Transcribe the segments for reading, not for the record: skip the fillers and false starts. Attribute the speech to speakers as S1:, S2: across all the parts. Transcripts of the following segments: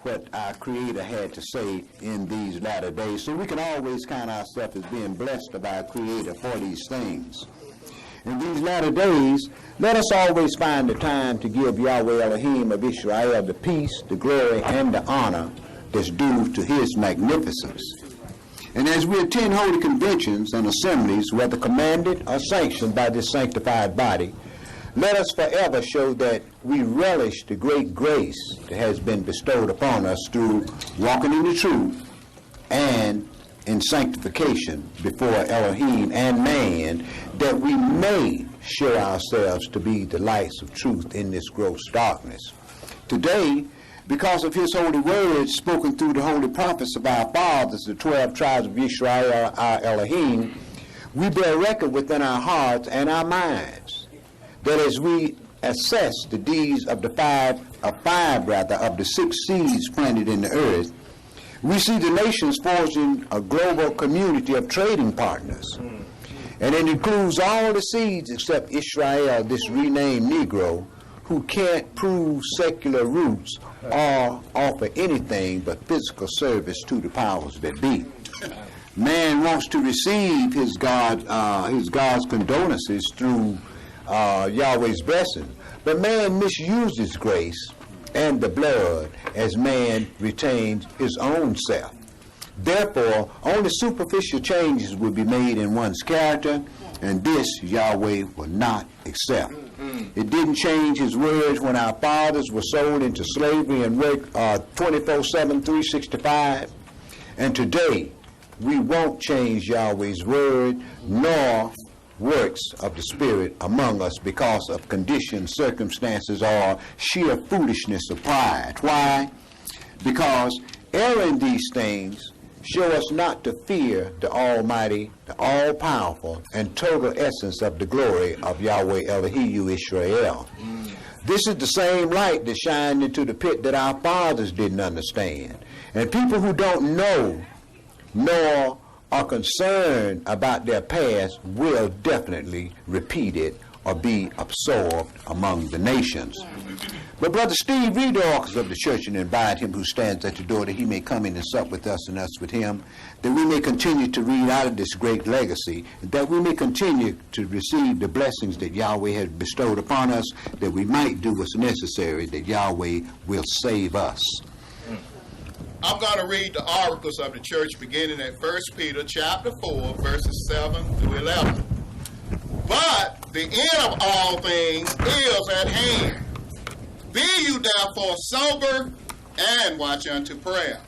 S1: what our Creator had to say in these latter days. So we can always count ourselves as being blessed of our Creator for these things. In these latter days, let us always find the time to give Yahweh Elohim of Israel the peace, the glory, and the honor that's due to his magnificence. And as we attend holy conventions and assemblies, whether commanded or sanctioned by this sanctified body, let us forever show that we relish the great grace that has been bestowed upon us through walking in the truth and in sanctification before Elohim and man, that we may show ourselves to be the lights of truth in this gross darkness. Today, because of his holy words spoken through the holy prophets of our fathers, the 12 tribes of Israel, our Elohim, we bear record within our hearts and our minds that as we assess the deeds of the of the 6 seeds planted in the earth, we see the nations forging a global community of trading partners. And it includes all the seeds except Israel, this renamed Negro, who can't prove secular roots or offer anything but physical service to the powers that be. Man wants to receive his God's condolences through Yahweh's blessing, but man misuses grace and the blood as man retains his own self. Therefore, only superficial changes will be made in one's character, and this Yahweh will not accept. It didn't change his words when our fathers were sold into slavery and worked 24/7, 365. And today, we won't change Yahweh's word, nor works of the Spirit among us because of conditions, circumstances, or sheer foolishness of pride. Why? Because error in these things show us not to fear the Almighty, the all-powerful, and total essence of the glory of Yahweh Elohim Israel. This is the same light that shined into the pit that our fathers didn't understand. And people who don't know nor are concerned about their past will definitely repeat it or be absorbed among the nations. But Brother Steve, read the oracles of the church and invite him who stands at the door that he may come in and sup with us and us with him, that we may continue to read out of this great legacy, that we may continue to receive the blessings that Yahweh has bestowed upon us, that we might do what's necessary, that Yahweh will save us.
S2: I'm going to read the oracles of the church beginning at 1 Peter chapter 4, verses 7 through 11. But the end of all things is at hand. Be you therefore sober and watch unto prayer.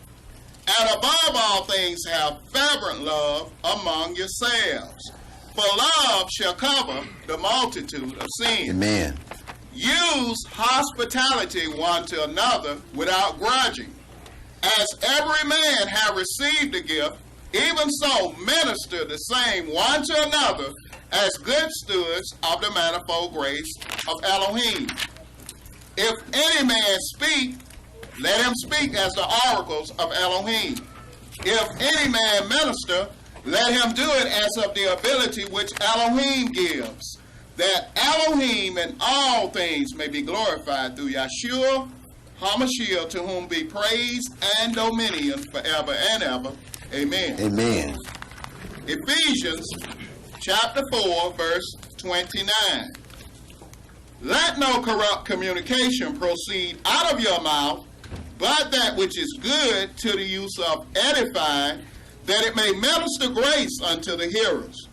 S2: And above all things have fervent love among yourselves. For love shall cover the multitude of sins.
S1: Amen.
S2: Use hospitality one to another without grudging. As every man have received a gift, even so minister the same one to another as good stewards of the manifold grace of Elohim. If any man speak, let him speak as the oracles of Elohim. If any man minister, let him do it as of the ability which Elohim gives, that Elohim in all things may be glorified through Yeshua HaMashiach, to whom be praise and dominion forever and ever. Amen.
S1: Amen.
S2: Ephesians chapter 4, verse 29. Let no corrupt communication proceed out of your mouth, but that which is good to the use of edifying, that it may minister grace unto the hearers.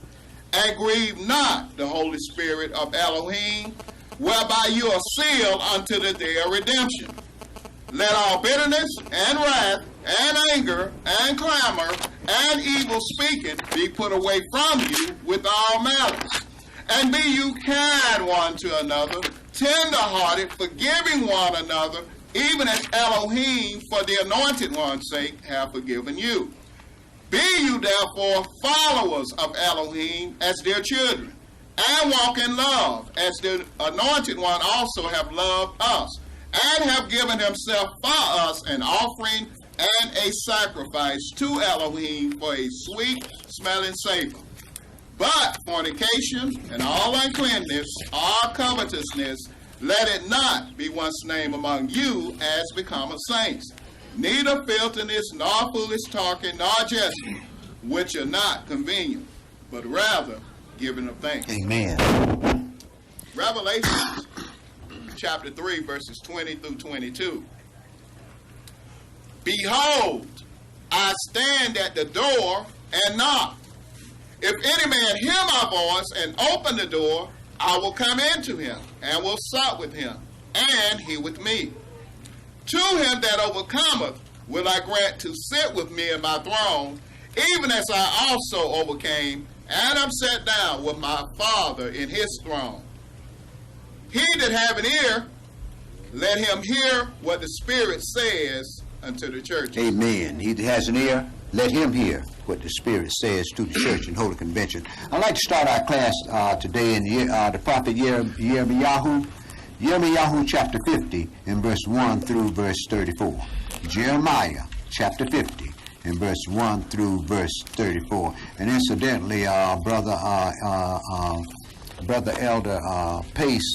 S2: And grieve not the Holy Spirit of Elohim, whereby you are sealed unto the day of redemption. Let all bitterness and wrath and anger and clamor and evil speaking be put away from you with all malice. And be you kind one to another, tender-hearted, forgiving one another, even as Elohim for the anointed one's sake have forgiven you. Be you therefore followers of Elohim as dear children, and walk in love, as the anointed one also have loved us, and have given himself for us an offering and a sacrifice to Elohim for a sweet smelling savor. But fornication and all uncleanness, all covetousness, let it not be once named among you as becometh saints, neither filthiness, nor foolish talking, nor jesting, which are not convenient, but rather giving of thanks.
S1: Amen.
S2: Revelation chapter 3, verses 20 through 22. Behold, I stand at the door and knock. If any man hear my voice and open the door, I will come into him and will sup with him, and he with me. To him that overcometh will I grant to sit with me in my throne, even as I also overcame, and am set down with my Father in his throne. He that have an ear, let him hear what the Spirit says unto the church.
S1: Amen. He that has an ear, let him hear what the Spirit says to the church and Holy Convention. I'd like to start our class today in the prophet Yirmiyahu chapter 50 and verse 1 through verse 34. Jeremiah chapter 50 and verse 1 through verse 34. And incidentally, Brother Elder Pace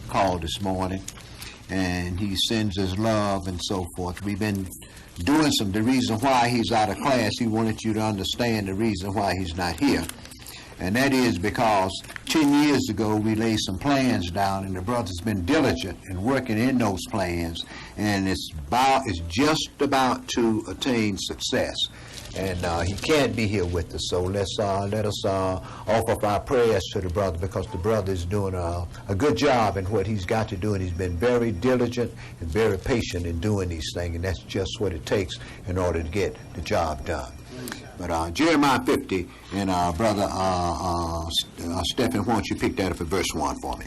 S1: called this morning, and he sends his love and so forth. We've been doing the reason why he's out of class. He wanted you to understand the reason why he's not here. And that is because 10 years ago we laid some plans down, and the brother's been diligent in working in those plans, and it's just about to attain success. And he can't be here with us, so let us offer up our prayers to the brother, because the brother is doing a good job in what he's got to do, and he's been very diligent and very patient in doing these things, and that's just what it takes in order to get the job done. But Jeremiah 50, and Brother Stephen, why don't you pick that up at verse 1 for me?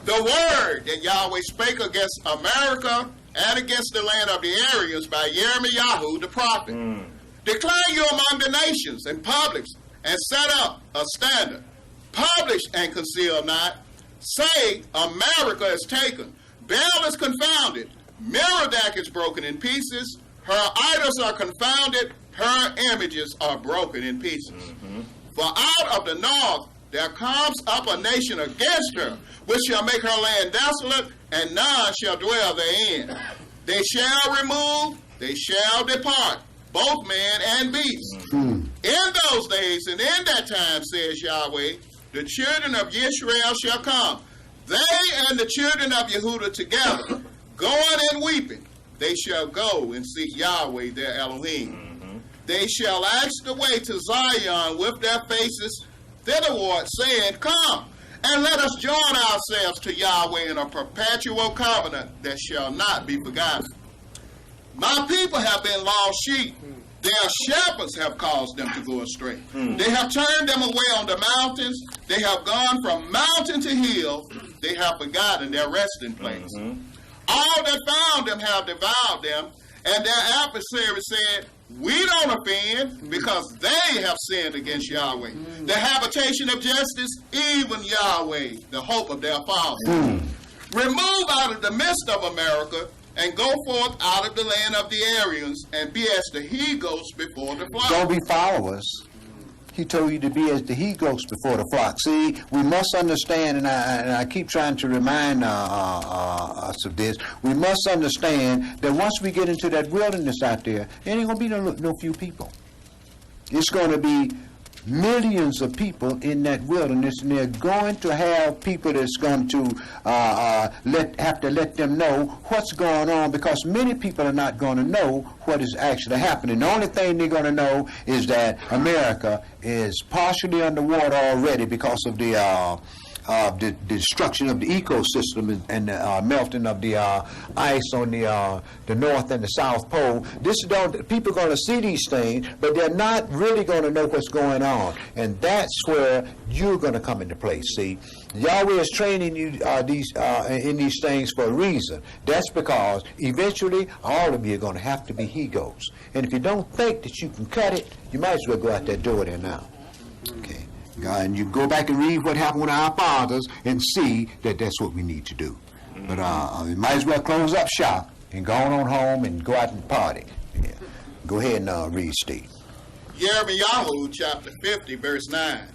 S2: The word that Yahweh spake against America and against the land of the Aryans by Yirmiyahu the prophet. Declare you among the nations and publish and set up a standard. Publish and conceal not. Say, America is taken. Baal is confounded. Merodach is broken in pieces. Her idols are confounded. Her images are broken in pieces. For out of the north there comes up a nation against her, which shall make her land desolate, and none shall dwell therein. They shall remove, they shall depart, both man and beast. In those days and in that time, says Yahweh, the children of Israel shall come, they and the children of Yehudah together, going and weeping. They shall go and seek Yahweh their Elohim. They shall ask the way to Zion with their faces thitherward, saying, Come, and let us join ourselves to Yahweh in a perpetual covenant that shall not be forgotten. My people have been lost sheep. Their shepherds have caused them to go astray. They have turned them away on the mountains. They have gone from mountain to hill. They have forgotten their resting place. All that found them have devoured them, and their adversaries said, we don't offend, because they have sinned against Yahweh. The habitation of justice, even Yahweh, the hope of their father. Remove out of the midst of America, and go forth out of the land of the Aryans, and be as the he-goats before the flock.
S1: Don't be followers. He told you to be as the he-goats before the flock. See, we must understand, and I keep trying to remind us of this, we must understand that once we get into that wilderness out there ain't going to be no few people. It's going to be millions of people in that wilderness, and they're going to have people that's going to have to let them know what's going on, because many people are not going to know what is actually happening. The only thing they're going to know is that America is partially underwater already because of the destruction of the ecosystem and the melting of the ice on the north and the south pole. People are going to see these things, but they're not really going to know what's going on, and that's where you're going to come into place. See, Yahweh is training you in these things for a reason. That's because eventually all of you are going to have to be he-goats, and if you don't think that you can cut it, you might as well go out that door there now. Okay. And you go back and read what happened with our fathers and see that that's what we need to do. But we might as well close up shop and go on home and go out and party. Yeah. Go ahead and read, Steve.
S2: Yirmiyahu chapter 50, verse 9.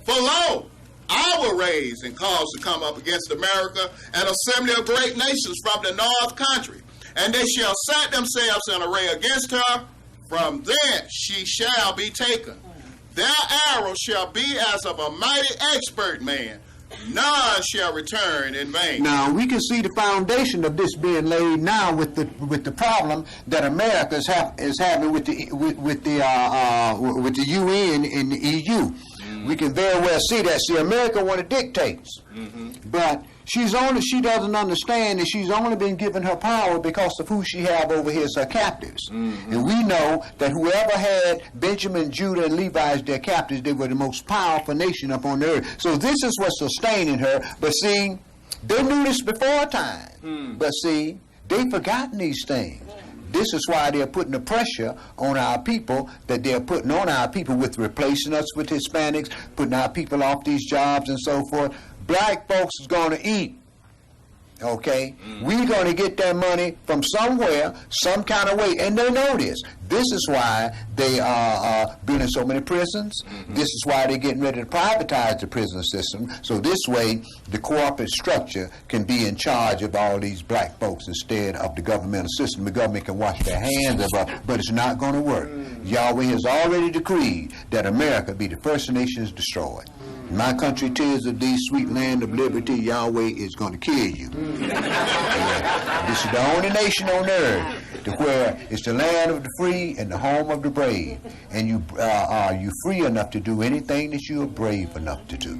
S2: For lo, I will raise and cause to come up against America an assembly of great nations from the north country, and they shall set themselves in array against her. From thence she shall be taken. Their arrow shall be as of a mighty expert man. None shall return in vain.
S1: Now we can see the foundation of this being laid now with the problem that America is having with the UN and the EU. We can very well see that. See, America want to dictate, but she doesn't understand that she's only been given her power because of who she have over here as her captives. And we know that whoever had Benjamin, Judah, and Levi as their captives, they were the most powerful nation upon the earth. So this is what's sustaining her. But see, they knew this before time. But see, they've forgotten these things. This is why they're putting the pressure on our people that they're putting on our people with replacing us with Hispanics, putting our people off these jobs and so forth. Black folks is going to eat. Okay? We're going to get that money from somewhere, some kind of way. And they know this. This is why they are building so many prisons. This is why they're getting ready to privatize the prison system. So this way, the corporate structure can be in charge of all these black folks instead of the governmental system. The government can wash their hands of us, but it's not going to work. Yahweh has already decreed that America be the first nation is destroyed. My country tears of thee, sweet land of liberty, Yahweh is going to kill you. This is the only nation on earth to where it's the land of the free and the home of the brave. And you are you free enough to do anything that you are brave enough to do.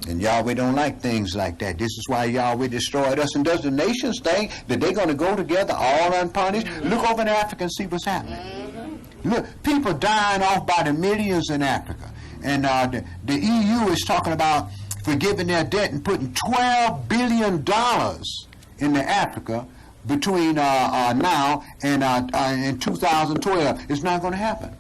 S1: And Yahweh don't like things like that. This is why Yahweh destroyed us. And does the nations think that they're going to go together all unpunished? Look over in Africa and see what's happening. Look, people dying off by the millions in Africa. And the EU is talking about forgiving their debt and putting $12 billion into Africa between now and in 2012. It's not going to happen.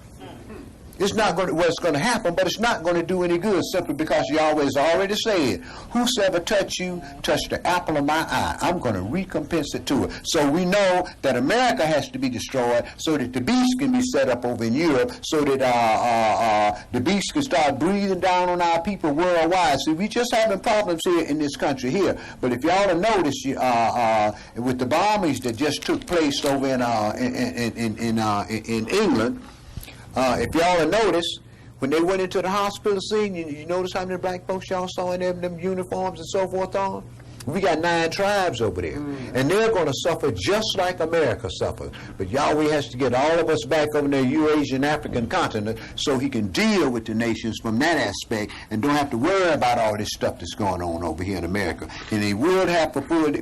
S1: It's not going to, well, it's going to happen, but it's not going to do any good simply because Yahweh has already said, whosoever touch you, touch the apple of my eye. I'm going to recompense it to it. So we know that America has to be destroyed so that the beast can be set up over in Europe so that the beast can start breathing down on our people worldwide. See, we just having problems here in this country here. But if y'all have noticed, with the bombings that just took place over in England, if y'all have noticed, when they went into the hospital scene, you notice how many black folks y'all saw in them uniforms and so forth on? We got 9 tribes over there. And they're going to suffer just like America suffered. But Yahweh has to get all of us back over the Eurasian African continent so he can deal with the nations from that aspect and don't have to worry about all this stuff that's going on over here in America. And he would have fulfilled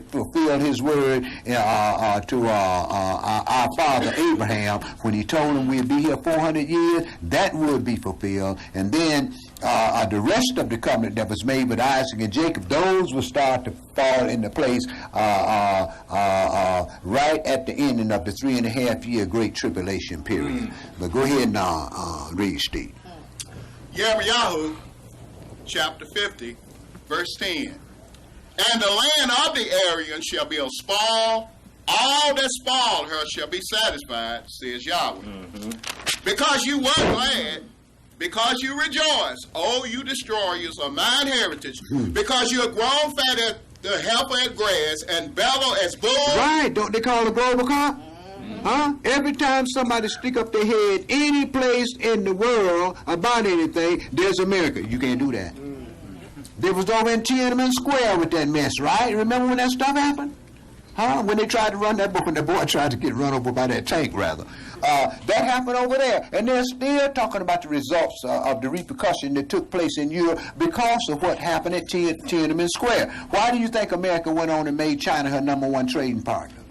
S1: his word to our father Abraham when he told him we'd be here 400 years. That would be fulfilled. And then the rest of the covenant that was made with Isaac and Jacob, those will start to fall into place right at the ending of the 3.5-year Great Tribulation period. But go ahead and read, Steve.
S2: Yirmiyahu, chapter 50, verse 10. And the land of the Aryan shall be a spoil. All that spoiled her shall be satisfied, says Yahweh. Because you were glad, because you rejoice, O you destroyers of mine heritage, because you have grown fat as the heifer at grass and bellow as bulls.
S1: Right, don't they call it global cop? Huh? Every time somebody stick up their head any place in the world about anything, there's America. You can't do that. There was over in Tiananmen Square with that mess, right? Remember when that stuff happened? Huh? When they tried to run that book, when the boy tried to get run over by that tank, rather. That happened over there. And they're still talking about the results of the repercussion that took place in Europe because of what happened at Tiananmen Square. Why do you think America went on and made China her #1 trading partner?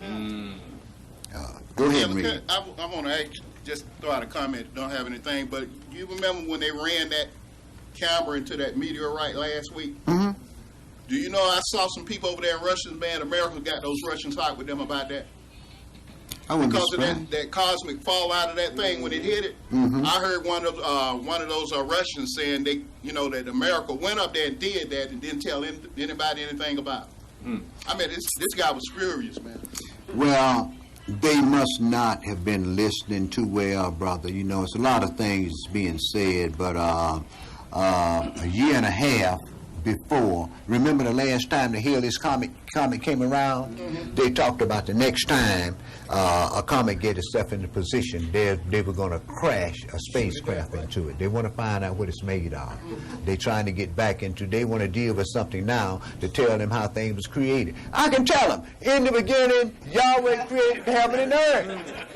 S1: Go ahead and read.
S2: I want to just throw out a comment. Don't have anything, but you remember when they ran that camera into that meteorite last week? Do you know I saw some people over there in Russia, man, America got those Russians hot with them about that? Because of that cosmic fallout of that thing when it hit it. I heard one of those Russians saying that America went up there and did that and didn't tell anybody anything about it. I mean, this guy was furious, man.
S1: Well, they must not have been listening too well, brother. You know, it's a lot of things being said, but a year and a half before. Remember the last time the Halley's comet came around? They talked about the next time a comet get itself into position, they were going to crash a spacecraft into it. They want to find out what it's made of. They're trying to get back into, they want to deal with something now to tell them how things was created. I can tell them, in the beginning, Yahweh created heaven and earth.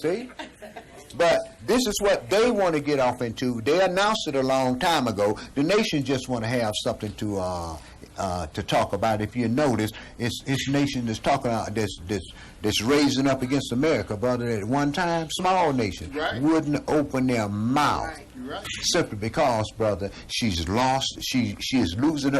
S1: See? But this is what they want to get off into. They announced it a long time ago. The nation just want to have something to talk about. If you notice, it's nation that's talking about that's raising up against America, brother. At one time, small nation wouldn't open their mouth. Simply because, brother, she's lost. She is losing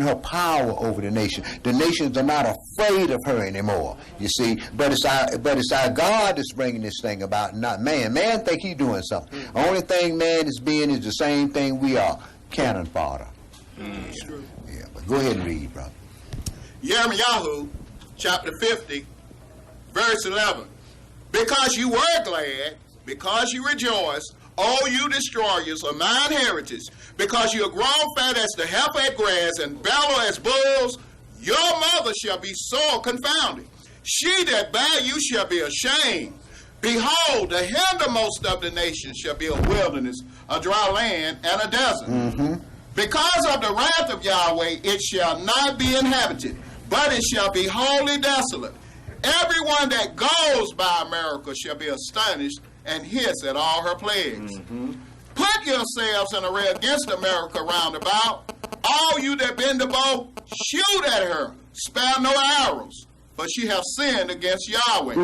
S1: her power over the nation. The nations are not afraid of her anymore. You see, but it's our God that's bringing this thing about, not man. Man think he's doing something. Only thing man is being is the same thing we are, cannon fodder. Yeah, but go ahead and read, brother.
S2: Yirmiyahu, chapter 50, verse 11. Because you were glad, because you rejoiced, O you destroyers of mine heritage, because you are grown fat as the heifer at grass and bellow as bulls, your mother shall be sore confounded. She that bare you shall be ashamed. Behold, the hindermost of the nations shall be a wilderness, a dry land, and a desert. Because of the wrath of Yahweh, it shall not be inhabited, but it shall be wholly desolate. Everyone that goes by America shall be astonished and hiss at all her plagues. Put yourselves in array against America round about. All you that bend the bow, shoot at her. Spare no arrows, for she hath sinned against Yahweh.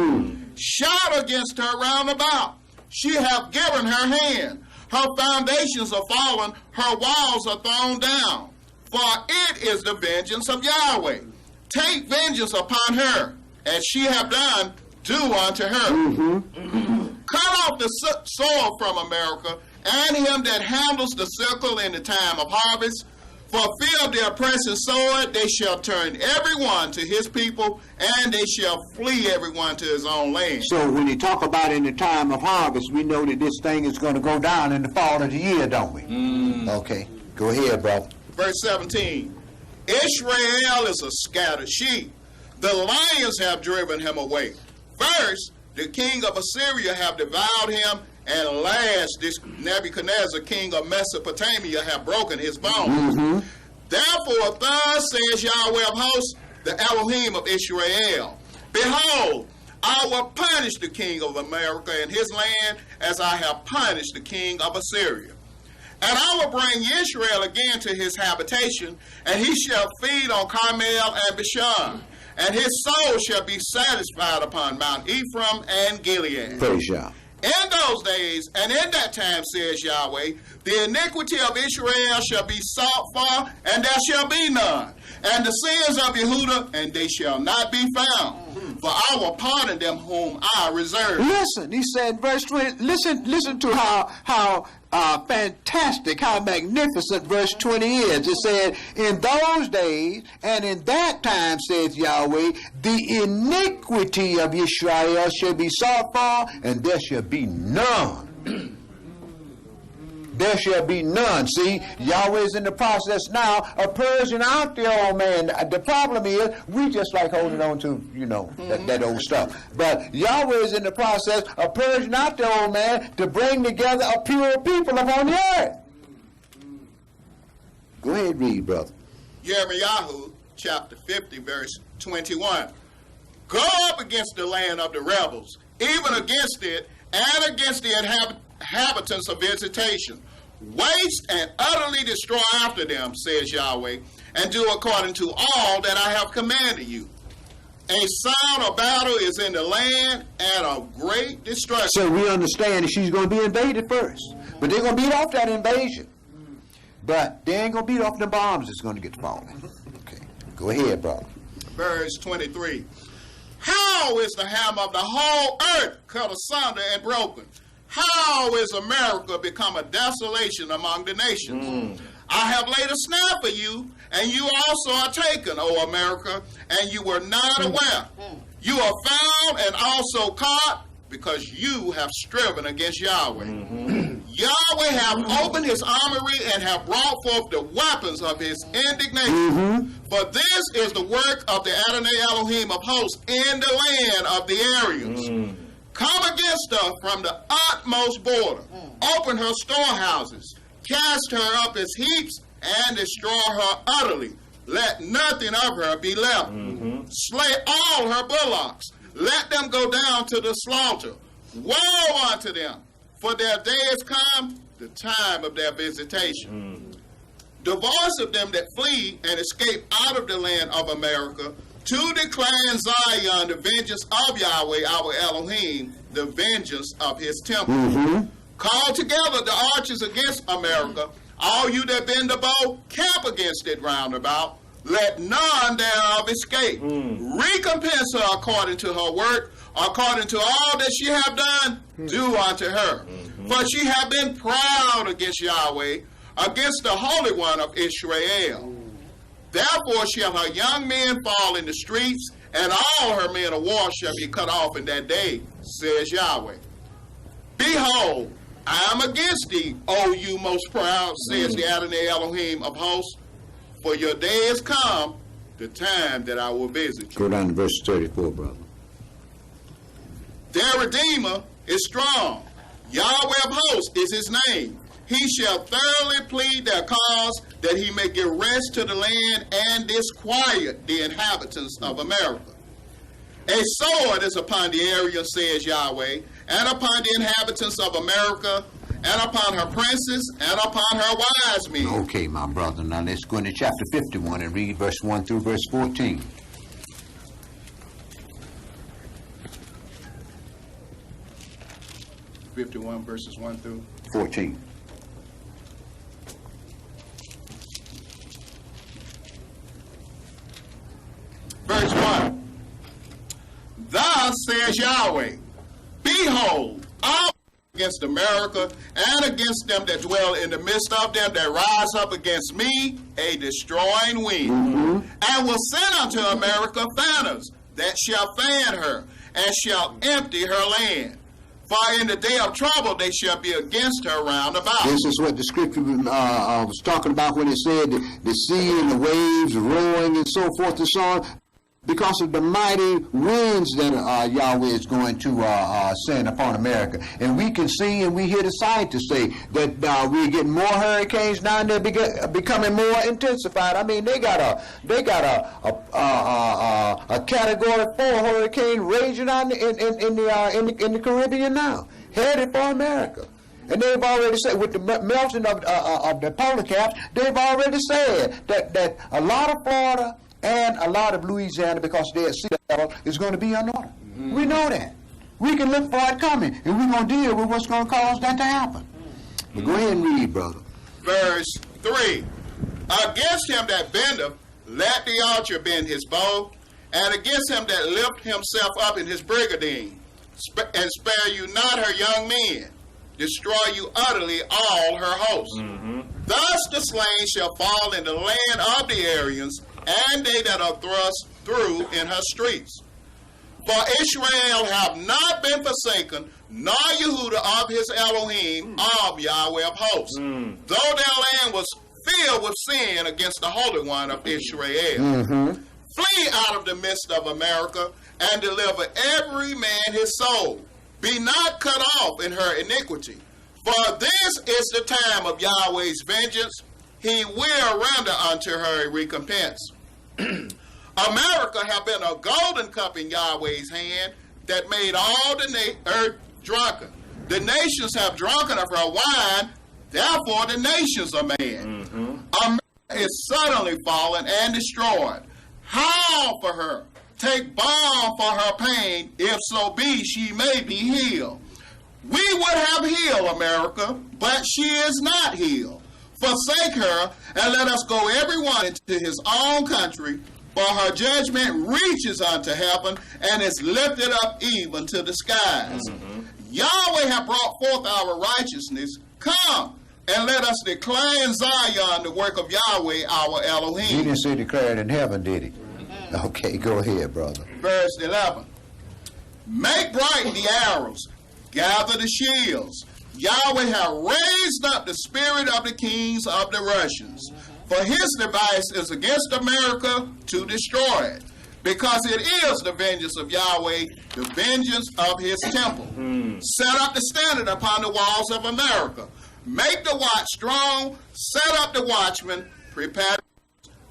S2: Shout against her round about. She hath given her hand. Her foundations are fallen, her walls are thrown down. For it is the vengeance of Yahweh. Take vengeance upon her, as she hath done, do unto her. Cut off the sword from America, and him that handles the sickle in the time of harvest. For fear of the oppressing sword, they shall turn everyone to his people, and they shall flee everyone to his own land.
S1: So when you talk about in the time of harvest, we know that this thing is going to go down in the fall of the year, don't we? Okay, go ahead, brother.
S2: Verse 17. Israel is a scattered sheep. The lions have driven him away. First, the king of Assyria have devoured him, and last, this Nebuchadnezzar, king of Mesopotamia, have broken his bones. Therefore, thus says Yahweh of hosts, the Elohim of Israel, behold, I will punish the king of America and his land as I have punished the king of Assyria. And I will bring Israel again to his habitation, and he shall feed on Carmel and Bashan, and his soul shall be satisfied upon Mount Ephraim and Gilead.
S1: Praise Yah.
S2: In those days, and in that time, says Yahweh, the iniquity of Israel shall be sought for, and there shall be none. And the sins of Yehuda, and they shall not be found. For I will pardon them whom I reserve.
S1: Listen, he said, verse 20, listen to how fantastic, how magnificent verse 20 is. It said, in those days and in that time, says Yahweh, the iniquity of Israel shall be sought for, and there shall be none. There shall be none. See, Yahweh is in the process now of purging out the old man. The problem is, we just like holding on to, that old stuff. But Yahweh is in the process of purging out the old man to bring together a pure people upon the earth. Go ahead, read, brother.
S2: Yirmiyahu, chapter 50, verse 21. Go up against the land of the rebels, even against it, and against the inhabitants of visitation. Waste and utterly destroy after them, says Yahweh, and do according to all that I have commanded you. A sound of battle is in the land, and of great destruction.
S1: So we understand that she's going to be invaded first. But they're going to beat off that invasion. But they ain't going to beat off the bombs that's going to get falling. Okay, go ahead, brother.
S2: Verse 23. How is the hammer of the whole earth cut asunder and broken? How is America become a desolation among the nations? I have laid a snare for you, and you also are taken, O America, and you were not aware. You are found and also caught, because you have striven against Yahweh. Yahweh have opened his armory and have brought forth the weapons of his indignation. For this is the work of the Adonai Elohim of hosts in the land of the Aryans. Come against her from the utmost border. Open her storehouses. Cast her up as heaps and destroy her utterly. Let nothing of her be left. Slay all her bullocks. Let them go down to the slaughter. Woe unto them, for their day is come, the time of their visitation. The voice of them that flee and escape out of the land of America, to declare in Zion the vengeance of Yahweh our Elohim, the vengeance of his temple. Call together the archers against America, all you that bend the bow, camp against it round about. Let none thereof escape. Recompense her according to her work, according to all that she have done, do unto her. For she have been proud against Yahweh, against the Holy One of Israel. Therefore shall her young men fall in the streets, and all her men of war shall be cut off in that day, says Yahweh. Behold, I am against thee, O you most proud, says the Adonai Elohim of hosts. For your day is come, the time that I will visit you.
S1: Go down to verse 34, brother.
S2: Their Redeemer is strong. Yahweh of hosts is his name. He shall thoroughly plead their cause, that he may give rest to the land and disquiet the inhabitants of America. A sword is upon the area, says Yahweh, and upon the inhabitants of America, and upon her princes, and upon her wise men.
S1: Okay, my brother. Now let's go into chapter 51 and read verse 1 through verse 14.
S2: Verses 1 through
S1: 14.
S2: Verse 1. Thus says Yahweh, behold, all against America and against them that dwell in the midst of them that rise up against me, a destroying wind, and will send unto America fanners that shall fan her, and shall empty her land. For in the day of trouble they shall be against her round about.
S1: This is what the scripture was talking about when it said the sea and the waves roaring and so forth and so on. Because of the mighty winds that Yahweh is going to send upon America. And we can see and we hear the scientists say that we're getting more hurricanes now and they're becoming more intensified. I mean, they got a Category 4 hurricane raging on in the Caribbean now, headed for America. And they've already said, with the melting of the polar caps, they've already said that a lot of Florida and a lot of Louisiana, because their sea level is going to be underwater. We know that. We can look for it coming, and we're going to deal with what's going to cause that to happen. But go ahead and read, brother.
S2: Verse 3. Against him that bendeth, let the archer bend his bow, and against him that lift himself up in his brigandine, and spare you not her young men, destroy you utterly all her hosts. Thus the slain shall fall in the land of the Aryans, and they that are thrust through in her streets. For Israel have not been forsaken, nor Yehuda of his Elohim, of Yahweh of hosts, though their land was filled with sin against the Holy One of Israel. Flee out of the midst of America, and deliver every man his soul. Be not cut off in her iniquity. For this is the time of Yahweh's vengeance. He will render unto her a recompense. America have been a golden cup in Yahweh's hand that made all the earth drunken. The nations have drunken of her wine, therefore the nations are mad. America is suddenly fallen and destroyed. Howl for her. Take balm for her pain, if so be she may be healed. We would have healed America, but she is not healed. Forsake her, and let us go every one into his own country, for her judgment reaches unto heaven, and is lifted up even to the skies. Yahweh hath brought forth our righteousness. Come, and let us declare in Zion the work of Yahweh our Elohim.
S1: He didn't say declare it in heaven, did he? Okay, go ahead, brother.
S2: Verse 11. Make bright the arrows, gather the shields, Yahweh hath raised up the spirit of the kings of the Russians. For his device is against America to destroy it. Because it is the vengeance of Yahweh, the vengeance of his temple. Set up the standard upon the walls of America. Make the watch strong. Set up the watchmen. Prepare.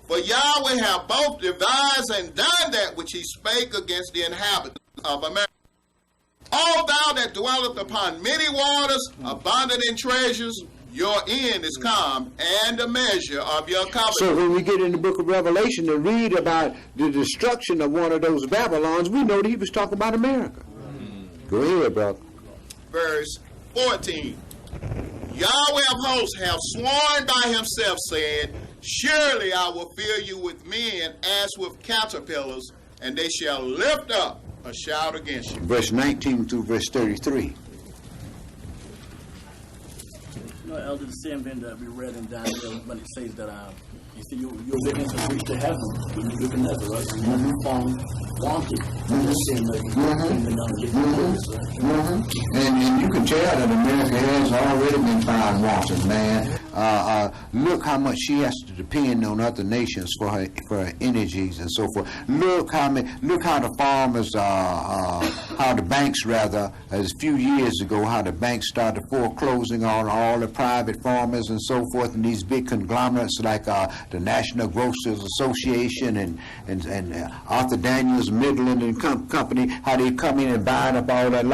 S2: For Yahweh hath both devised and done that which he spake against the inhabitants of America. O thou that dwelleth upon many waters, abundant in treasures, your end is come, and the measure of your covenant.
S1: So when we get in the book of Revelation and read about the destruction of one of those Babylons, we know that he was talking about America. Go ahead, brother.
S2: Verse 14. Yahweh of hosts hath sworn by himself, saying, surely I will fill you with men as with caterpillars, and they shall lift up a shout against you.
S1: Verse 19 through verse 33.
S3: No, Elder, the same thing that we read in Daniel when it says that you see your witness has reached to heaven when you live in heaven, right? You won't be found wanted. The same way
S1: And you can tell that America has already been found wanting, man. Look how much she has to depend on other nations for her energies and so forth. Look how the farmers, how the banks rather, as a few years ago, how the banks started foreclosing on all the private farmers and so forth, and these big conglomerates like the National Grocers Association and Arthur Daniels Midland and Company, how they come in and buying up all that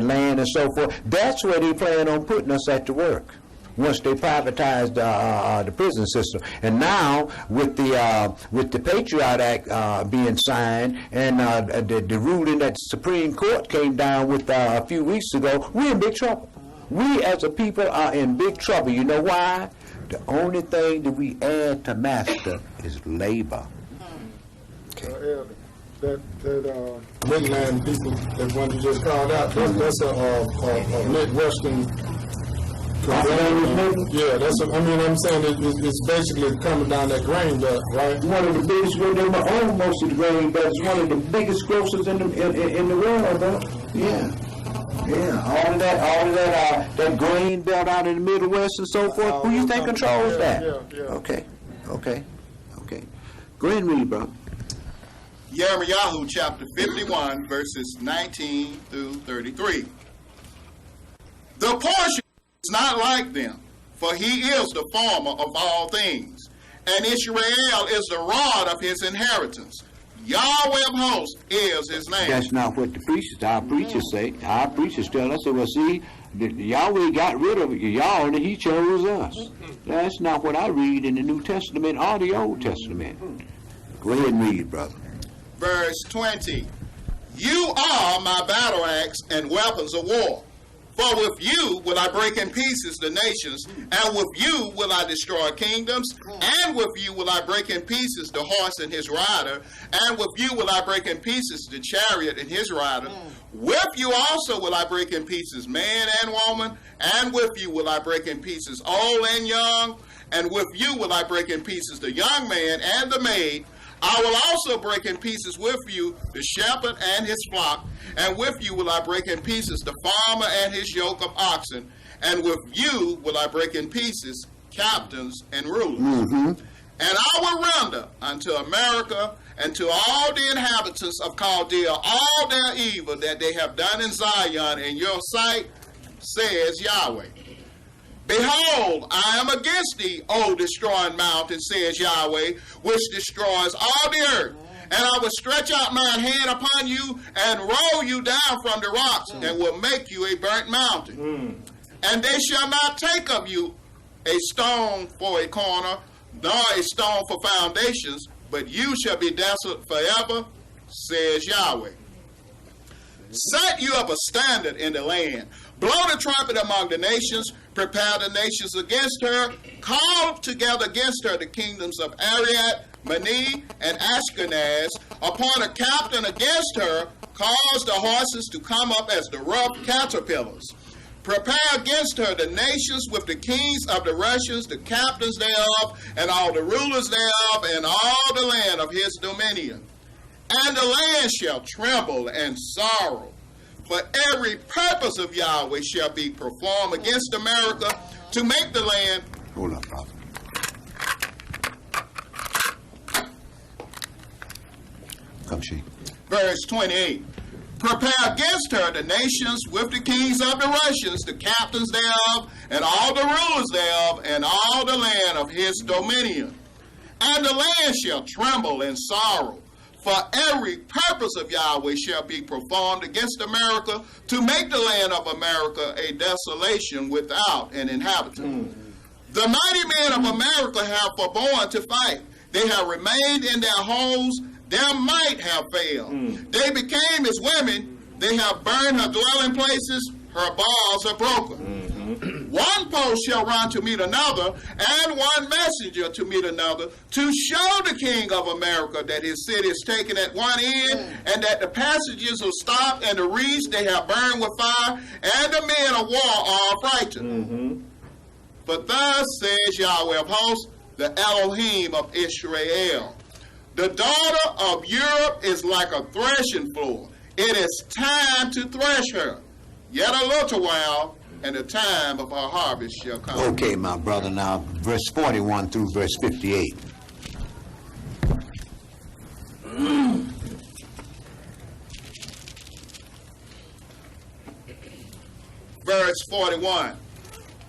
S1: land and so forth. That's where they plan on putting us at to work once they privatized the prison system. And now with the Patriot Act being signed and the ruling that the Supreme Court came down with a few weeks ago, we're in big trouble. We as a people are in big trouble. You know why? The only thing that we add to master is labor.
S4: Okay. That Midland people, that one you just called out, that's a Midwestern. Yeah, I'm saying it's basically coming down that grain belt, right?
S1: One of the biggest, they own most of the grain belt. It's one of the biggest grocers in the world, bro. Yeah, all of that grain belt out in the Midwest and so forth. Who you think controls that? Okay. Go ahead and read, bro.
S2: Yirmiyahu chapter 51, verses 19 through 33. The portion is not like them, for he is the former of all things, and Israel is the rod of his inheritance. Yahweh of hosts is his name.
S1: That's not what our preachers say. Our preachers tell us, well, see, Yahweh got rid of y'all and he chose us. That's not what I read in the New Testament or the Old Testament. Go ahead and read, brother.
S2: Verse 20. You are my battle axe and weapons of war. For with you will I break in pieces the nations, and with you will I destroy kingdoms, and with you will I break in pieces the horse and his rider, and with you will I break in pieces the chariot and his rider. With you also will I break in pieces man and woman, and with you will I break in pieces old and young, and with you will I break in pieces the young man and the maid. I will also break in pieces with you the shepherd and his flock, and with you will I break in pieces the farmer and his yoke of oxen, and with you will I break in pieces captains and rulers. And I will render unto America and to all the inhabitants of Chaldea all their evil that they have done in Zion in your sight, says Yahweh. Behold, I am against thee, O destroying mountain, says Yahweh, which destroys all the earth. And I will stretch out mine hand upon you and roll you down from the rocks, and will make you a burnt mountain. And they shall not take of you a stone for a corner, nor a stone for foundations, but you shall be desolate forever, says Yahweh. Set you up a standard in the land. Blow the trumpet among the nations. Prepare the nations against her. Call together against her the kingdoms of Ariad, Mani, and Ashkenaz. Appoint a captain against her. Cause the horses to come up as the rough caterpillars. Prepare against her the nations with the kings of the Russians, the captains thereof, and all the rulers thereof, and all the land of his dominion. And the land shall tremble and sorrow, For every purpose of Yahweh shall be performed against America to make the land.
S1: Hold up, brother. Come, she.
S2: Verse 28. Prepare against her the nations with the kings of the Russians, the captains thereof, and all the rulers thereof, and all the land of his dominion. And the land shall tremble in sorrow. For every purpose of Yahweh shall be performed against America to make the land of America a desolation without an inhabitant. The mighty men of America have forborne to fight. They have remained in their homes. Their might have failed. They became as women. They have burned her dwelling places. Her bars are broken. One post shall run to meet another, and one messenger to meet another, to show the king of America that his city is taken at one end, and that the passages are stopped, and the reeds they have burned with fire, and the men of war are affrighted. But thus says Yahweh of hosts, the Elohim of Israel. The daughter of Europe is like a threshing floor. It is time to thresh her. Yet a little while, and the time of our harvest shall come.
S1: Okay, my brother, now verse 41 through verse 58.
S2: Verse 41.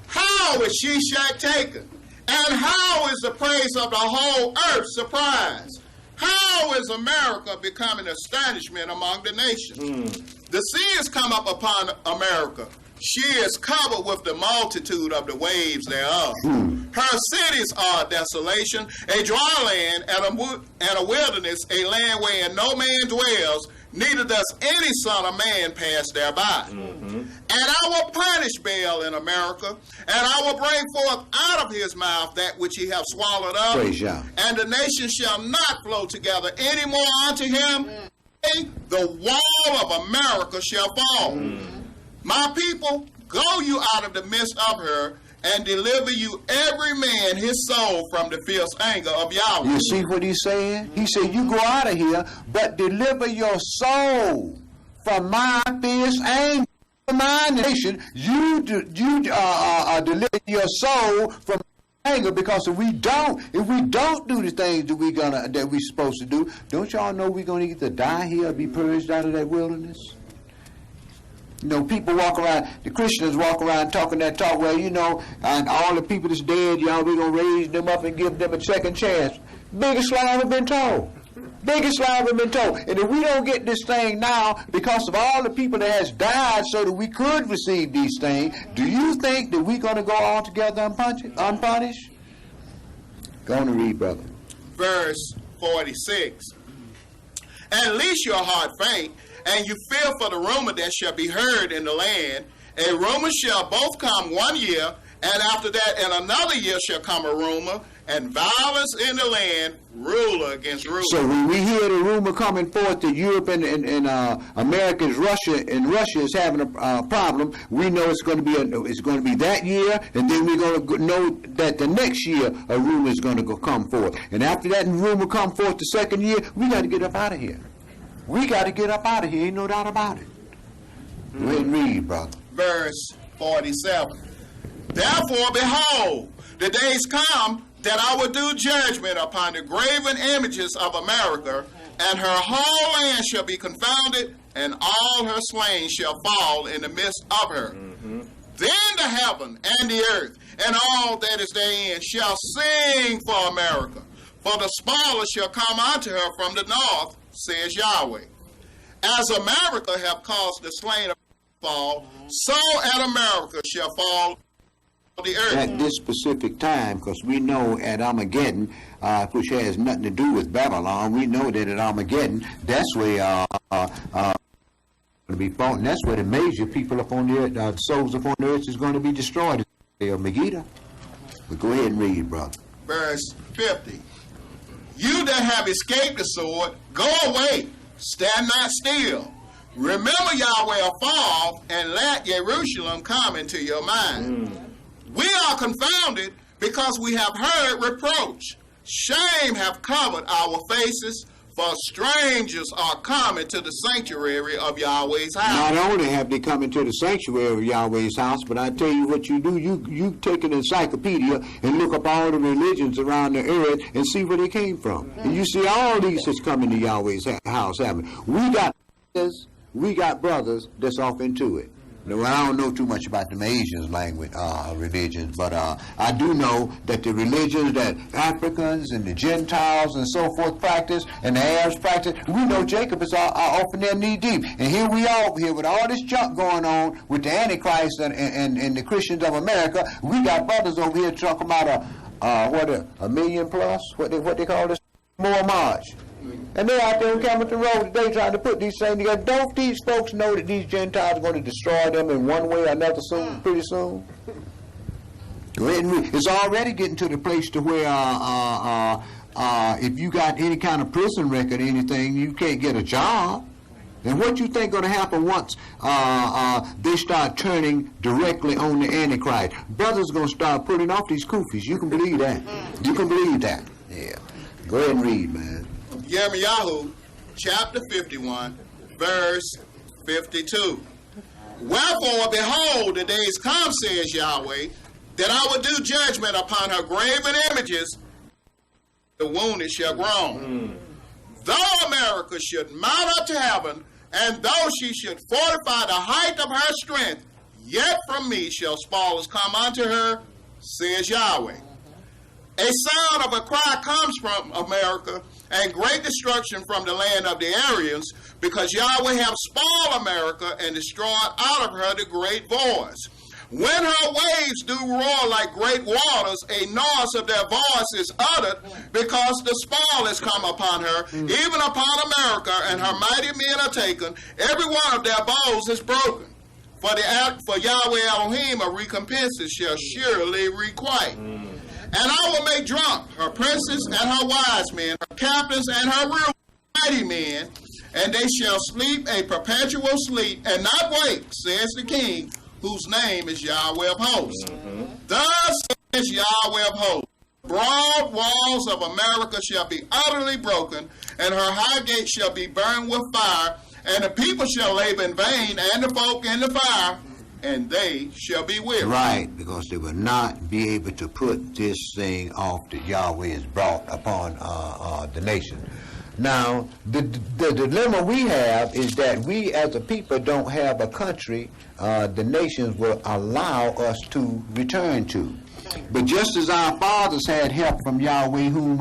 S2: How is Shishak taken? And how is the praise of the whole earth surprised? How is America becoming astonishment among the nations? The sea has come up upon America. She is covered with the multitude of the waves thereof. Her cities are a desolation, a dry land, and a wilderness, a land wherein no man dwells, neither does any son of man pass thereby. And I will punish Baal in America, and I will bring forth out of his mouth that which he hath swallowed up, and the nations shall not flow together any more unto him. The wall of America shall fall. My people, go you out of the midst of her, and deliver you every man his soul from the fierce anger of Yahweh.
S1: You see what he's saying? He said, you go out of here, but deliver your soul from my fierce anger. My nation, you deliver your soul from anger, because if we don't do the things that we're supposed to do, don't y'all know we're gonna either die here or be purged out of that wilderness? You know, people walk around, the Christians walk around talking that talk, well, you know, and all the people that's dead, y'all, we're going to raise them up and give them a second chance. Biggest lie ever been told. Biggest lie ever been told. And if we don't get this thing now, because of all the people that has died so that we could receive these things, do you think that we're going to go all together unpunished? Go on and read, brother.
S2: Verse 46. And lest your heart faint, and you fear for the rumor that shall be heard in the land. A rumor shall both come 1 year, and after that in another year shall come a rumor, and violence in the land, ruler against ruler. So
S1: when we hear the rumor coming forth that Europe and America is having a problem, we know it's going to be that year, and then we're going to know that the next year a rumor is going to come forth, and after that rumor come forth the second year, we got to get up out of here. We got to get up out of here. Ain't no doubt about it. Go ahead and read, brother.
S2: Verse 47. Therefore, behold, the days come that I will do judgment upon the graven images of America, and her whole land shall be confounded, and all her slain shall fall in the midst of her. Then the heaven and the earth and all that is therein shall sing for America, for the spoiler shall come unto her from the north, says Yahweh. As America have caused the slain of fall, so at America shall fall the earth.
S1: At this specific time, because we know at Armageddon, which has nothing to do with Babylon, we know that at Armageddon, that's where going to be fought, and that's where the major people upon the earth, the souls upon the earth is going to be destroyed. Megiddo. But go ahead and read, brother.
S2: Verse 50. You that have escaped the sword, go away, stand not still. Remember Yahweh afar, and let Jerusalem come into your mind. We are confounded because we have heard reproach. Shame have covered our faces, For strangers are coming to the sanctuary of Yahweh's house.
S1: Not only have they come into the sanctuary of Yahweh's house, but I tell you what you do. You take an encyclopedia and look up all the religions around the earth and see where they came from. And you see all these that's coming to Yahweh's house happening. We got brothers that's off into it. Now, I don't know too much about the Asians' language, religions, but I do know that the religions that Africans and the Gentiles and so forth practice, and the Arabs practice, we know Jacob is off in there knee deep. And here we are, here with all this junk going on with the Antichrist and the Christians of America, we got brothers over here talking about a million plus, what they call this, more march. And they're out there on Camden Road today trying to put these things together. Don't these folks know that these Gentiles are going to destroy them in one way or another soon, pretty soon? Go ahead and read. It's already getting to the place to where if you got any kind of prison record or anything, you can't get a job. And what you think going to happen once they start turning directly on the Antichrist? Brothers going to start putting off these kufis. You can believe that. You can believe that. Yeah. Go ahead and read, man.
S2: Yirmiyahu, chapter 51, verse 52. Wherefore, behold, the days come, says Yahweh, that I will do judgment upon her graven images, the wounded shall groan. Though America should mount up to heaven, and though she should fortify the height of her strength, yet from me shall spoilers come unto her, says Yahweh. A sound of a cry comes from America, and great destruction from the land of the Aryans, because Yahweh have spoiled America and destroyed out of her the great voice. When her waves do roar like great waters, a noise of their voice is uttered, because the spoil is come upon her, even upon America, and her mighty men are taken. Every one of their bows is broken. For Yahweh Elohim a recompense shall surely requite. And I will make drunk her princes and her wise men, her captains and her real mighty men, and they shall sleep a perpetual sleep and not wake, says the king, whose name is Yahweh of hosts. Thus says Yahweh of hosts, broad walls of America shall be utterly broken, and her high gates shall be burned with fire, and the people shall labor in vain, and the folk in the fire, and they shall be weary.
S1: Right, because they will not be able to put this thing off that Yahweh has brought upon the nation. Now, the dilemma we have is that we as a people don't have a country the nations will allow us to return to. But just as our fathers had help from Yahweh whom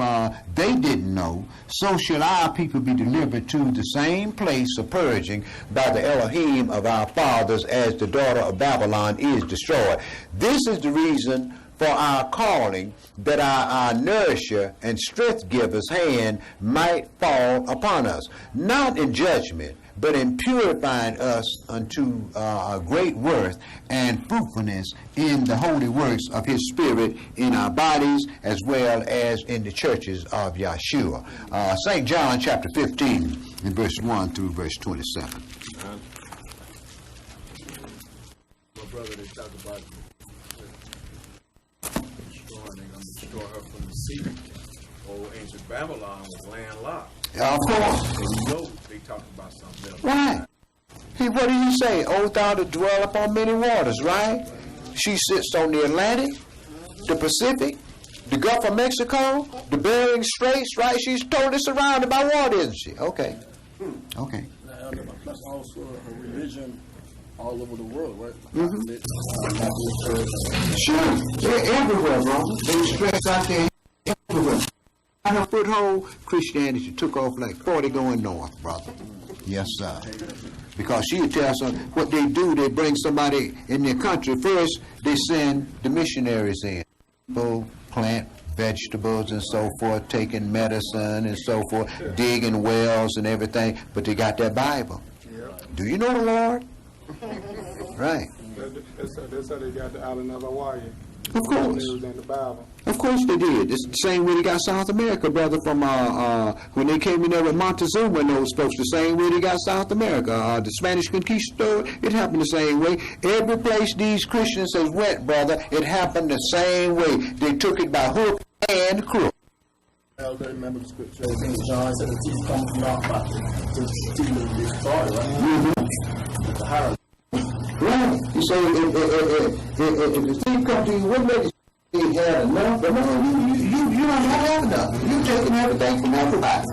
S1: they didn't know, so shall our people be delivered to the same place of purging by the Elohim of our fathers as the daughter of Babylon is destroyed. This is the reason for our calling, that our nourisher and strength giver's hand might fall upon us, not in judgment, but in purifying us unto great worth and fruitfulness in the holy works of his spirit in our bodies as well as in the churches of Yahshua. St. John chapter 15 in verse 1 through verse 27.
S5: My brother, they talk about destroying, they're going to destroy her from the sea. Old ancient Babylon was landlocked.
S1: Of course.
S5: And you know they talk about something else.
S1: Right. Hey, what did he say? O thou to dwell upon many waters, right? She sits on the Atlantic, the Pacific, the Gulf of Mexico, the Bering Straits, right? She's totally surrounded by water, isn't she? Okay. Okay.
S3: That's also a religion all over the world, right?
S1: Sure. They're everywhere, bro. They stretch out there everywhere. Her foothold, Christianity took off like 40 going north, brother. Yes, sir. Because she tells them what they do, they bring somebody in their country. First, they send the missionaries in. People plant vegetables and so forth, taking medicine and so forth, digging wells and everything, but they got their Bible. Do you know the Lord? Right.
S4: That's how they got the island of Hawaii.
S1: Of course.
S4: In the Bible.
S1: Of course they did. It's the same way they got South America, brother, from when they came in there with Montezuma and those folks, the same way they got South America. The Spanish conquistador, it happened the same way. Every place these Christians has went, brother, it happened the same way. They took it by hook and crook.
S4: Elder, remember the scripture.
S3: I think John said the thief comes not but to steal and destroy, right? The Harold.
S1: Right. You say if the thief comes to you, what makes you have enough? But no, you don't have enough. You're taking everything from everybody.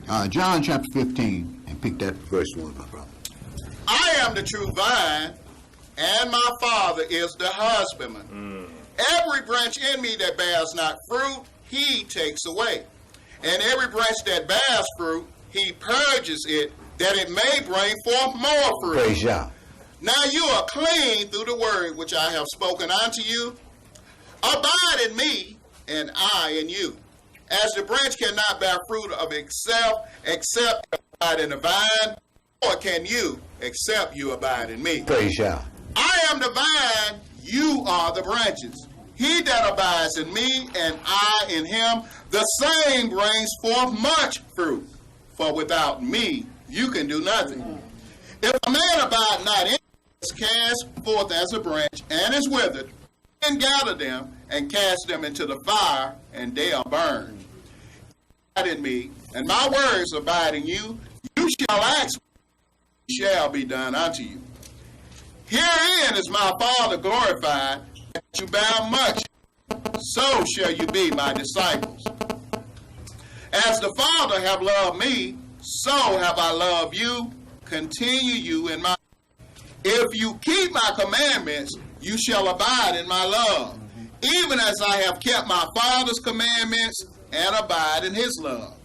S1: Yeah. John chapter 15, and pick that verse 1, my brother.
S2: I am the true vine, and my Father is the husbandman. Every branch in me that bears not fruit, he takes away. And every branch that bears fruit, he purges it, that it may bring forth more fruit.
S1: Praise God.
S2: Now you are clean through the word which I have spoken unto you. Abide in me, and I in you. As the branch cannot bear fruit of itself, except abide in the vine, or can you, except you abide in me.
S1: Praise God.
S2: I am the vine, you are the branches. He that abides in me, and I in him, the same brings forth much fruit. For without me, you can do nothing. If a man abide not in me, is cast forth as a branch, and is withered, and gather them, and cast them into the fire, and they are burned. Abide in me, and my words abide in you, you shall ask, shall be done unto you. Herein is my Father glorified, that you bear much, so shall you be my disciples. As the Father have loved me, so have I loved you. Continue you in my. If you keep my commandments, you shall abide in my love, even as I have kept my Father's commandments and abide in his love.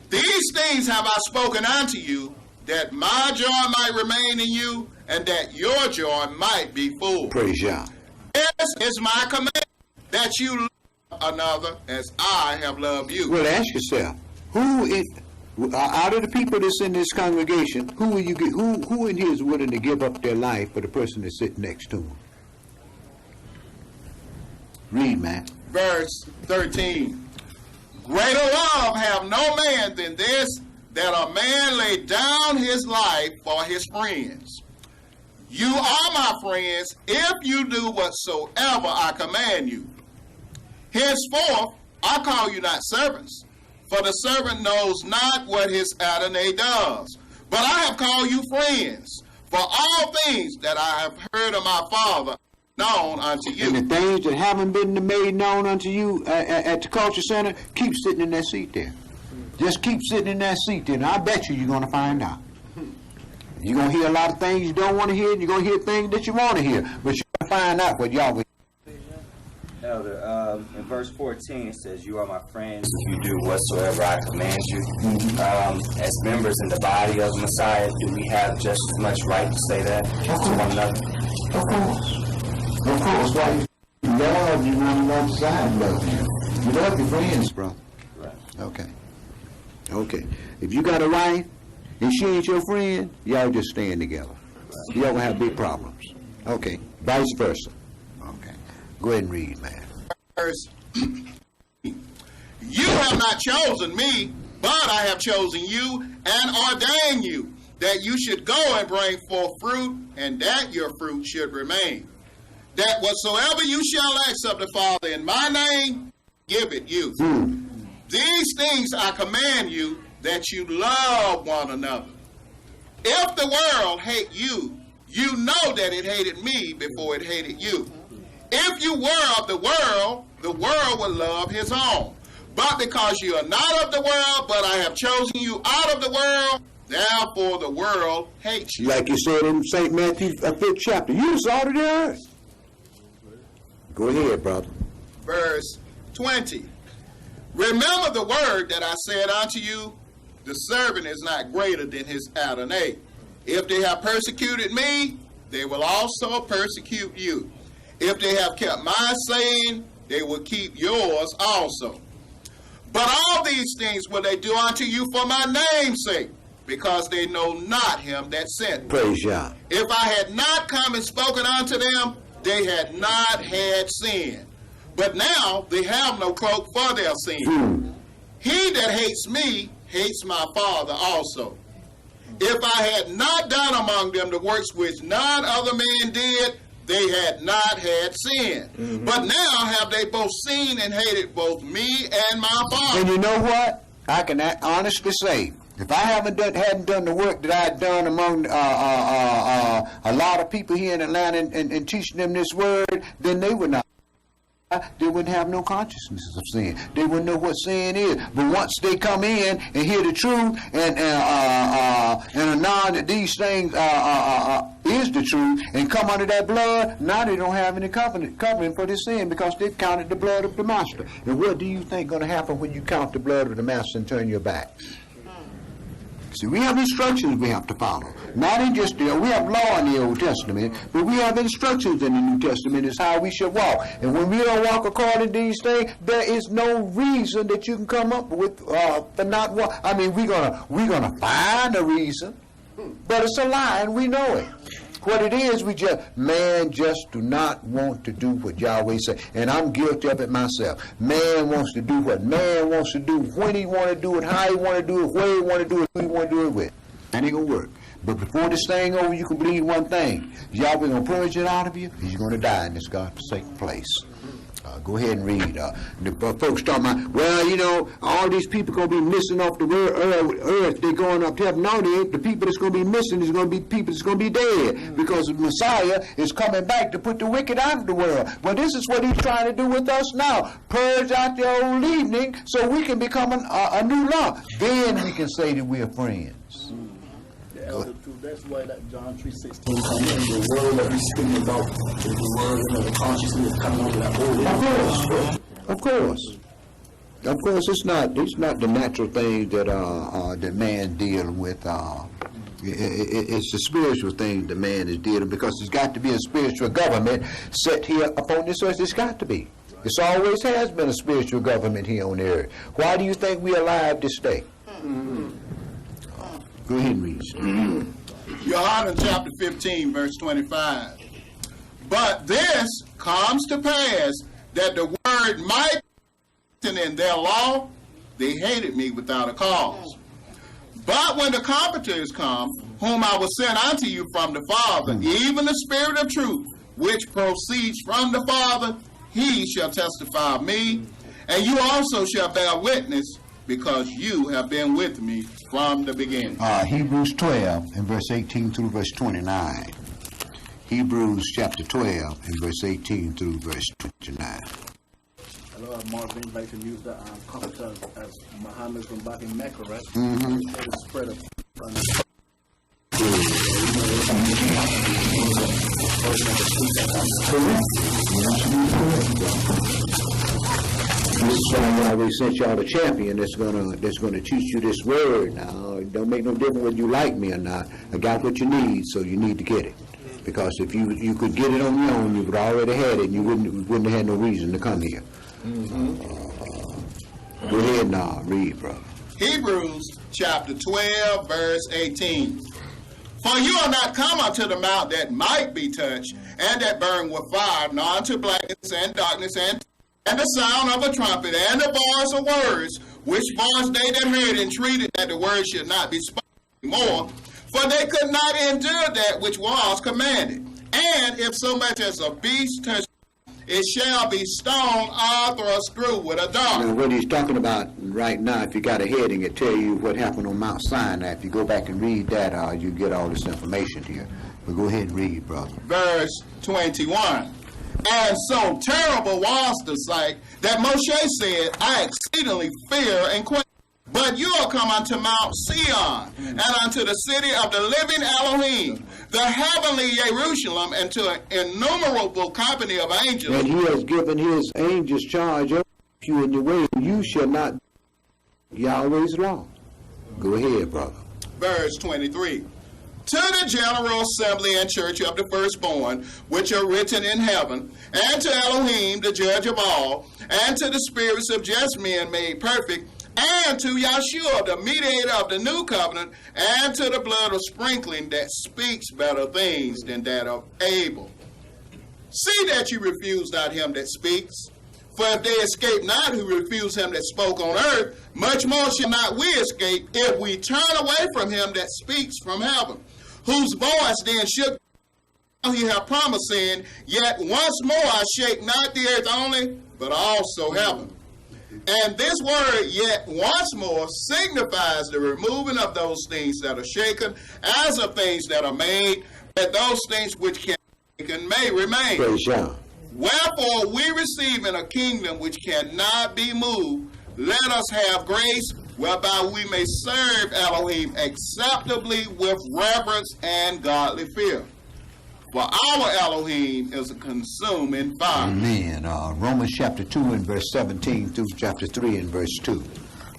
S2: These things have I spoken unto you, that my joy might remain in you, and that your joy might be full.
S1: Praise God.
S2: This is my command, that you love another as I have loved you.
S1: Well, ask yourself, out of the people that's in this congregation, who in here is willing to give up their life for the person that's sitting next to them? Read, man.
S2: Verse 13. Greater love have no man than this, that a man lay down his life for his friends. You are my friends if you do whatsoever I command you. Henceforth, I call you not servants, for the servant knows not what his Adonai does. But I have called you friends, for all things that I have heard of my Father known unto you.
S1: And the things that haven't been made known unto you at the culture center, keep sitting in that seat there. Just keep sitting in that seat there, and I bet you're going to find out. You're going to hear a lot of things you don't want to hear, and you're going to hear things that you want to hear, but you're going to find out what y'all will.
S6: Elder, in verse 14 it says, you are my friends if you do whatsoever I command you. As members in the body of Messiah, do we have just as much right to say that to one another?
S1: Of course. Of course. Why you love you one another side love you. You love your friends, brother.
S6: Right.
S1: Okay. Okay. If you got a wife and she ain't your friend, y'all just staying together. Y'all gonna have big problems. Okay. Vice versa. Okay. Go ahead and read, man.
S2: Verse. You have not chosen me, but I have chosen you and ordained you, that you should go and bring forth fruit, and that your fruit should remain. That whatsoever you shall ask of the Father in my name, give it you. These things I command you, that you love one another. If the world hate you, you know that it hated me before it hated you. If you were of the world would love his own. But because you are not of the world, but I have chosen you out of the world, therefore the world hates you.
S1: Like you said in St. Matthew 5th chapter, you the salt of the earth. Go ahead, brother.
S2: Verse 20. Remember the word that I said unto you, the servant is not greater than his Adonai. If they have persecuted me, they will also persecute you. If they have kept my saying, they will keep yours also. But all these things will they do unto you for my name's sake, because they know not him that sent me.
S1: Praise God.
S2: If I had not come and spoken unto them, they had not had sin. But now they have no cloak for their sin. He that hates me hates my Father also. If I had not done among them the works which none other man did, they had not had sin. But now have they both seen and hated both me and my Father.
S1: And you know what? I can honestly say, if I hadn't done the work that I've done among a lot of people here in Atlanta and teaching them this word, then they would not. They wouldn't have no consciousness of sin. They wouldn't know what sin is. But once they come in and hear the truth and acknowledge that these things is the truth and come under that blood, now they don't have any covering for this sin because they've counted the blood of the Master. And what do you think going to happen when you count the blood of the Master and turn your back? See, we have instructions we have to follow. Not in just, we have law in the Old Testament, but we have instructions in the New Testament as how we should walk. And when we don't walk according to these things, there is no reason that you can come up with for not walk. I mean, we're gonna find a reason, but it's a lie, and we know it. What it is, man just do not want to do what Yahweh said. And I'm guilty of it myself. Man wants to do what man wants to do, when he want to do it, how he want to do it, where he want to do it, who he want to do it with. And it gonna work. But before this thing over, you can believe one thing. Yahweh gonna purge it out of you, you're gonna die in this God-forsaken place. Go ahead and read. The folks talking about, well, all these people going to be missing off the earth. They're going up to heaven. No, they ain't. The people that's going to be missing is going to be people that's going to be dead because the Messiah is coming back to put the wicked out of the world. Well, this is what he's trying to do with us now. Purge out the old evening so we can become a new law. Then we can say that we are friends.
S3: Elder, that's why that John 3:16 comes in. The word that he's speaking about is the word, the consciousness coming over that whole.
S1: Of course, it's not the natural thing that man dealing with. It's the spiritual thing that man is dealing, because there's got to be a spiritual government set here upon this earth. It's got to be. It's always has been a spiritual government here on the earth. Why do you think we're alive this day? Go ahead and read.
S2: John chapter 15, verse 25. But this comes to pass that the word might be in their law, they hated me without a cause. But when the Comforter is come, whom I will send unto you from the Father, even the Spirit of truth, which proceeds from the Father, he shall testify of me, and you also shall bear witness, because you have been with me from the beginning.
S1: Hebrews 12 and verse 18 through verse 29. Hebrews chapter 12 and verse 18 through verse 29.
S3: Mark brings back to use the comforter as Muhammad from back in Mecca, right? The spread of
S1: This is why Yahweh sent y'all a champion that's gonna teach you this word. Now, it don't make no difference whether you like me or not. I got what you need, so you need to get it. Because if you could get it on your own, you would already had it, and you wouldn't have had no reason to come here. Go ahead now, read, brother.
S2: Hebrews chapter 12, verse 18. For you are not come unto the mount that might be touched, and that burn with fire, nor unto blackness and darkness, and the sound of a trumpet, and the voice of words, which voice they that heard entreated that the word should not be spoken more, for they could not endure that which was commanded. And if so much as a beast touch, it shall be stoned or thrust through with a dart.
S1: Now, what he's talking about right now, if you got a heading, it tell you what happened on Mount Sinai. If you go back and read that, you get all this information here. But go ahead and read, brother.
S2: Verse 21. And so terrible was the sight that Moshe said, I exceedingly fear and quake. But you are come unto Mount Sion, and unto the city of the living Elohim, the heavenly Jerusalem, and to an innumerable company of angels.
S1: And he has given his angels charge over you in the way. You shall not Yahweh's law. Go ahead, brother.
S2: Verse 23. To the general assembly and church of the firstborn, which are written in heaven, and to Elohim, the judge of all, and to the spirits of just men made perfect, and to Yahshua, the mediator of the new covenant, and to the blood of sprinkling that speaks better things than that of Abel. See that you refuse not him that speaks. For if they escape not who refuse him that spoke on earth, much more shall not we escape if we turn away from him that speaks from heaven, whose voice then shook he hath promised, saying, Yet once more I shake not the earth only, but also heaven. And this word, yet once more, signifies the removing of those things that are shaken, as of things that are made, that those things which can be shaken may remain.
S1: Praise God.
S2: Wherefore we receiving a kingdom which cannot be moved, let us have grace whereby we may serve Elohim acceptably with reverence and godly fear. For our Elohim is a consuming fire.
S1: Amen. Romans chapter 2 and verse 17 through chapter 3 and verse 2.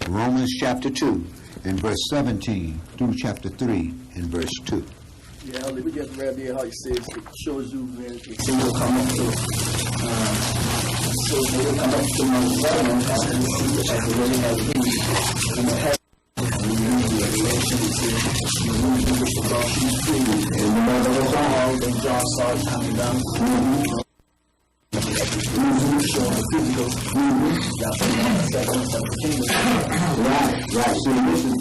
S1: Romans chapter 2 and verse 17 through chapter 3 and verse 2.
S3: Yeah, Elder, we just read there how it says, it shows you when it will come up to, so it will come up to Mount Zion, as you see, as the really has been in the heaven. And the revelation is here, the moon is about these things, and the mother was all, then John saw it coming down. Showing the physical,
S1: Right. See, this is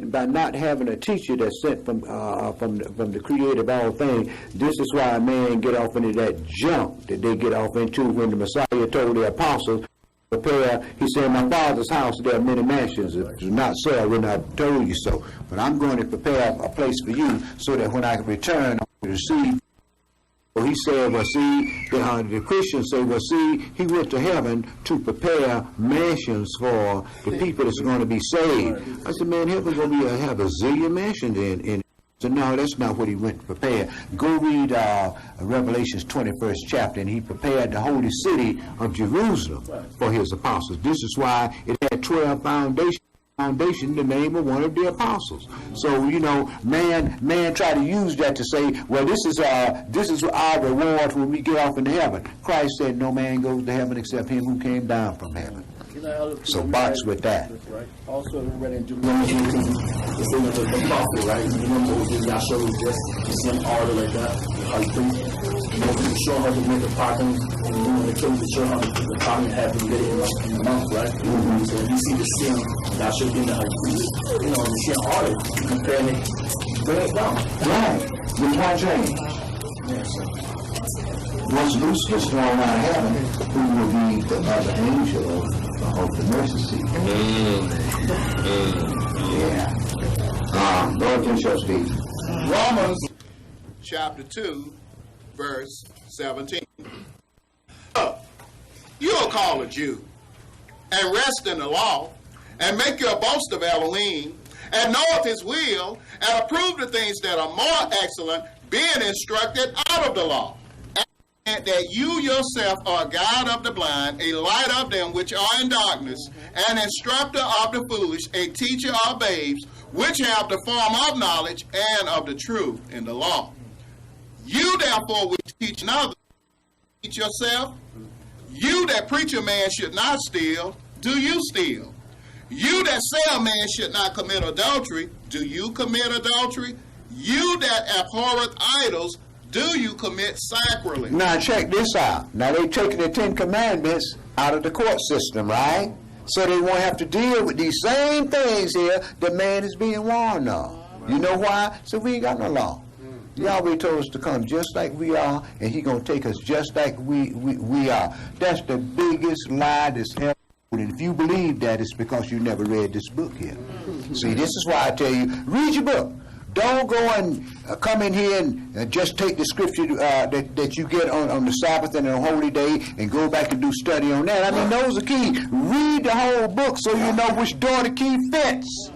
S1: by not having a teacher that's sent from the Creator of all things. This is why a man get off into that junk that they get off into when the Messiah told the apostles, prepare. He said, "My Father's house there are many mansions. If it's not so, I would not have told you so. But I'm going to prepare a place for you, so that when I return, I will receive." So he said, well, see, the Christians say, well, see, he went to heaven to prepare mansions for the people that's going to be saved. I said, man, heaven's going to have a zillion mansions in. So no, that's not what he went to prepare. Go read Revelation's 21st chapter, and he prepared the holy city of Jerusalem for his apostles. This is why it had 12 foundations. The name of one of the apostles. So man try to use that to say, well, this is our reward when we get off into heaven. Christ said, no man goes to heaven except him who came down from heaven. So box with that.
S3: Right. Also, we read in Deuteronomy, the thing of the prophet, right? You know, Moses, Yahshua was just the same order like that. The high priest, Moses show how to make a pattern, and the king to show how the pattern had been made in the month, right? Mm-hmm. So you see the same Yahshua being the high priest, the same order, compare it, bring it down.
S1: Right. With one change.
S3: Yes, sir.
S1: Once Lucifer is thrown out of heaven, who will be the other angel of the mercy seat? Yeah. Lord can show Steve.
S2: Romans chapter 2, verse 17. You are called a Jew, and rest in the law, and make your boast of Elohim, and know of his will, and approve the things that are more excellent, being instructed out of the law. And that you yourself are a guide of the blind, a light of them which are in darkness, an instructor of the foolish, a teacher of babes, which have the form of knowledge and of the truth in the law. You therefore which teach another, teach yourself. You that preach a man should not steal, do you steal? You that say a man should not commit adultery, do you commit adultery? You that abhorreth idols, do you commit sacrilege?
S1: Now check this out. Now they've taken the 10 Commandments out of the court system, right? So they won't have to deal with these same things here that man is being warned of. You know why? So we ain't got no law. Yahweh told us to come just like we are, and he going to take us just like we are. That's the biggest lie that's ever. And if you believe that, it's because you never read this book here. See, this is why I tell you, read your book. Don't go and come in here and just take the scripture that you get on the Sabbath and on holy day and go back and do study on that. I mean, those are key. Read the whole book so you know which door the key fits.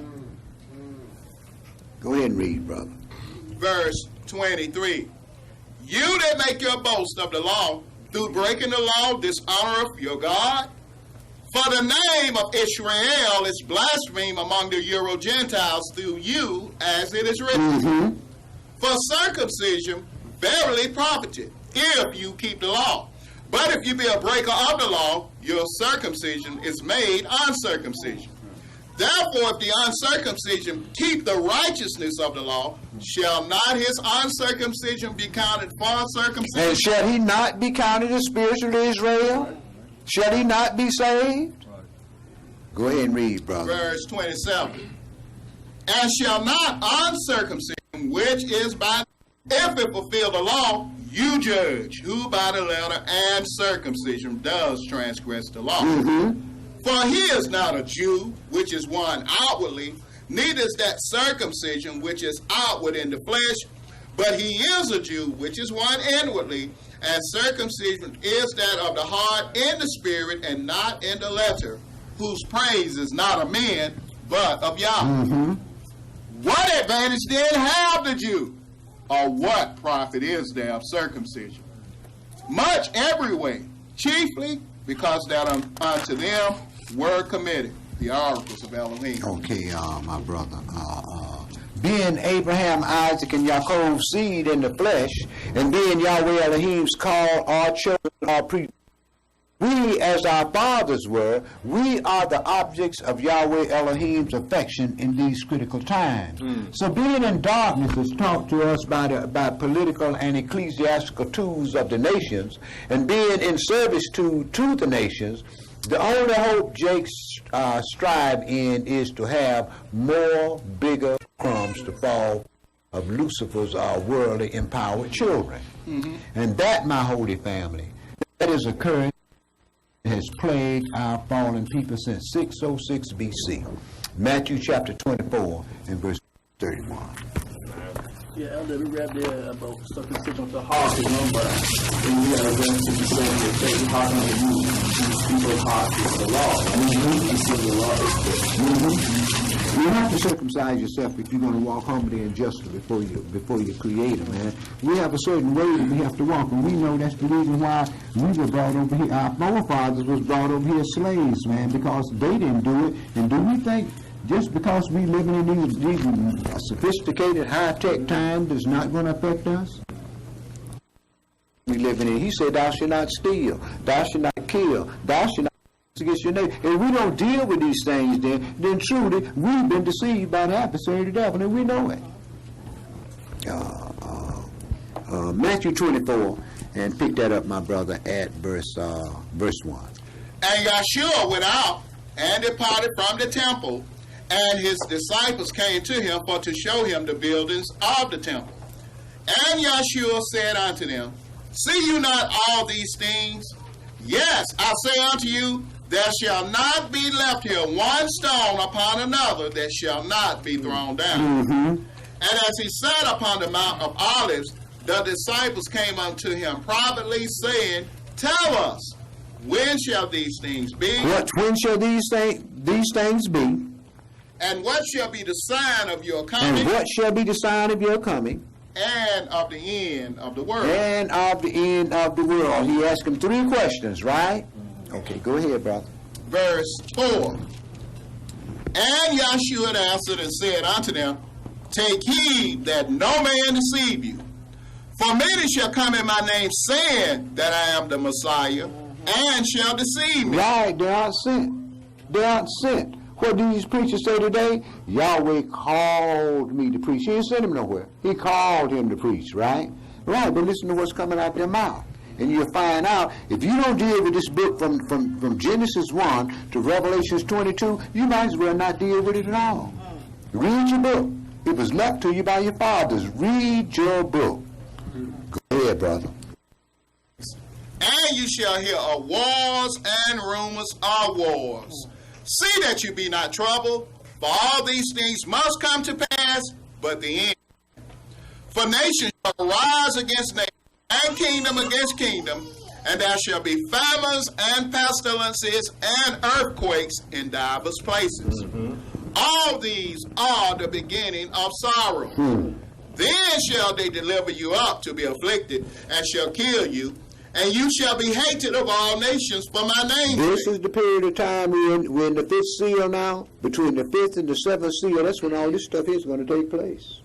S1: Go ahead and read, brother.
S2: Verse 23. You that make your boast of the law, through breaking the law, dishonoreth your God. For the name of Israel is blasphemed among the Euro-Gentiles through you, as it is written. Mm-hmm. For circumcision verily profiteth, if you keep the law. But if you be a breaker of the law, your circumcision is made uncircumcision. Therefore, if the uncircumcision keep the righteousness of the law, shall not his uncircumcision be counted for circumcision?
S1: And shall he not be counted as spiritual Israel? Shall he not be saved? Go ahead and read, brother.
S2: Verse 27. And shall not uncircumcision, which is by If it fulfill the law, you judge who by the letter and circumcision does transgress the law. For he is not a Jew, which is one outwardly, neither is that circumcision which is outward in the flesh, but he is a Jew, which is one inwardly, and circumcision is that of the heart in the spirit and not in the letter, whose praise is not of men, but of Yahweh. What advantage then have the Jew? Or what profit is there of circumcision? Much every way, chiefly because that unto them were committed the oracles of Elohim.
S1: Okay, my brother. Being Abraham, Isaac, and Jacob's seed in the flesh, and being Yahweh Elohim's called, our children, our priests, we, as our fathers were, we are the objects of Yahweh Elohim's affection in these critical times. So being in darkness is taught to us by political and ecclesiastical tools of the nations, and being in service to the nations, the only hope Jakes strive in is to have more bigger crumbs to fall of Lucifer's worldly empowered children. And that, my holy family, that is occurring, has plagued our fallen people since 606 BC. Matthew chapter 24 and verse 31.
S3: Yeah, Elder, we read there about circumcision of the heart, but we gotta go to the saying that they talking to you, these people's heart is the law. I mean, you see the law is
S1: You have to circumcise yourself if you're going to walk humbly and justly before you Creator, man. We have a certain way that we have to walk, and we know that's the reason why we were brought over here. Our forefathers was brought over here slaves, man, because they didn't do it. And do we think just because we living in these sophisticated, high-tech times is not going to affect us? We living in. He said, "Thou shalt not steal. Thou shalt not kill. Thou shalt not against your neighbor." If we don't deal with these things, then truly we've been deceived by the adversary, the devil, and we know it. Matthew 24, and pick that up, my brother, at verse 1.
S2: And Yeshua went out and departed from the temple, and his disciples came to him for to show him the buildings of the temple. And Yeshua said unto them, See you not all these things? Yes, I say unto you, there shall not be left here one stone upon another that shall not be thrown down. And as he sat upon the Mount of Olives, the disciples came unto him privately, saying, Tell us, when shall these things be?
S1: When shall these things be?
S2: And what shall be the sign of your coming?
S1: And what shall be the sign of your coming?
S2: And of the end of the world.
S1: And of the end of the world. He asked him 3 questions, right? Okay, go ahead, brother.
S2: Verse 4. And Yeshua answered and said unto them, Take heed that no man deceive you. For many shall come in my name, saying that I am the Messiah, and shall deceive me.
S1: Right, they aren't sent. They aren't sent. What do these preachers say today? Yahweh called me to preach. He didn't send him nowhere. He called him to preach, right? Right, but listen to what's coming out their mouth. And you'll find out, if you don't deal with this book from Genesis 1 to Revelation 22, you might as well not deal with it at all. Read your book. It was left to you by your fathers. Read your book. Go ahead, brother.
S2: And you shall hear of wars and rumors of wars. See that you be not troubled, for all these things must come to pass, but the end. For nation shall rise against nation, and kingdom against kingdom, and there shall be famines and pestilences and earthquakes in divers places. All these are the beginning of sorrow. Then shall they deliver you up to be afflicted, and shall kill you, and you shall be hated of all nations for my name's sake.
S1: This is the period of time we're in the 5th seal now. Between the 5th and the 7th seal, that's when all this stuff is going to take place.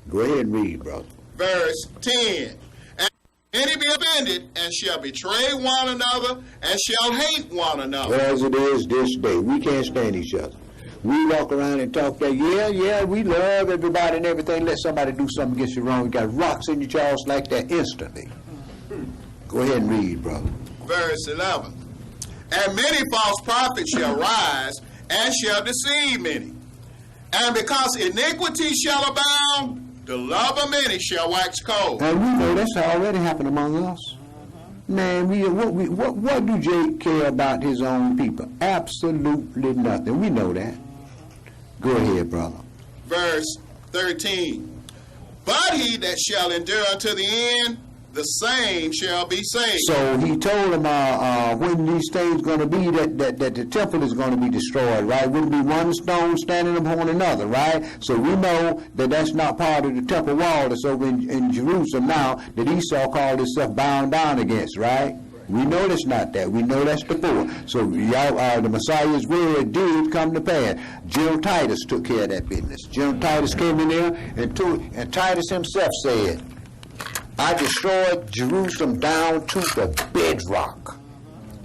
S1: Go ahead and read, brother.
S2: Verse 10. And many be offended, and shall betray one another, and shall hate one another.
S1: As it is this day. We can't stand each other. We walk around and talk that, yeah, we love everybody and everything. Let somebody do something against you wrong. You got rocks in your jaws like that instantly. Go ahead and read, brother.
S2: Verse 11. And many false prophets shall rise, and shall deceive many. And because iniquity shall abound, the love of many shall wax cold.
S1: And we know that's already happened among us. Man, what do Jake care about his own people? Absolutely nothing. We know that. Go ahead, brother.
S2: Verse 13. But he that shall endure unto the end, the same shall be saved.
S1: So he told them when these things going to be, that the temple is going to be destroyed, right? Wouldn't be one stone standing upon another, right? So we know that that's not part of the temple wall that's over in Jerusalem now that Esau called himself bound down against, right? We know that's not that. We know that's before. So the Messiah's word did come to pass. General Titus took care of that business. General Titus came in there and Titus himself said, I destroyed Jerusalem down to the bedrock.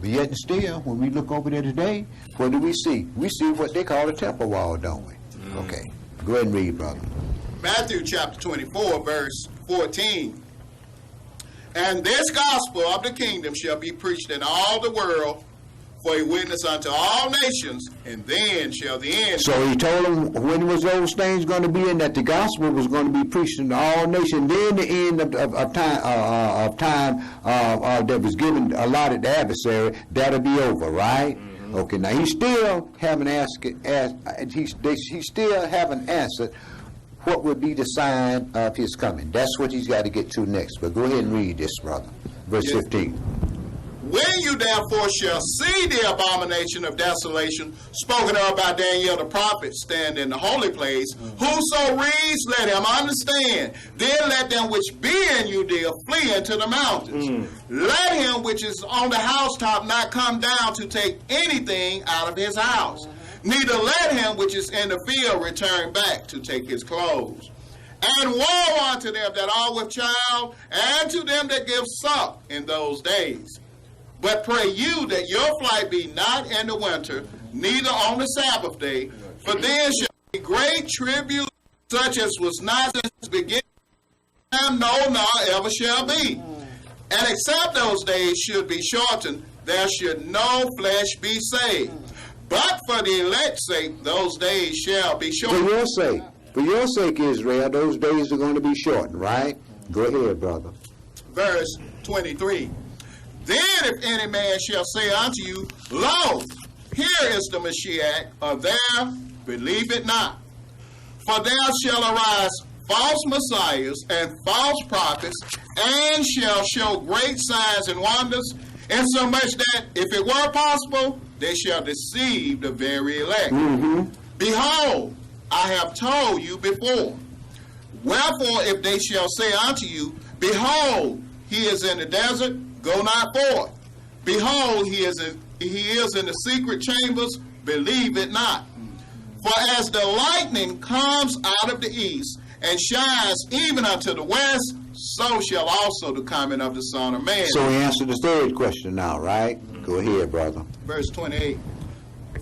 S1: But yet and still, when we look over there today, what do we see? We see what they call the temple wall, don't we? Okay. Go ahead and read, brother.
S2: Matthew chapter 24, verse 14. And this gospel of the kingdom shall be preached in all the world for a witness unto all nations, and then shall the end.
S1: So he told them when was those things going to be, and that the gospel was going to be preached in all nations. Then the end of time that was given allotted the adversary, that'll be over, right? Mm-hmm. Okay. Now he still haven't he still haven't answered what would be the sign of his coming. That's what he's got to get to next. But go ahead and read this, brother. Verse 15.
S2: When you therefore shall see the abomination of desolation spoken of by Daniel the prophet stand in the holy place, whoso reads, let him understand. Then let them which be in Judea flee into the mountains. Let him which is on the housetop not come down to take anything out of his house. Neither let him which is in the field return back to take his clothes. And woe unto them that are with child, and to them that give suck in those days. But pray you that your flight be not in the winter, neither on the Sabbath day, for then shall be great tribulation, such as was not since the beginning of time, no, nor ever shall be. And except those days should be shortened, there should no flesh be saved. But for the elect's sake, those days shall be shortened.
S1: For your sake, Israel, those days are going to be shortened, right? Go ahead, brother.
S2: Verse 23. Then if any man shall say unto you, Lo, here is the Mashiach, or there, believe it not. For there shall arise false messiahs and false prophets, and shall show great signs and wonders, insomuch that, if it were possible, they shall deceive the very elect. Behold, I have told you before. Wherefore, if they shall say unto you, Behold, he is in the desert, go not forth. Behold, he is in the secret chambers, believe it not. For as the lightning comes out of the east, and shines even unto the west, so shall also the coming of the Son of Man.
S1: So we answered the third question now, right? Go ahead, brother.
S2: Verse 28.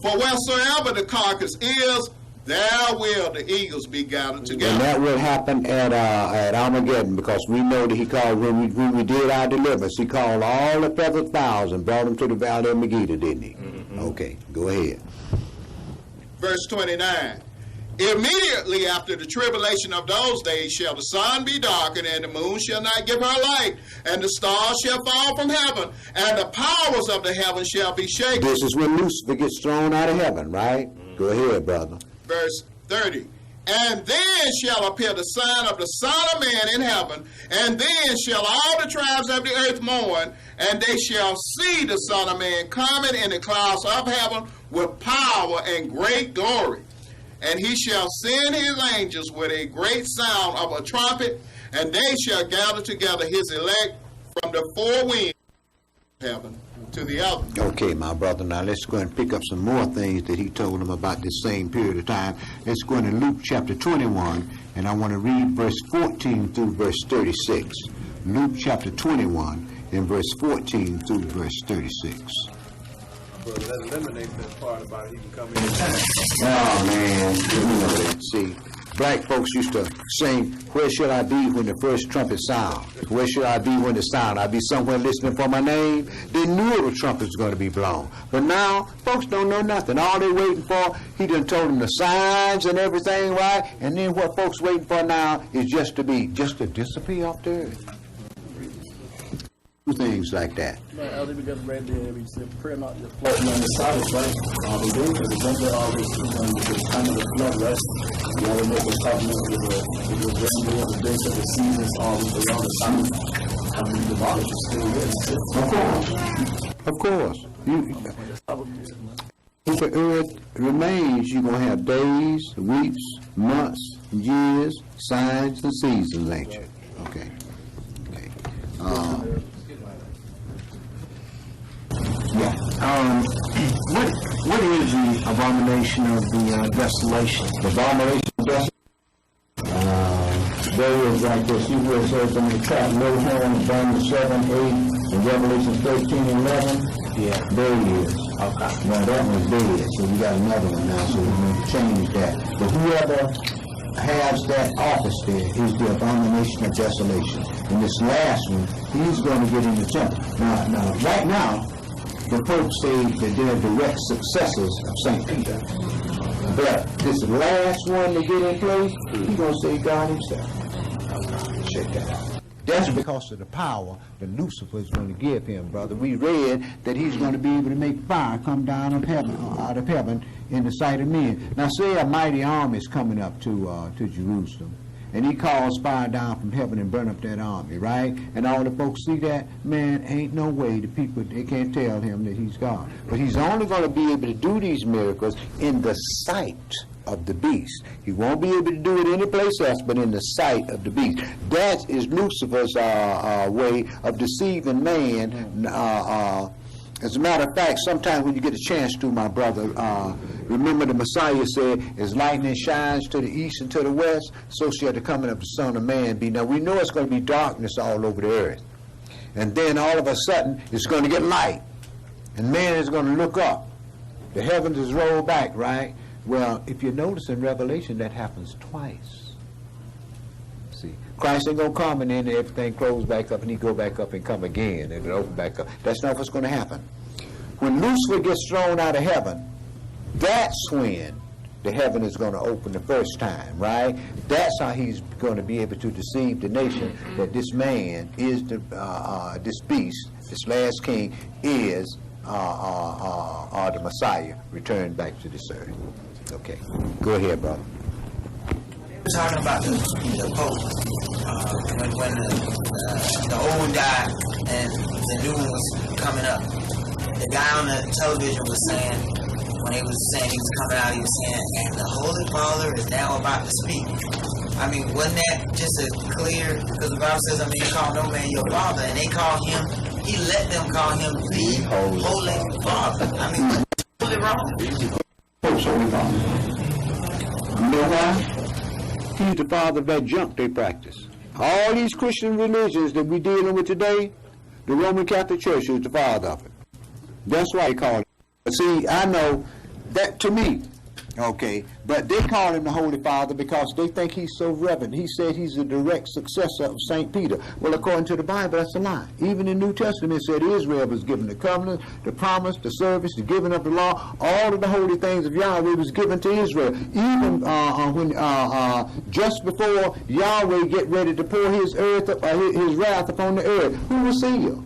S2: For wheresoever the carcass is, there will the eagles be gathered together.
S1: And that will happen at Armageddon, because we know that he called, when we did our deliverance, he called all the feathered fowls and brought them to the valley of Megiddo, didn't he? Okay, go ahead.
S2: Verse 29. Immediately after the tribulation of those days shall the sun be darkened, and the moon shall not give her light, and the stars shall fall from heaven, and the powers of the heaven shall be shaken.
S1: This is when Lucifer gets thrown out of heaven, right? Go ahead, brother.
S2: Verse 30. And then shall appear the sign of the Son of Man in heaven, and then shall all the tribes of the earth mourn, and they shall see the Son of Man coming in the clouds of heaven with power and great glory. And he shall send his angels with a great sound of a trumpet, and they shall gather together his elect from the four winds of heaven to the other.
S1: Okay, my brother, now let's go and pick up some more things that he told them about this same period of time. Let's go into Luke chapter 21, and I want to read verse 14 through verse 36. Luke chapter 21, and verse 14 through verse 36.
S5: But that eliminates that part about he can come in time.
S1: Oh, man. See, black folks used to sing, where should I be when the first trumpet sound? Where should I be when the sound? I'd be somewhere listening for my name. They knew the trumpet was going to be blown. But now, folks don't know nothing. All they're waiting for, he done told them the signs and everything, right? And then what folks waiting for now is just to disappear off the earth. Things like that.
S3: Right, Elder, we got right there. We said, prayer not just floating on the Sabbath, right? The day, because the temple always the time of the flood, right? You know, we make a covenant with the rainbow, the days of the seasons, always around the Sabbath. I mean, the knowledge is still there.
S1: Of course. If the earth remains, you're going to have days, weeks, months, years, signs, and seasons, ain't you? Okay.
S7: What is the abomination of the desolation?
S1: The abomination of desolation? There is like this. See where it says in the trap, no horn, Daniel 7, 8, and Revelation 13, 11?
S7: Yeah.
S1: There he is.
S7: Okay.
S1: Now that one's dead, so we got another one now, so we need to change that. But whoever has that office there is the abomination of desolation. And this last one, he's going to get in the temple. Now, right now, the folks say that they're direct successors of St. Peter. But this last one to get in place, he's going to say God himself. Check that out. That's because of the power that Lucifer is going to give him, brother. We read that he's going to be able to make fire come down out of heaven in the sight of men. Now, say a mighty army is coming up to Jerusalem, and he calls fire down from heaven and burn up that army, right? And all the folks see that, man, ain't no way the people, they can't tell him that he's God. But he's only going to be able to do these miracles in the sight of the beast. He won't be able to do it anyplace else but in the sight of the beast. That is Lucifer's way of deceiving man. As a matter of fact, sometimes when you get a chance to, my brother, remember the Messiah said, as lightning shines to the east and to the west, so shall the coming of the Son of Man be. Now, we know it's going to be darkness all over the earth. And then all of a sudden, it's going to get light. And man is going to look up. The heavens is rolled back, right? Well, if you notice in Revelation, that happens twice. See, Christ ain't going to come and then everything close back up and he go back up and come again and it open back up. That's not what's going to happen. When Lucifer gets thrown out of heaven, that's when the heaven is going to open the first time, right? That's how he's going to be able to deceive the nation that this man is this beast, this last king is the Messiah returned back to this earth. Okay, go ahead, brother.
S8: We're talking about the Pope. When the old died and the new one was coming up. The guy on the television was saying, when he was saying he was coming out, he was saying, and the Holy Father is now about to speak. I mean, wasn't that just a clear, because the Bible says, call no man your father, and they call him, he let them call him the Holy Father. I mean, that's totally wrong.
S1: Holy Father. You know why? He's the father of that junk they practice. All these Christian religions that we're dealing with today, the Roman Catholic Church is the father of it. That's why they call it. But see, I know that to me, okay, but they call him the Holy Father because they think he's so reverent. He said he's a direct successor of St. Peter. Well, according to the Bible, that's a lie. Even in the New Testament, it said Israel was given the covenant, the promise, the service, the giving of the law. All of the holy things of Yahweh was given to Israel. Even when just before Yahweh get ready to pour his wrath upon the earth, who was sealed?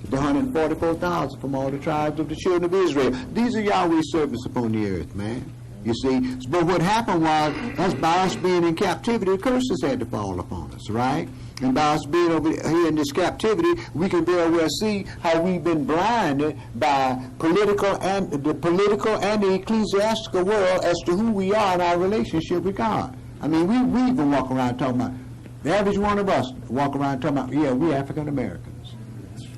S1: The 144,000 from all the tribes of the children of Israel. These are Yahweh's servants upon the earth, man. You see, but what happened was, by us being in captivity, curses had to fall upon us, right? And by us being over here in this captivity, we can very well see how we've been blinded by the political and the ecclesiastical world as to who we are in our relationship with God. I mean, we even walk around talking about, the average one of us walk around talking about, yeah, we're African Americans.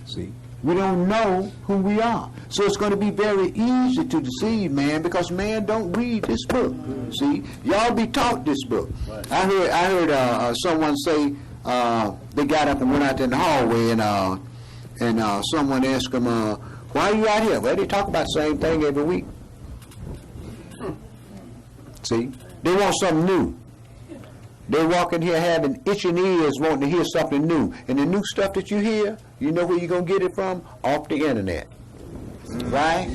S1: See? We don't know who we are. So it's going to be very easy to deceive man because man don't read this book. See? Y'all be taught this book. Right. I heard someone say they got up and went out in the hallway and someone asked them, why are you out here? Well, they talk about the same thing every week. See? They want something new. They walk in here having itching ears, wanting to hear something new. And the new stuff that you hear, you know where you're going to get it from? Off the internet. Right?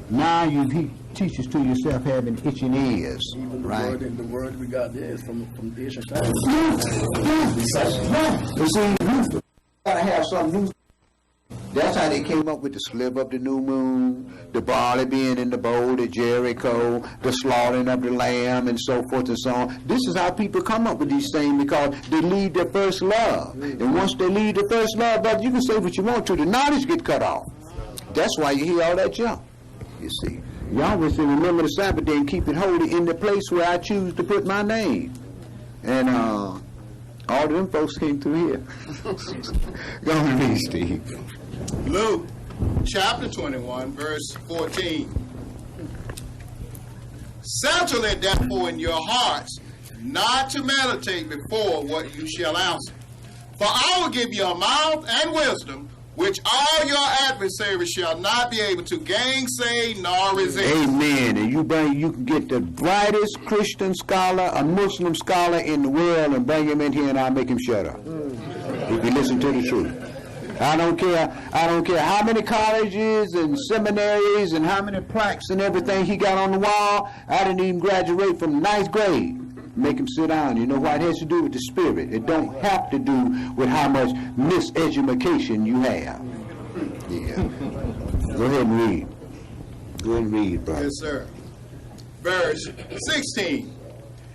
S1: Now he teaches to yourself having itching ears.
S3: Even the
S1: right?
S3: the word we got there is from the Asian family.
S1: You see, you gotta have something new. That's how they came up with the slip of the new moon, the barley being in the bowl, the Jericho, the slaughtering of the lamb, and so forth and so on. This is how people come up with these things, because they leave their first love. And once they leave their first love, brother, you can say what you want to. The knowledge get cut off. That's why you hear all that junk, you see. Yahweh said, remember the Sabbath day and keep it holy in the place where I choose to put my name. And all of them folks came through here. Go on and read, Steve.
S2: Luke chapter 21, verse 14. Settle it therefore in your hearts, not to meditate before what you shall answer. For I will give you a mouth and wisdom, which all your adversaries shall not be able to gainsay nor resist.
S1: Amen. And you can get the brightest Christian scholar, a Muslim scholar in the world, and bring him in here, and I'll make him shut up. If you listen to the truth. I don't care how many colleges and seminaries and how many plaques and everything he got on the wall. I didn't even graduate from ninth grade. Make him sit down. You know what? It has to do with the spirit. It don't have to do with how much miseducation you have. Yeah. Go ahead and read. Go ahead and read, brother.
S2: Yes, sir. Verse 16.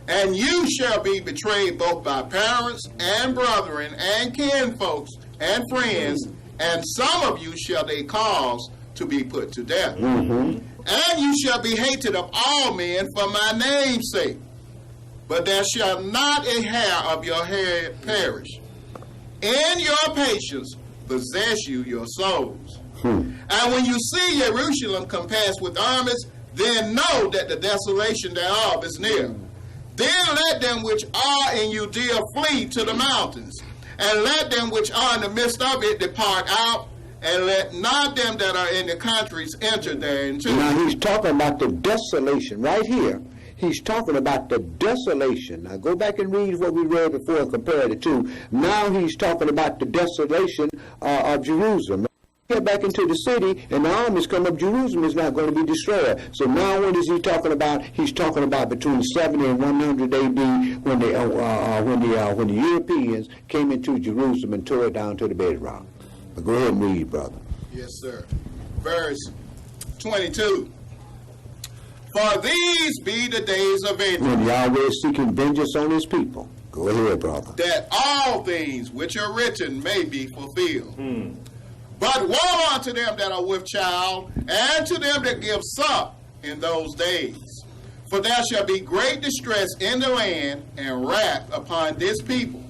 S2: And you shall be betrayed both by parents and brethren and kinfolks and friends, and some of you shall they cause to be put to death. And you shall be hated of all men for my name's sake. But there shall not a hair of your head perish. In your patience possess you your souls. And when you see Jerusalem compassed with armies, then know that the desolation thereof is near. Then let them which are in Judea flee to the mountains, and let them which are in the midst of it depart out, and let not them that are in the countries enter thereinto.
S1: Now he's talking about the desolation right here. He's talking about the desolation. Now go back and read what we read before and compare the two. Now he's talking about the desolation of Jerusalem. Get back into the city, and the armies come up. Jerusalem is not going to be destroyed. So now, what is he talking about? He's talking about between 70 and 100 A.D. when the Europeans came into Jerusalem and tore it down to the bedrock. But go ahead and read, brother.
S2: Yes, sir. Verse 22. For these be the days of vengeance.
S1: When Yahweh is seeking vengeance on his people. Go ahead, brother.
S2: That all things which are written may be fulfilled. But woe unto them that are with child, and to them that give suck in those days. For there shall be great distress in the land, and wrath upon this people.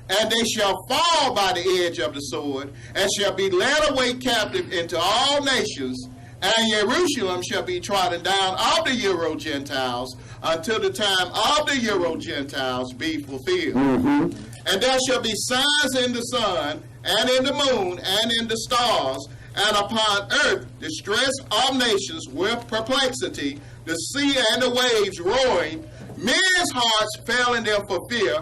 S2: And they shall fall by the edge of the sword, and shall be led away captive into all nations, and Jerusalem shall be trodden down of the Euro Gentiles, until the time of the Euro Gentiles be fulfilled. And there shall be signs in the sun, and in the moon, and in the stars, and upon earth distress of nations with perplexity, the sea and the waves roaring, men's hearts failing them for fear,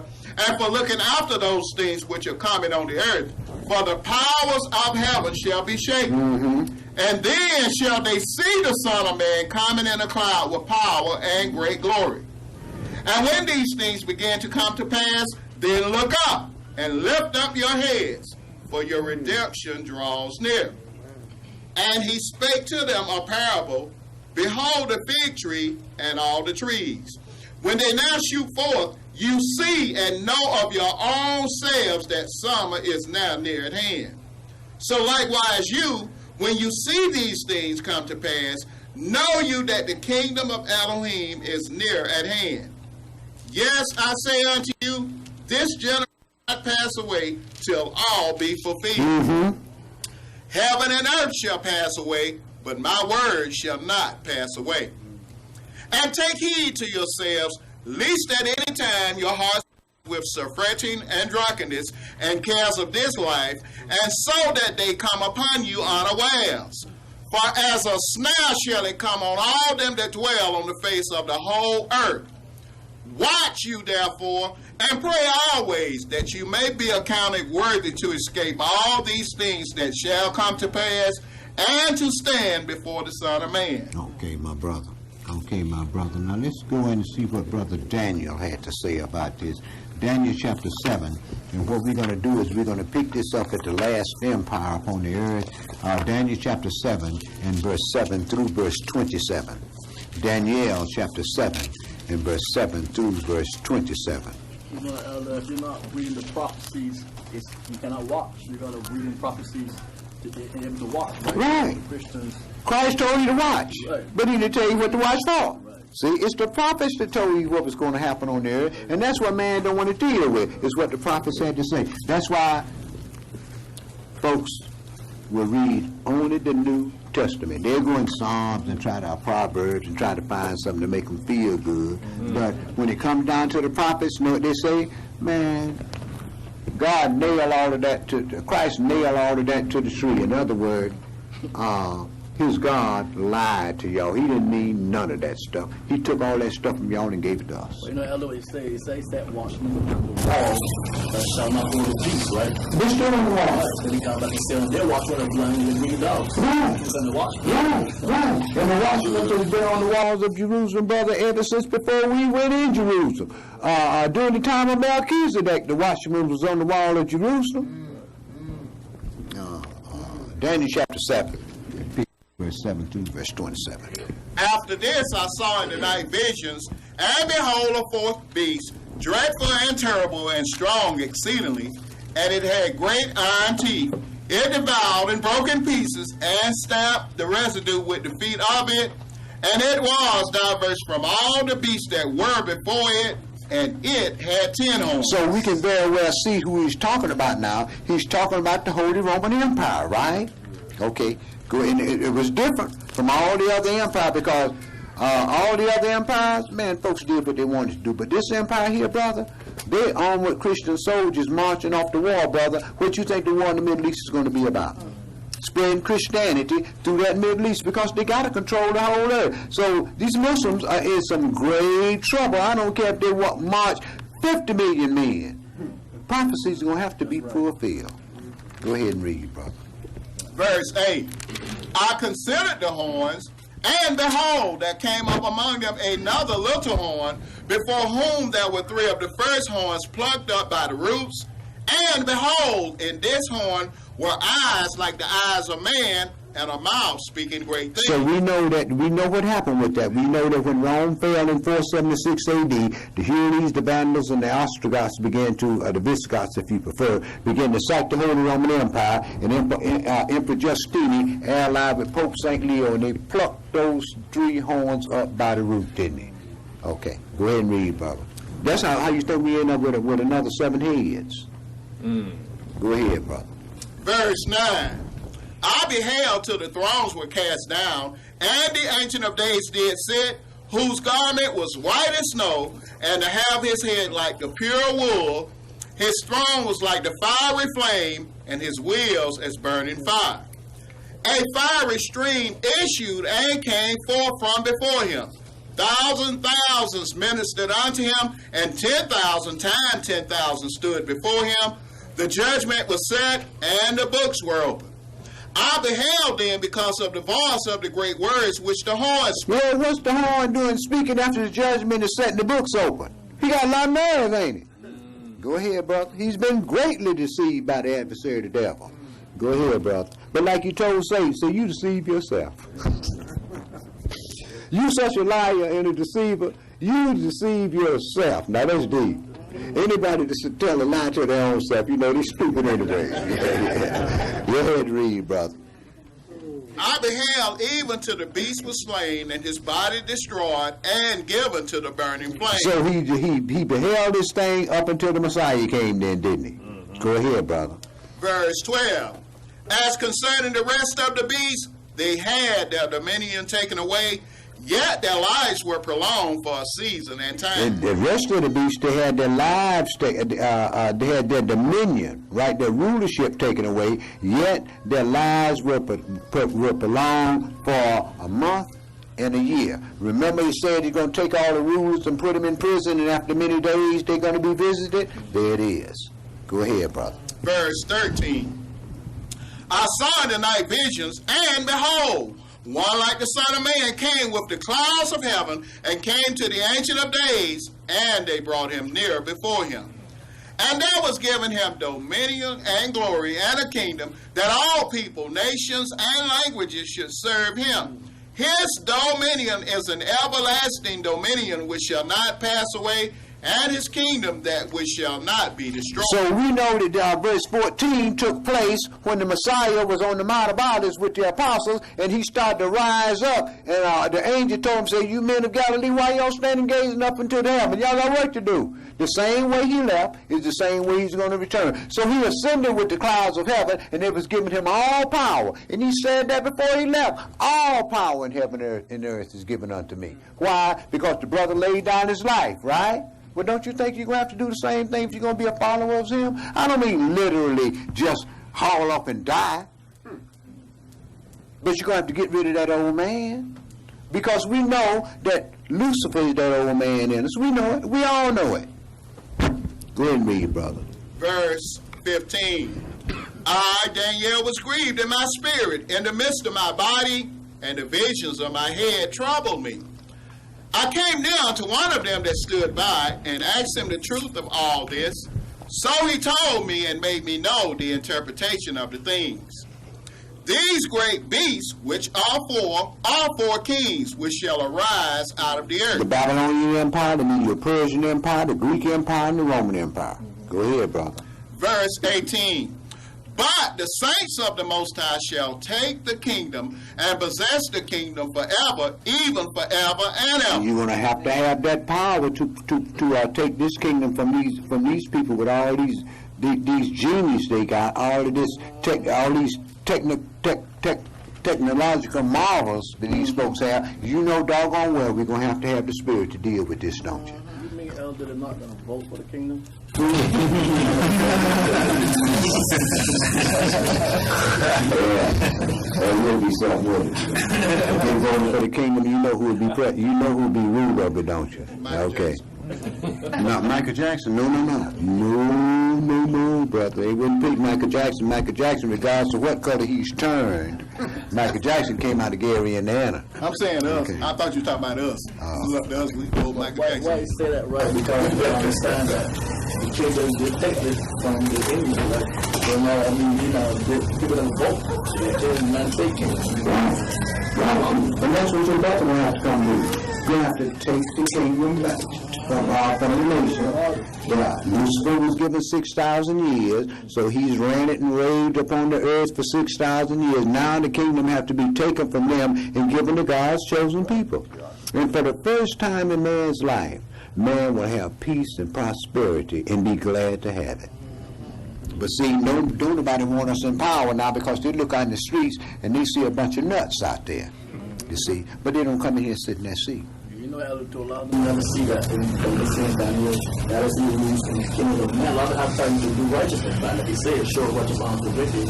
S2: and for looking after those things which are coming on the earth. For the powers of heaven shall be shaken. And then shall they see the Son of Man coming in a cloud with power and great glory. And when these things begin to come to pass, then look up and lift up your heads, for your redemption draws near. And he spake to them a parable. Behold the fig tree and all the trees. When they now shoot forth, you see and know of your own selves that summer is now near at hand. So likewise you, when you see these things come to pass, know you that the kingdom of Elohim is near at hand. Yes, I say unto you, this generation not pass away till all be fulfilled. Heaven and earth shall pass away, but my word shall not pass away. And take heed to yourselves, lest at any time your hearts with surfeiting and drunkenness and cares of this life, and so that they come upon you unawares. For as a snare shall it come on all them that dwell on the face of the whole earth. Watch you therefore, and pray always, that you may be accounted worthy to escape all these things that shall come to pass, and to stand before the Son of Man.
S1: Okay, my brother. Okay, my brother. Now let's go in and see what Brother Daniel had to say about this. Daniel chapter 7. And what we're going to do is we're going to pick this up at the last empire upon the earth. Daniel chapter 7 and verse 7 through verse 27. Daniel chapter 7 and verse 7 through verse 27.
S3: You know, Elder, if you're not reading the prophecies, you cannot watch. You got to read the prophecies to be able to watch.
S1: Right.
S3: Christians.
S1: Christ told you to watch,
S3: Right.
S1: but he didn't tell you what to watch for.
S3: Right.
S1: See, it's the prophets that told you what was going to happen on the earth, and that's what man don't want to deal with, is what the prophets had to say. That's why folks will read only the New Testament. They'll go in Psalms and try to Proverbs and try to find something to make them feel good. But when it comes down to the prophets, you know what they say? Man, God nailed all of that Christ nailed all of that to the tree. In other words, his God lied to y'all. He didn't mean none of that stuff. He took all that stuff from y'all and gave it to us.
S3: Well, you know, Elder, what it says that watchman on the wall that shall not go to peace, right?
S1: They're still on the wall.
S3: Right. Then he comes back and says, they're watching the blind and bring dogs.
S1: Right.
S3: He's on the watchman.
S1: Right. And the watchmen has been on the walls of Jerusalem, brother, ever since before we went in Jerusalem. During the time of Melchizedek, the watchman was on the wall of Jerusalem. Daniel chapter 7. Verse 7 through verse 27.
S2: After this I saw in the night visions, and behold, a fourth beast, dreadful and terrible and strong exceedingly, and it had great iron teeth. It devoured and broke in pieces, and stamped the residue with the feet of it, and it was diverse from all the beasts that were before it, and it had 10 horns.
S1: So we can very well see who he's talking about now. He's talking about the Holy Roman Empire, right? Okay. And it was different from all the other empires, because all the other empires, man, folks did what they wanted to do. But this empire here, brother, they armed with Christian soldiers marching off the wall, brother. What you think the war in the Middle East is going to be about? Spreading Christianity through that Middle East, because they got to control the whole earth. So these Muslims are in some grave trouble. I don't care if they march 50 million men. Prophecies are going to have to be fulfilled. Go ahead and read, brother.
S2: Verse 8, I considered the horns, and behold, there came up among them another little horn, before whom there were 3 of the first horns plucked up by the roots. And behold, in this horn were eyes like the eyes of man, and a mouth speaking great things.
S1: So we know what happened with that. We know that when Rome fell in 476 A.D., the Huns, the Vandals, and the Ostrogoths began to, the Visigoths, if you prefer, began to sack the Holy Roman Empire, and Emperor Justinian allied with Pope St. Leo, and they plucked those 3 horns up by the root, didn't they? Okay, go ahead and read, brother. That's how you think we end up with another 7 heads. Go ahead, brother.
S2: Verse 9, I beheld till the thrones were cast down, and the Ancient of Days did sit, whose garment was white as snow, and to have his head like the pure wool. His throne was like the fiery flame, and his wheels as burning fire. A fiery stream issued and came forth from before him. Thousands ministered unto him, and 10,000 times 10,000 stood before him. The judgment was set, and the books were opened. I beheld then because of the voice of the great words which the horn spoke.
S1: Well, what's the horn doing speaking after the judgment and setting the books open? He got a lot of nerve, ain't he? Go ahead, brother. He's been greatly deceived by the adversary, the devil. Go ahead, brother. But like you told Satan, so you deceive yourself. You such a liar and a deceiver, you deceive yourself. Now that's deep. Anybody that tell a lie to their own self, you know, they're stupid anyway. Go ahead and read, brother.
S2: I beheld even till the beast was slain, and his body destroyed, and given to the burning flame.
S1: So he beheld this thing up until the Messiah came then, didn't he? Go ahead, brother.
S2: Verse 12. As concerning the rest of the beasts, they had their dominion taken away, yet their lives were prolonged for a season and time.
S1: And the rest of the beasts, they had their lives, they had their dominion, right, their rulership taken away, yet their lives were prolonged for a month and a year. Remember he said he's going to take all the rulers and put them in prison, and after many days they're going to be visited? There it is. Go ahead, brother.
S2: Verse 13. I saw in the night visions, and behold, one like the Son of Man came with the clouds of heaven, and came to the Ancient of Days, and they brought him near before him. And there was given him dominion and glory and a kingdom, that all people, nations, and languages should serve him. His dominion is an everlasting dominion which shall not pass away, and his kingdom that which shall not be destroyed.
S1: So we know that verse 14 took place when the Messiah was on the Mount of Olives with the apostles, and he started to rise up, and the angel told him, say, you men of Galilee, why y'all standing gazing up into the heaven? Y'all got work to do. The same way he left is the same way he's going to return. So he ascended with the clouds of heaven, and it was given him all power. And he said that before he left. All power in heaven and earth is given unto me. Why? Because the brother laid down his life, right? Well, don't you think you're going to have to do the same thing if you're going to be a follower of him? I don't mean literally just haul up and die. But you're going to have to get rid of that old man. Because we know that Lucifer is that old man in us. We know it. We all know it. Go ahead and read, brother.
S2: Verse 15. I, Daniel, was grieved in my spirit, in the midst of my body, and the visions of my head troubled me. I came down to one of them that stood by, and asked him the truth of all this. So he told me and made me know the interpretation of the things. These great beasts, which are four kings, which shall arise out of the earth.
S1: The Babylonian Empire, the Medo-Persian Empire, the Greek Empire, and the Roman Empire. Go ahead, brother.
S2: Verse 18. But the saints of the Most High shall take the kingdom and possess the kingdom forever, even forever and ever.
S1: You're going to have that power to take this kingdom from these people with all these genius they got, all of this all these technological marvels that these folks have. You know doggone well we're going to have the spirit to deal with this, don't you?
S3: You mean, Elder, they're not going to vote for the kingdom?
S1: There will be something with it. If they're voting for the kingdom, you know who will be you know who will be ruler of it, don't you? Okay. Not Michael Jackson. No, brother. They wouldn't pick Michael Jackson. Michael Jackson, regardless of what color he's turned. Michael Jackson came out of Gary, Indiana.
S2: I'm saying us. Okay. I thought you were talking about us. Look to us, we vote Michael Jackson.
S3: Why you say that, right? Because you understand that the kids are detected from the Indian, right? So now, I mean, people don't vote. They're not taking it.
S1: And that's what you're about to have to come do. You have to take the kingdom back from the nation. Lucifer was given 6,000 years, so he's ran it and raved upon the earth for 6,000 years. Now the kingdom have to be taken from them and given to God's chosen people. And for the first time in man's life, man will have peace and prosperity and be glad to have it. But see, don't nobody want us in power now, because they look out in the streets and they see a bunch of nuts out there, you see. But they don't come in here and sit in that seat.
S3: You know, Elder, to a lot of them never see that in the same Daniel. That is the rules in the kingdom of man. A lot of times they do righteousness, man. Like he said, show righteous on the wicked.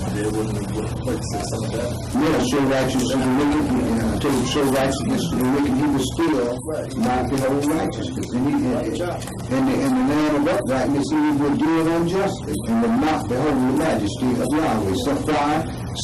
S3: They wouldn't put some of that.
S1: Yeah, show righteousness to the wicked. Until you show righteousness to the wicked, he was still not the whole righteousness. And the man of uprightness, he will do it unjustly and will not behold the majesty of Yahweh. So why?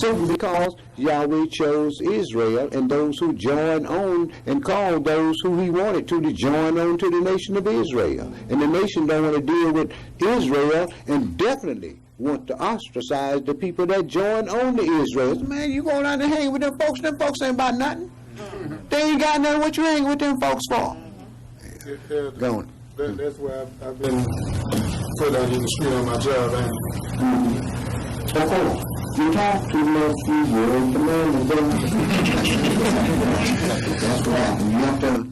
S1: Simply because Yahweh chose Israel, and those who joined on and called those who he wanted to join on to the nation of Israel. And the nation don't want to deal with Israel, and definitely want to ostracize the people that join on to Israel. Man, you going out and hang with them folks ain't about nothing. They ain't got nothing. What you hanging with them folks for? Going.
S4: That's why I've been put out in the street on my job, ain't
S1: Okay. You talk too much, you will the man is done. That's what happened. You have to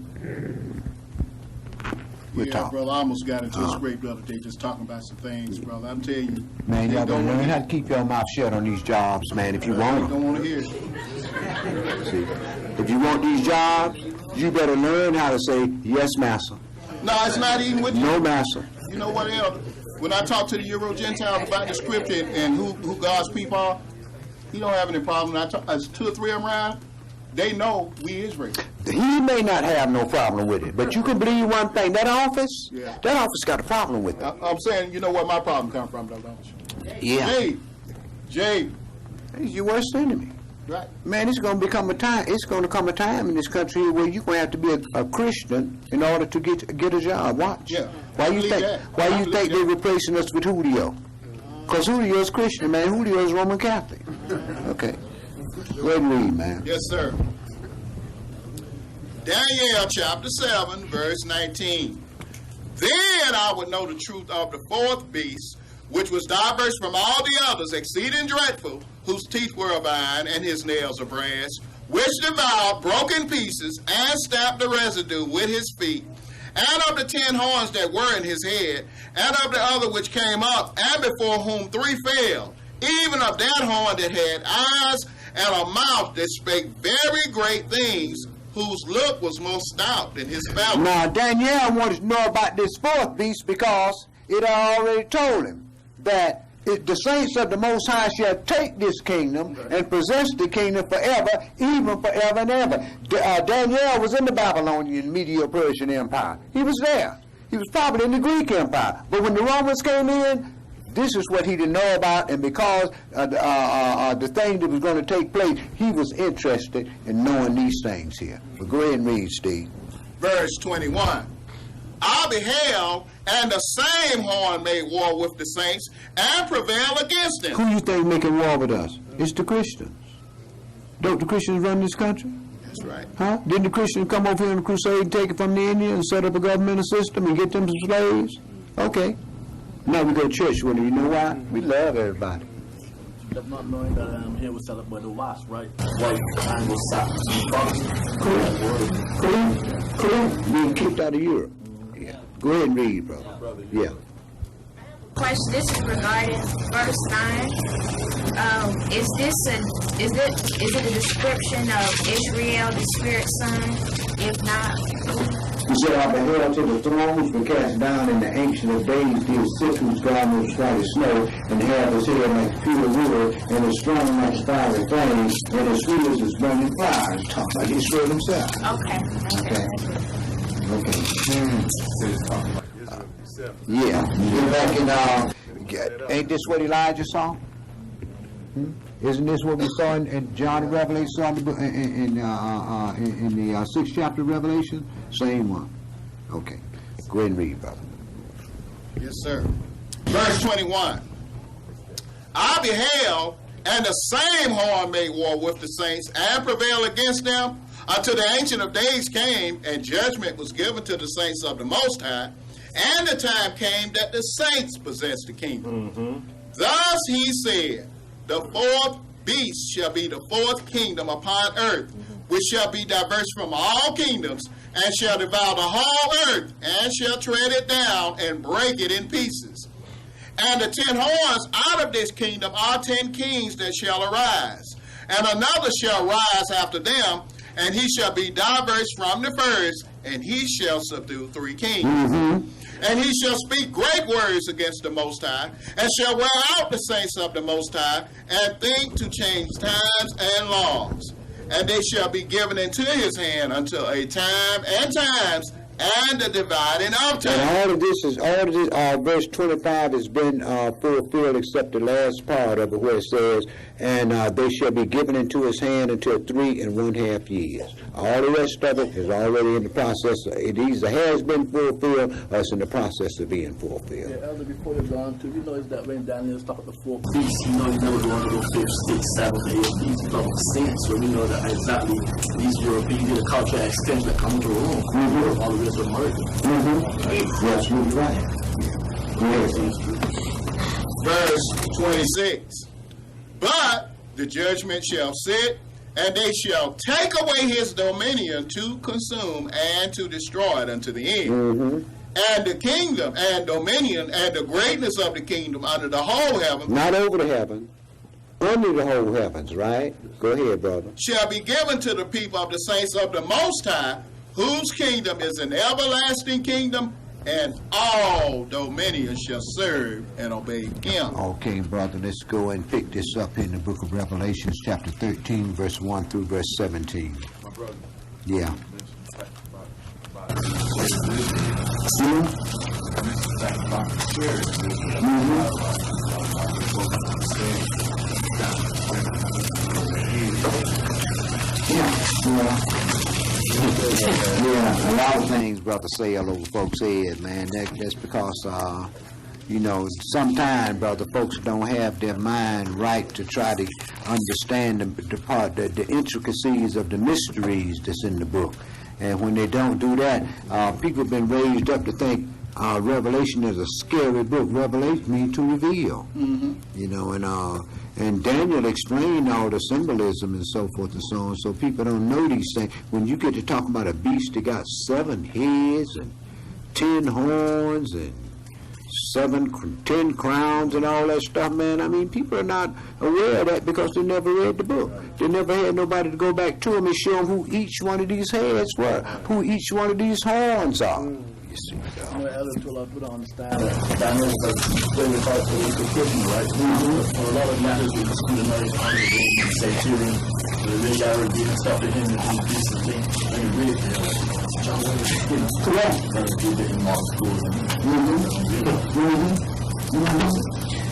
S2: brother, I almost got into a scrape the other day just talking about some things, brother. I'm telling you.
S1: Man, y'all gotta learn how to keep your mouth shut on these jobs, man, if you want them.
S2: Don't want to hear it.
S1: See, if you want these jobs, you better learn how to say, yes, master.
S2: No, it's not even with you.
S1: No, master.
S2: You know what else? When I talk to the Euro-Gentiles about the scripture and who God's people are, he don't have any problem. There's 2 or 3 of them around. they know we Israel.
S1: He may not have no problem with it, but you can believe one thing, that office got a problem with it.
S2: I'm saying, you know where my problem come from, though, don't you?
S1: Yeah.
S2: Jay.
S1: He's your worst enemy.
S2: Right.
S1: Man, it's going to come a time in this country where you're going to have to be a Christian in order to get a job. Watch.
S2: Yeah.
S1: Why you think they're replacing us with Julio? Because Julio is Christian, man. Julio is Roman Catholic. Okay. Go ahead and read, man.
S2: Yes, sir. Daniel chapter 7, verse 19. Then I would know the truth of the fourth beast, which was diverse from all the others, exceeding dreadful, whose teeth were of iron and his nails of brass, which devoured, broke in pieces, and stamped the residue with his feet, and of the 10 horns that were in his head, and of the other which came up, and before whom 3 fell, even of that horn that had eyes and a mouth that spake very great things, whose look was more stout than his belly.
S1: Now, Daniel wanted to know about this fourth beast because it already told him that the saints of the Most High shall take this kingdom and possess the kingdom forever, even forever and ever. Daniel was in the Babylonian Medo-Persian Empire. He was there. He was probably in the Greek Empire. But when the Romans came in, this is what he didn't know about, and because the thing that was going to take place, he was interested in knowing these things here. But go ahead and read, Steve.
S2: Verse 21. I beheld, and the same horn made war with the saints, and prevailed against them.
S1: Who you think making war with us? It's the Christians. Don't the Christians run this country?
S2: That's right.
S1: Huh? Didn't the Christians come over here on a crusade and take it from the Indians and set up a governmental system and get them some slaves? Okay. Now we go to church with them. You know why? We love everybody.
S3: That's not knowing that here was set up by the wasp, right? White Anglo-Saxon.
S1: Cool. Being kicked out of Europe. Yeah. Go ahead and read, brother. Yeah.
S9: Question. This is regarding verse 9. Is it a description of Israel, the Spirit's son? If not,
S1: he said, I beheld till the thrones were cast down, in the Ancient of Days did sit, whose garment was white as snow, and hair was hair like pure wool, and his strong like fiery flames, and his wheels as burning fire. He's talking about Israel himself.
S9: Okay.
S1: Yeah. Get back in, ain't this what Elijah saw? Isn't this what we saw in John Revelation, in the 6th chapter of Revelation? Same one. Okay. Go ahead and read, brother.
S2: Yes, sir. Verse 21. I beheld, and the same horn made war with the saints, and prevailed against them, until the Ancient of Days came, and judgment was given to the saints of the Most High, and the time came that the saints possessed the kingdom. Thus he said, the fourth beast shall be the fourth kingdom upon earth, which shall be diverse from all kingdoms, and shall devour the whole earth, and shall tread it down, and break it in pieces. And the 10 horns out of this kingdom are 10 kings that shall arise, and another shall rise after them, and he shall be diverse from the first, and he shall subdue 3 kings. And he shall speak great words against the Most High, and shall wear out the saints of the Most High, and think to change times and laws. And they shall be given into his hand until a time and times, and the dividing of time.
S1: And all of this, verse 25 has been fulfilled except the last part of it where it says, and they shall be given into his hand until 3½ years. All the rest of it is already in the process. It either has been fulfilled or it's in the process of being fulfilled.
S3: Yeah, Elder, before you go on to, you know, is that when Daniel's talking about the 4 beasts, you know, he's never going to go 5th, 6th, 7th, 8th beasts. He's talking about saints, so we know that exactly these Europeans, the cultural extent that come to Rome, all the rest of America.
S1: You're absolutely right.
S2: Verse 26. But the judgment shall sit, and they shall take away his dominion to consume and to destroy it unto the end. And the kingdom and dominion and the greatness of the kingdom under the whole heaven.
S1: Not over the heaven, under the whole heavens, right? Go ahead, brother.
S2: Shall be given to the people of the saints of the Most High, whose kingdom is an everlasting kingdom, and all dominions shall serve and obey him.
S1: Okay, brother, let's go and pick this up in the book of Revelations, chapter 13, verse 1 through verse 17.
S5: My brother.
S1: Yeah.
S5: Mentioned the fact about the
S1: Yeah, a lot of things brother sail over folks' head, man. That's because, sometimes, brother, folks don't have their mind right to try to understand the intricacies of the mysteries that's in the book. And when they don't do that, people have been raised up to think Revelation is a scary book. Revelation means to reveal. And Daniel explained all the symbolism and so forth and so on, so people don't know these things. When you get to talk about a beast that got 7 heads and 10 horns and 10 crowns and all that stuff, man, I mean, people are not aware of that because they never read the book. They never had nobody to go back to them and show them who each one of these heads were, who each one of these horns are. You see, so.
S3: I don't understand that. Daniel was very hard to read the Christian, right? For a lot of matters, we just couldn't know and say to him, the really are revealing stuff to him and these decent things. And you really feel correct. Very good in modern schools.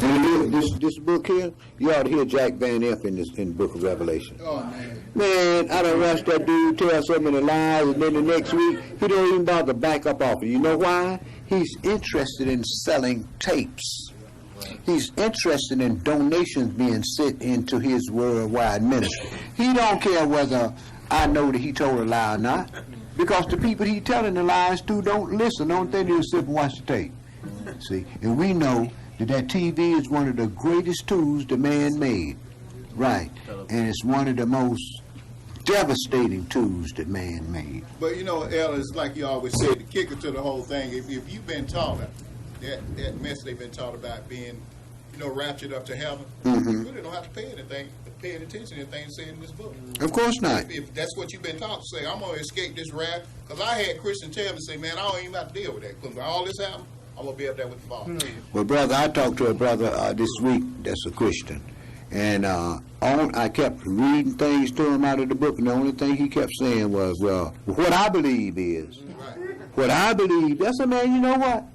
S1: And this book here, you ought to hear Jack Van F in the book of Revelation.
S2: Oh, man.
S1: Man, I done watched that dude tell so many lies, and then the next week, he don't even bother to back up off it. You know why? He's interested in selling tapes. He's interested in donations being sent into his worldwide ministry. He don't care whether I know that he told a lie or not, because the people he telling the lies to don't listen. The only thing they do is sit and watch the tape. See, and we know that TV is one of the greatest tools that man made. Right. And it's one of the most devastating tools that man made.
S2: But El, it's like you always say, the kicker to the whole thing, if you've been taught that mess they've been taught about being, raptured up to heaven, you really don't have to pay attention to anything said in this book.
S1: Of course not.
S2: If that's what you've been taught to say, I'm going to escape this wrath, because I had Christians tell me, say, man, I don't even have to deal with that, because when all this happened, I'm going to be up there with the Father.
S1: Well, brother, I talked to a brother this week that's a Christian. And I kept reading things to him out of the book, and the only thing he kept saying was, well, what I believe is. What I believe. I said, man, you know what?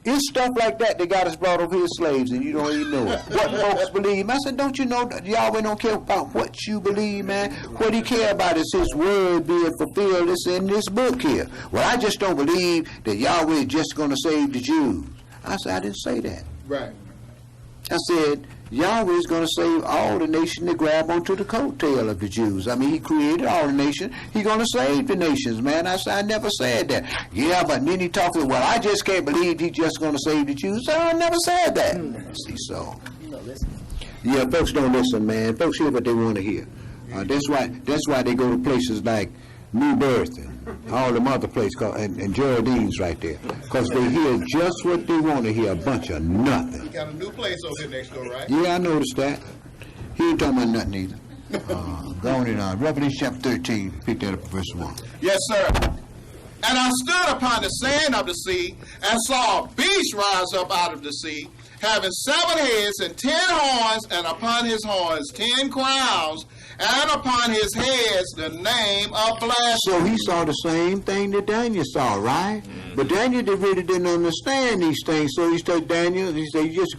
S1: It's stuff like that got us brought over here slaves, and you don't even know it. What folks believe. I said, don't you know that Yahweh don't care about what you believe, man? What he care about is his word being fulfilled. It's in this book here. Well, I just don't believe that Yahweh is just going to save the Jews. I said, I didn't say that.
S2: Right.
S1: I said, Yahweh is going to save all the nation that grab onto the coattail of the Jews. I mean, he created all the nations. He's going to save the nations, man. I said, I never said that. Yeah, but then he talked, well, I just can't believe he's just going to save the Jews. I never said that. See, so. Yeah, folks don't listen, man. Folks hear what they want to hear. That's why they go to places like New Birth and all them other places, and Geraldine's right there, because they hear just what they want to hear, a bunch of nothing.
S2: You got a new place over here next door, right?
S1: Yeah, I noticed that. He ain't talking about nothing either. Go on in Revelation chapter 13, pick that up at verse 1.
S2: Yes, sir. And I stood upon the sand of the sea, and saw a beast rise up out of the sea, having 7 heads and 10 horns, and upon his horns 10 crowns, and upon his heads the name of blasphemy.
S1: So he saw the same thing that Daniel saw, right? But Daniel really didn't understand these things. So he said, Daniel, he said, just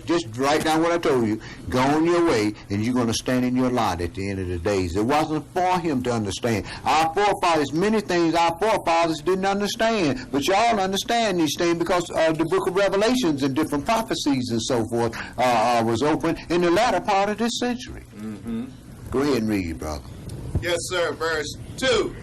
S1: just write down what I told you. Go on your way, and you're going to stand in your lot at the end of the days. It wasn't for him to understand. Our forefathers, many things our forefathers didn't understand. But y'all understand these things because the book of Revelations and different prophecies and so forth was open in the latter part of this century. Go ahead and read, brother.
S2: Yes, sir. Verse 2.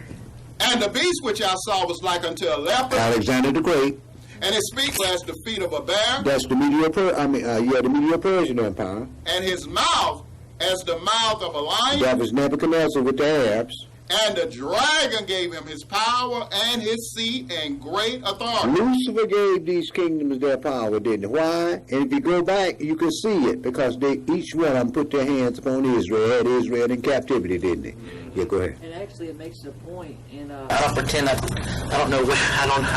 S2: And the beast which I saw was like unto a leopard.
S1: Alexander the Great.
S2: And his feet were as the feet of a bear.
S1: That's the Medo-Persian Empire.
S2: And his mouth as the mouth of a lion.
S1: That was Nebuchadnezzar with the Arabs.
S2: And the dragon gave him his power and his seat and great authority.
S1: Lucifer gave these kingdoms their power, didn't he? Why? And if you go back, you can see it, because each one of them put their hands upon Israel, had Israel in captivity, didn't they? Yeah, go ahead.
S10: And actually, it makes the point in.
S11: I don't pretend I don't know where.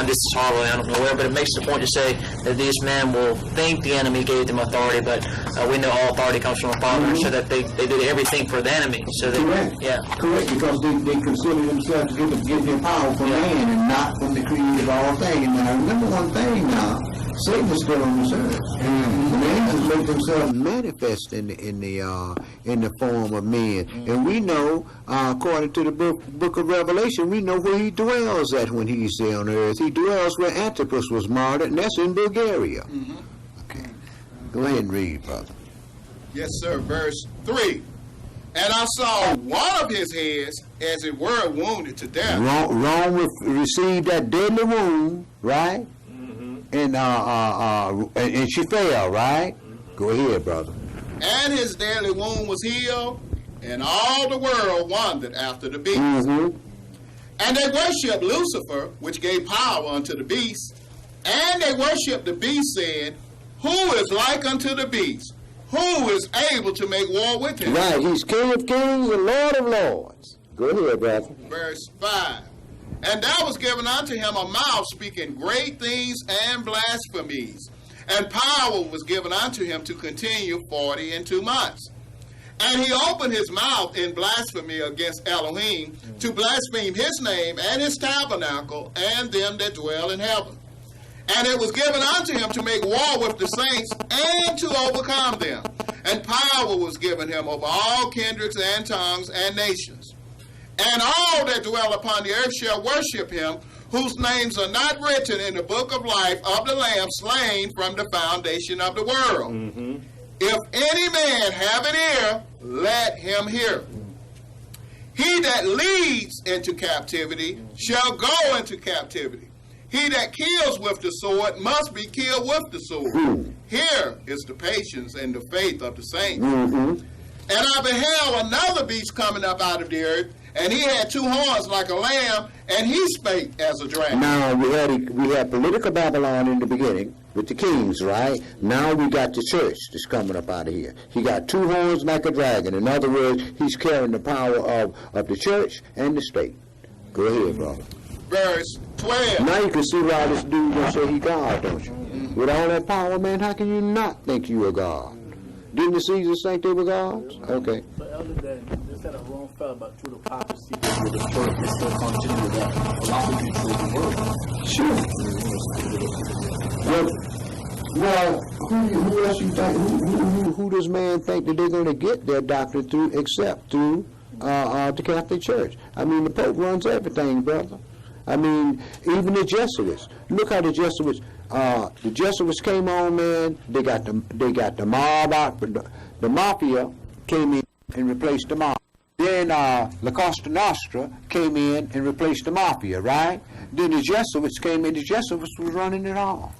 S11: This is horrible. I don't know where, but it makes the point to say that these men will think the enemy gave them authority, but we know all authority comes from the Father, so that they did everything for the enemy. So they,
S1: correct.
S11: Yeah.
S1: Correct, because they consider themselves to get their power from man and not from the creator of all things. Now, remember one thing now. Satan is still on this earth. The angels make themselves manifest in the form of men. And we know, according to the book of Revelation, we know where he dwells at when he's there on earth. He dwells where Antipas was martyred, and that's in Bulgaria. Okay. Go ahead and read, brother.
S2: Yes, sir. Verse 3. And I saw one of his heads, as it were, wounded to death.
S1: Rome received that deadly wound, right? And she fell, right? Go ahead, brother.
S2: And his deadly wound was healed, and all the world wondered after the beast.
S1: Mm-hmm.
S2: And they worshipped Lucifer, which gave power unto the beast. And they worshipped the beast, saying, Who is like unto the beast? Who is able to make war with him?
S1: Right, he's King of kings and Lord of lords. Go ahead, brother.
S2: Verse 5. And there was given unto him a mouth speaking great things and blasphemies. And power was given unto him to continue 42 months. And he opened his mouth in blasphemy against Elohim, to blaspheme his name and his tabernacle and them that dwell in heaven. And it was given unto him to make war with the saints and to overcome them. And power was given him over all kindreds and tongues and nations. And all that dwell upon the earth shall worship him, whose names are not written in the book of life of the Lamb slain from the foundation of the world. If any man have an ear, let him hear. He that leads into captivity shall go into captivity. He that kills with the sword must be killed with the sword. Here is the patience and the faith of the saints. And I beheld another beast coming up out of the earth, and he had two horns like a lamb, and he spake as a dragon.
S1: Now, we had political Babylon in the beginning with the kings, right? Now we got the church that's coming up out of here. He got two horns like a dragon. In other words, he's carrying the power of the church and the state. Go ahead, brother.
S2: Verse 12.
S1: Now you can see why this dude gonna say he God, don't you? With all that power, man, how can you not think you a God? Didn't the Caesars think they were gods? Okay.
S3: But other than this, had a wrong fell about true hypocrisy with the church, they still continue with that. A lot of people true the word.
S1: Sure. Well, who else you think? Who does man think that they're going to get their doctrine through, except through the Catholic Church? I mean, the Pope runs everything, brother. I mean, even the Jesuits. Look how the Jesuits came on, man. They got the mob out. The mafia came in and replaced the mob. Then La Costa Nostra came in and replaced the mafia, right? Then the Jesuits came in. The Jesuits was running it all.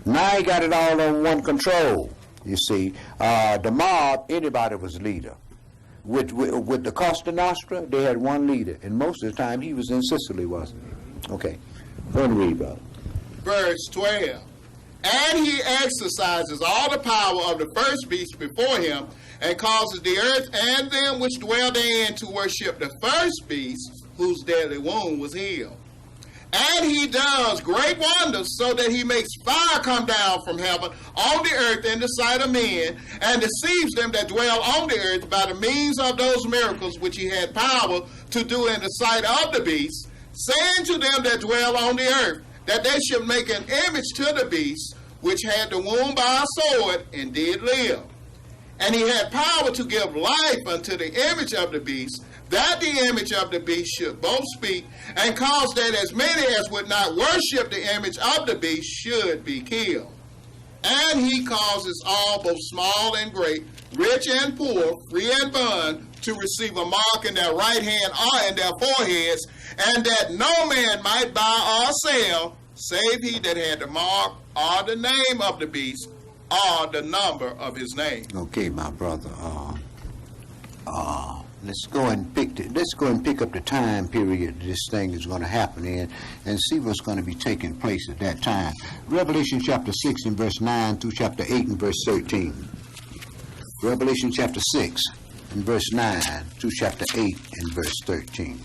S1: Now he got it all on one control. You see, the mob, anybody was leader. With the Costa Nostra, they had one leader, and most of the time he was in Sicily, wasn't he? Okay, go and read, brother.
S2: Verse 12. And he exercises all the power of the first beast before him, and causes the earth and them which dwell therein to worship the first beast, whose deadly wound was healed. And he does great wonders, so that he makes fire come down from heaven on the earth in the sight of men, and deceives them that dwell on the earth by the means of those miracles which he had power to do in the sight of the beast, saying to them that dwell on the earth, that they should make an image to the beast, which had the wound by a sword, and did live. And he had power to give life unto the image of the beast, that the image of the beast should both speak, and cause that as many as would not worship the image of the beast should be killed. And he causes all, both small and great, rich and poor, free and bond, to receive a mark in their right hand or in their foreheads, and that no man might buy or sell, save he that had the mark or the name of the beast or the number of his name.
S1: Okay, my brother. let's go and pick up the time period this thing is going to happen in and see what's going to be taking place at that time. Revelation chapter 6 and verse 9 through chapter 8 and verse 13. Revelation chapter 6 and verse 9 through chapter 8 and verse 13.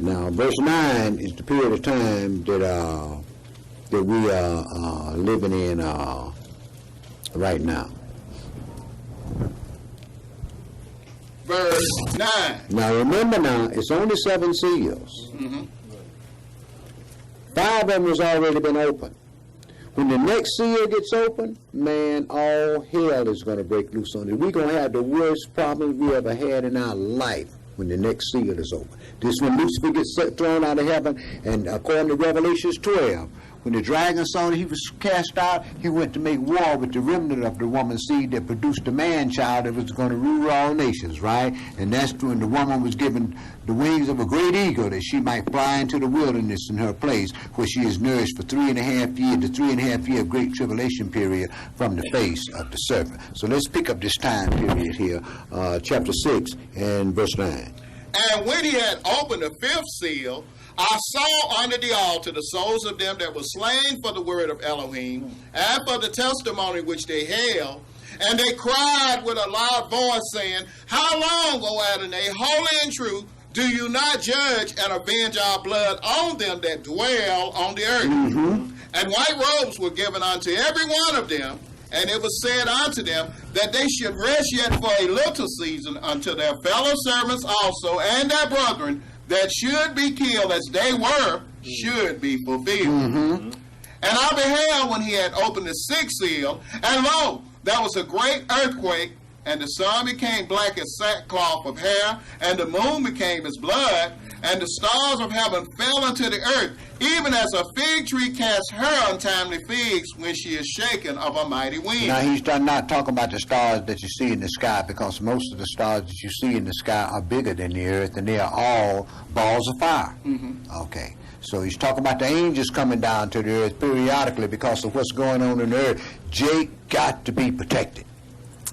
S1: Now, verse 9 is the period of time that we are living in right now.
S2: Verse 9.
S1: Now, remember now, it's only 7 seals. 5 of them has already been opened. When the next seal gets open, man, all hell is going to break loose on it. We're going to have the worst problems we ever had in our life when the next seal is open. This when Lucifer gets thrown out of heaven, and according to Revelation 12, when the dragon saw that he was cast out, he went to make war with the remnant of the woman's seed that produced a man-child that was going to rule all nations, right? And that's when the woman was given the wings of a great eagle that she might fly into the wilderness in her place, where she is nourished for 3.5 years, the 3.5 year great tribulation period from the face of the serpent. So let's pick up this time period here, chapter 6 and verse 9.
S2: And when he had opened the 5th seal, I saw under the altar the souls of them that were slain for the word of Elohim and for the testimony which they held. And they cried with a loud voice, saying, How long, O Adonai, holy and true, do you not judge and avenge our blood on them that dwell on the earth? And white robes were given unto every one of them. And it was said unto them that they should rest yet for a little season until their fellow servants also and their brethren that should be killed as they were should be fulfilled. And I beheld when he had opened the 6th seal, and lo, there was a great earthquake, and the sun became black as sackcloth of hair, and the moon became as blood, and the stars of heaven fell unto the earth, even as a fig tree casts her untimely figs when she is shaken of a mighty wind.
S1: Now, he's not talking about the stars that you see in the sky, because most of the stars that you see in the sky are bigger than the earth, and they are all balls of fire. Okay. So he's talking about the angels coming down to the earth periodically because of what's going on in the earth. Jake got to be protected.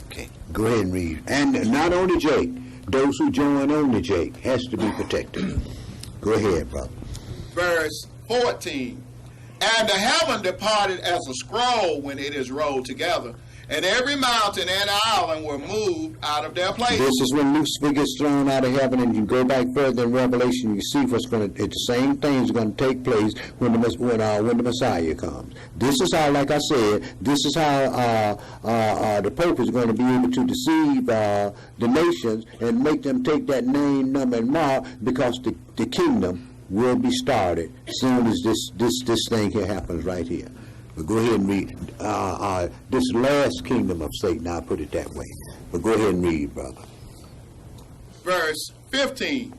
S1: Okay, go ahead and read. And not only Jake, those who join on to Jake has to be protected. Go ahead, brother.
S2: Verse 14. And the heaven departed as a scroll when it is rolled together, and every mountain and island were moved out of their places.
S1: This is when Lucifer gets thrown out of heaven, and you go back further in Revelation, you see what's going to, the same things are going to take place when the Messiah comes. This is how, like I said, this is how the Pope is going to be able to deceive the nations and make them take that name, number, and mark, because the kingdom will be started as soon as this thing here happens right here. But go ahead and read this last kingdom of Satan, I'll put it that way. But go ahead and read, brother.
S2: Verse 15.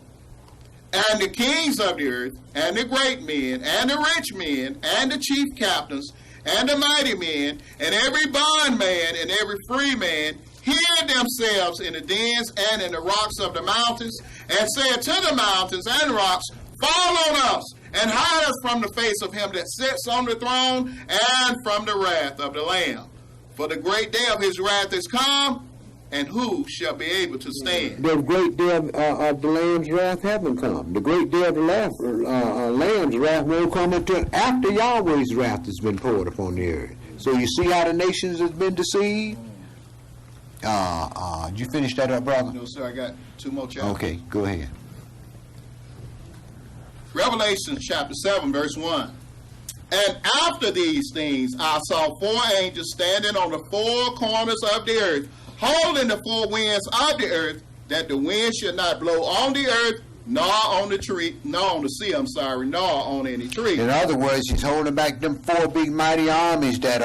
S2: And the kings of the earth, and the great men, and the rich men, and the chief captains, and the mighty men, and every bondman, and every free man, hid themselves in the dens and in the rocks of the mountains, and said to the mountains and rocks, Fall on us, and hide us from the face of him that sits on the throne, and from the wrath of the Lamb. For the great day of his wrath is come, and who shall be able to stand?
S1: The great day of the Lamb's wrath haven't come. The great day of the Lamb's wrath won't come until after Yahweh's wrath has been poured upon the earth. So you see how the nations has been deceived? Did you finish that up, brother?
S2: No, sir, I got 2 more chapters.
S1: Okay, go ahead.
S2: Revelation chapter 7, verse 1. And after these things I saw 4 angels standing on the 4 corners of the earth, holding the 4 winds of the earth, that the wind should not blow on the earth, nor on the tree, nor on the sea, nor on any tree.
S1: In other words, he's holding back them 4 big mighty armies that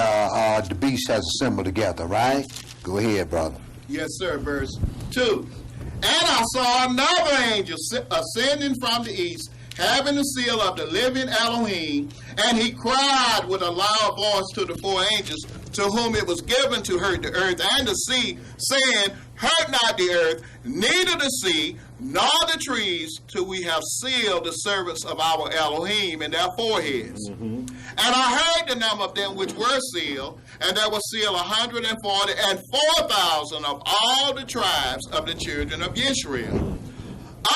S1: the beast has assembled together, right? Go ahead, brother.
S2: Yes, sir. Verse 2. And I saw another angel ascending from the east, having the seal of the living Elohim, and he cried with a loud voice to the 4 angels, to whom it was given to hurt the earth and the sea, saying, hurt not the earth, neither the sea, nor the trees, till we have sealed the servants of our Elohim in their foreheads. And I heard the number of them which were sealed, and there were sealed 144,000 of all the tribes of the children of Israel.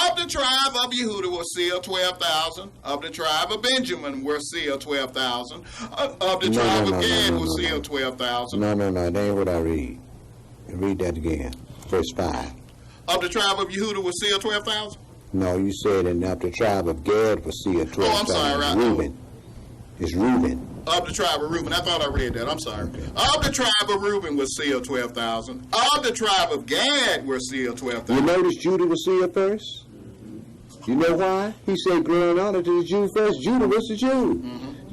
S2: Of the tribe of Yehuda were sealed 12,000. Of the tribe of Benjamin were sealed 12,000. Of the tribe of Gad were sealed 12,000.
S1: No, that ain't what I read. Read that again. Verse 5.
S2: Of the tribe of Yehuda were sealed 12,000?
S1: No, you said in of the tribe of Gad was sealed 12,000.
S2: Oh, I'm sorry.
S1: Reuben. It's Reuben.
S2: Of the tribe of Reuben. I thought I read that. I'm sorry.
S1: Okay.
S2: Of the tribe of Reuben was sealed 12,000. Of the tribe of Gad were sealed 12,000.
S1: You notice Judah was sealed first? You know why? He said, glory and honor to the Jew first. Judah was the Jew.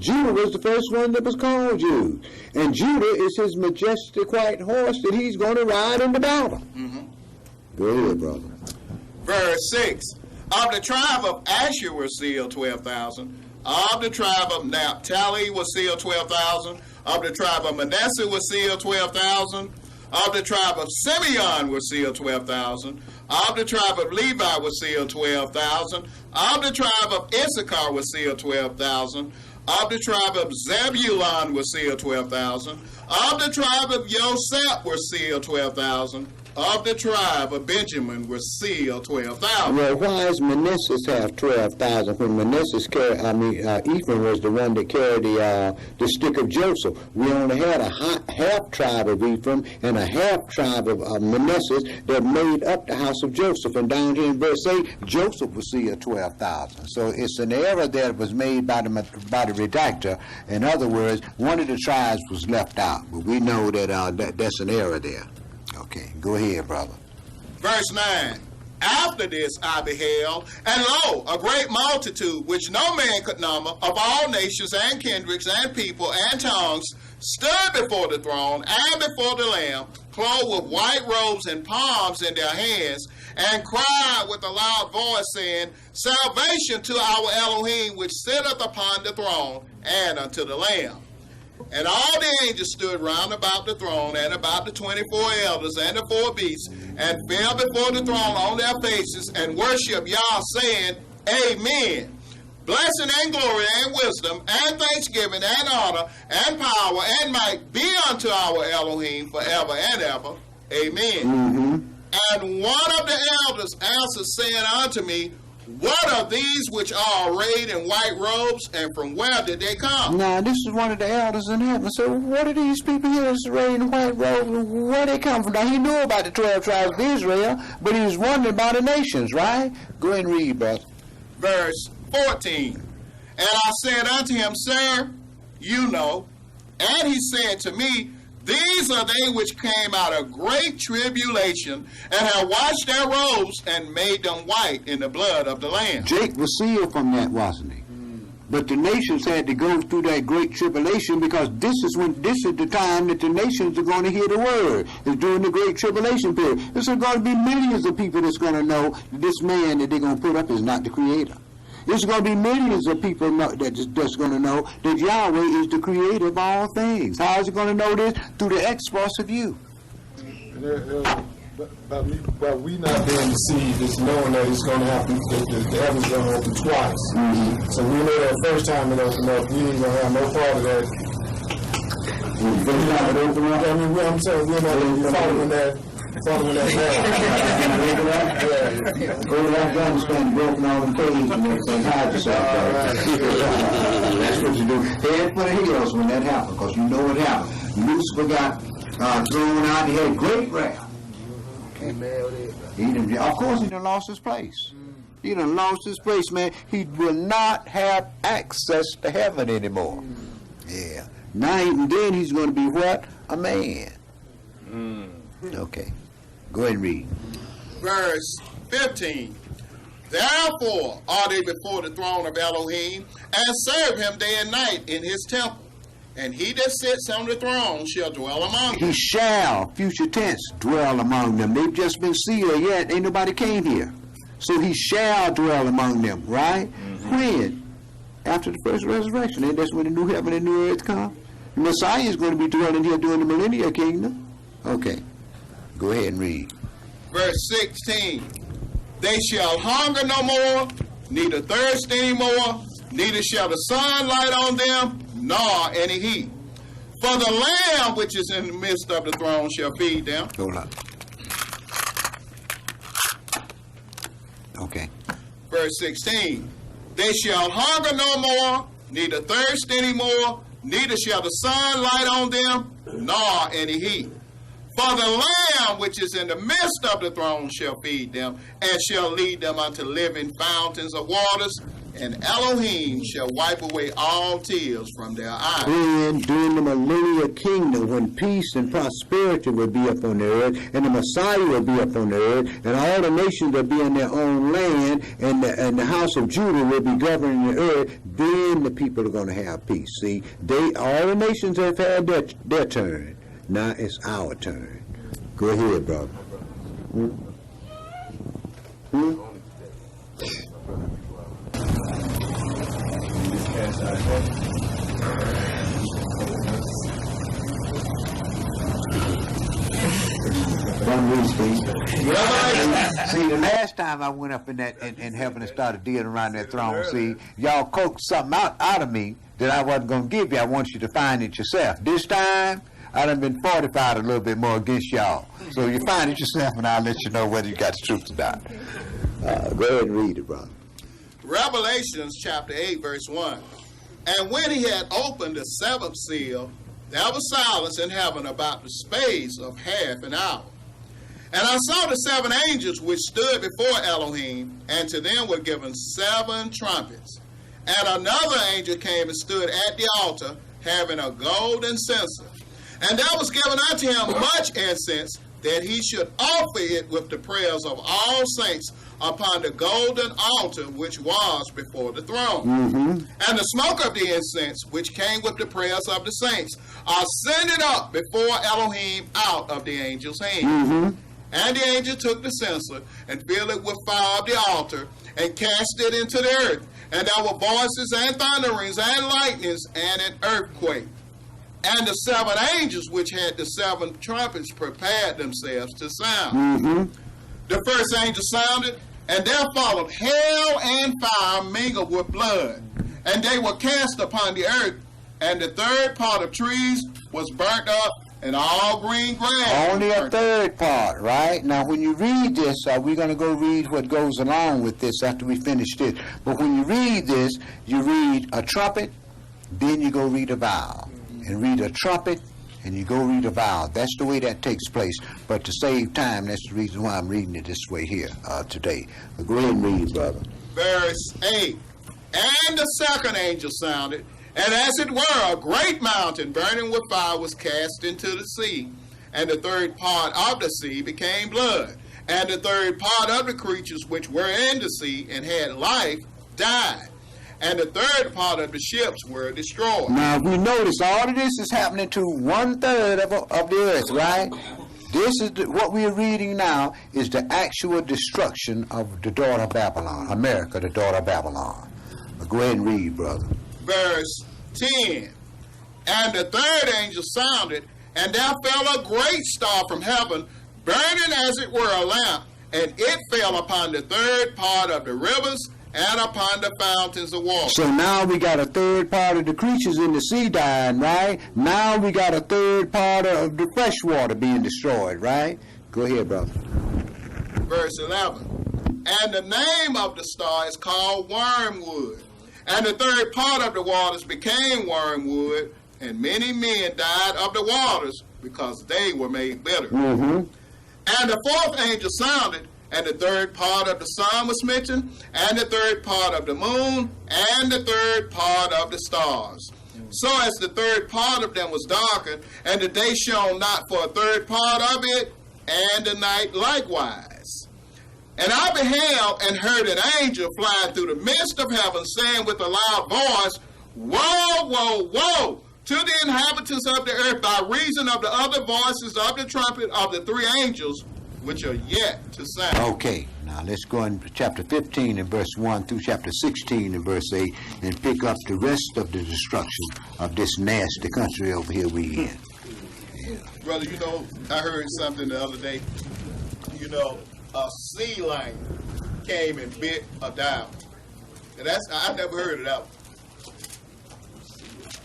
S1: Judah was the first one that was called Jew. And Judah is his majestic white horse that he's going to ride in the battle. Go ahead, brother.
S2: Verse 6. Of the tribe of Asher were sealed 12,000. Of the tribe of Naphtali was sealed 12,000. Of the tribe of Manasseh was sealed 12,000. Of the tribe of Simeon was sealed 12,000. Of the tribe of Levi was sealed 12,000. Of the tribe of Issachar was sealed 12,000. Of the tribe of Zebulun was sealed 12,000. Of the tribe of Joseph were sealed 12,000. Of the tribe of Benjamin were sealed 12,000.
S1: Well, why does Manasseh have 12,000 when Manasseh's Ephraim was the one that carried the stick of Joseph? We only had a half tribe of Ephraim and a half tribe of Manasseh that made up the house of Joseph. And down here in verse 8, Joseph was sealed 12,000. So it's an error that was made by the redactor. In other words, one of the tribes was left out. But we know that that's an error there. Okay, go ahead, brother.
S2: Verse 9. After this I beheld, and lo, a great multitude, which no man could number, of all nations and kindreds and people and tongues, stood before the throne and before the Lamb, clothed with white robes and palms in their hands, and cried with a loud voice, saying, Salvation to our Elohim, which sitteth upon the throne, and unto the Lamb. And all the angels stood round about the throne, and about the 24 elders and the 4 beasts, and fell before the throne on their faces, and worshiped Yah, saying, Amen. Blessing and glory and wisdom and thanksgiving and honor and power and might be unto our Elohim forever and ever. Amen. And one of the elders answered, saying unto me, What are these which are arrayed in white robes, and from where did they come?
S1: Now, this is one of the elders in heaven. So, what are these people here that's arrayed in white robes, and where they come from? Now, he knew about the 12 tribes of Israel, but he was wondering about the nations, right? Go ahead and read, brother.
S2: Verse 14. And I said unto him, Sir, you know. And he said to me, These are they which came out of great tribulation, and have washed their robes, and made them white in the blood of the Lamb.
S1: Jake was sealed from that, wasn't he? But the nations had to go through that great tribulation, because this is the time that the nations are going to hear the word. It's during the great tribulation period. There's going to be millions of people that's going to know that this man that they're going to put up is not the creator. There's going to be millions of people that's going to know that Yahweh is the creator of all things. How is he going to know this? Through the exploits of you.
S4: But we not being deceived is knowing that it's going to happen, the heavens going to open twice. So we know that first time it opened up, we ain't going to have no part of that. I mean, I'm saying we're not following that. Following that
S1: Go to Afghanistan, broken all the caves and hide yourself. That's what you do. Head for the hills when that happened, because you know what happened. Lucifer got thrown out. He had great wrath. Of course, he done lost his place. He done lost his place, man. He will not have access to heaven anymore. Yeah. Now, even then, he's going to be what? A man. Okay. Go ahead and read.
S2: Verse 15. Therefore are they before the throne of Elohim, and serve him day and night in his temple. And he that sits on the throne shall dwell among them.
S1: He shall, future tense, dwell among them. They've just been sealed yet. Ain't nobody came here. So he shall dwell among them, right? When? After the first resurrection. And that's when the new heaven and new earth come. The Messiah is going to be dwelling here during the millennial kingdom. Okay. Go ahead and read.
S2: Verse 16. They shall hunger no more, neither thirst any more, neither shall the sun light on them, nor any heat. For the Lamb which is in the midst of the throne shall feed them.
S1: Hold on. Okay.
S2: Verse 16. They shall hunger no more, neither thirst any more, neither shall the sun light on them, nor any heat. For the Lamb which is in the midst of the throne shall feed them, and shall lead them unto living fountains of waters, and Elohim shall wipe away all tears from their eyes.
S1: Then during the millennial kingdom, when peace and prosperity will be upon the earth, and the Messiah will be upon the earth, and all the nations will be in their own land, and the house of Judah will be governing the earth, then the people are going to have peace. See, all the nations have had their turn. Now it's our turn. Go ahead, brother. See, the last time I went up in heaven and started dealing around that throne, see, y'all coaxed something out of me that I wasn't going to give you. I want you to find it yourself. This time, I done been fortified a little bit more against y'all. So you find it yourself, and I'll let you know whether you got the truth or not. Go ahead and read it, brother.
S2: Revelations chapter 8, verse 1. And when he had opened the seventh seal, there was silence in heaven about the space of half an hour. And I saw the seven angels which stood before Elohim, and to them were given 7 trumpets. And another angel came and stood at the altar, having a golden censer. And there was given unto him much incense, that he should offer it with the prayers of all saints upon the golden altar which was before the throne. And the smoke of the incense, which came with the prayers of the saints, ascended up before Elohim out of the angel's hand. And the angel took the censer and filled it with fire of the altar and cast it into the earth. And there were voices and thunderings and lightnings and an earthquake. And the 7 angels which had the 7 trumpets prepared themselves to sound. The first angel sounded, and there followed hail and fire mingled with blood. And they were cast upon the earth, and the third part of trees was burnt up, and all green grass.
S1: Only a third part, right? Now, when you read this, we're going to go read what goes along with this after we finish this. But when you read this, you read a trumpet, then you go read a vial. And read a trumpet, and you go read a vial. That's the way that takes place. But to save time, that's the reason why I'm reading it this way here today. But go ahead and read, brother.
S2: Verse 8. And the second angel sounded, and as it were, a great mountain burning with fire was cast into the sea. And the third part of the sea became blood. And the third part of the creatures which were in the sea and had life died. And the third part of the ships were destroyed.
S1: Now, we notice all of this is happening to 1/3 of the earth, right? This is what we are reading now is the actual destruction of the daughter of Babylon, America, the daughter of Babylon. But go ahead and read, brother.
S2: Verse 10. And the third angel sounded, and there fell a great star from heaven, burning as it were a lamp, and it fell upon the third part of the rivers, and upon the fountains of water.
S1: So now we got a third part of the creatures in the sea dying, right? Now we got a third part of the fresh water being destroyed, right? Go ahead, brother.
S2: Verse 11. And the name of the star is called Wormwood. And the third part of the waters became wormwood, and many men died of the waters because they were made bitter. And the fourth angel sounded, and the third part of the sun was mentioned, and the third part of the moon, and the third part of the stars. So as the third part of them was darkened, and the day shone not for a third part of it, and the night likewise. And I beheld and heard an angel flying through the midst of heaven, saying with a loud voice, Woe, woe, woe, to the inhabitants of the earth, by reason of the other voices of the trumpet of the 3 angels, which are yet to sound.
S1: Okay, now let's go into chapter 15 and verse 1 through chapter 16 and verse 8 and pick up the rest of the destruction of this nasty country over here we in.
S2: Brother, I heard something the other day. you know, a sea lion came and bit a diamond. And I never heard of that one.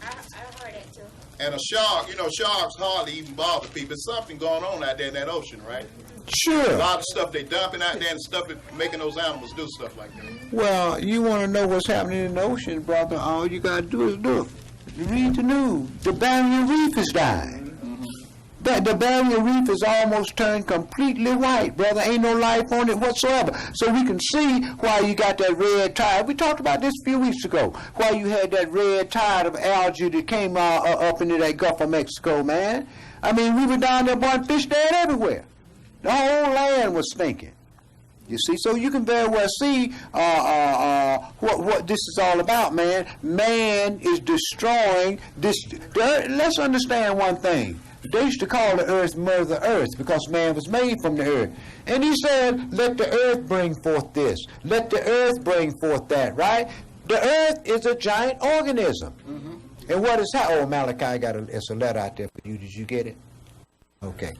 S9: I heard that too.
S2: And a shark, you know, sharks hardly even bother people. There's something going on out there in that ocean, right?
S1: Sure.
S2: A lot of stuff they dumping out there and stuff that making those animals do stuff like that.
S1: Well, you want to know what's happening in the ocean, brother, all you got to do is look. You read the news. The barrier reef is dying. The barrier reef is almost turned completely white, brother. Ain't no life on it whatsoever. So we can see why you got that red tide. We talked about this a few weeks ago. Why you had that red tide of algae that came up into that Gulf of Mexico, man. I mean, we were down there, boy, fish dead everywhere. The whole land was stinking. You see, so you can very well see what this is all about, man. Man is destroying this. Let's understand one thing. They used to call the earth Mother Earth because man was made from the earth. And he said, let the earth bring forth this. Let the earth bring forth that, right? The earth is a giant organism. Mm-hmm. And what is that? Oh, Malachi, it's a letter out there for you. Did you get it? Okay.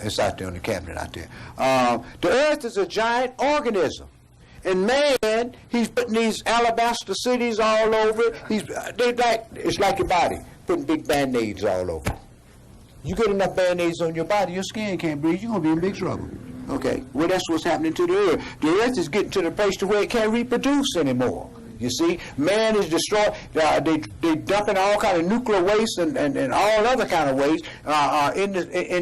S1: It's out there on the cabinet out there. The earth is a giant organism. And man, he's putting these alabaster cities all over. It's like your body, putting big Band-Aids all over. You get enough Band-Aids on your body, your skin can't breathe, you're going to be in big trouble. Okay, well, that's what's happening to the earth. The earth is getting to the place to where it can't reproduce anymore. You see, man is destroyed. They dumping all kind of nuclear waste and all other kind of waste in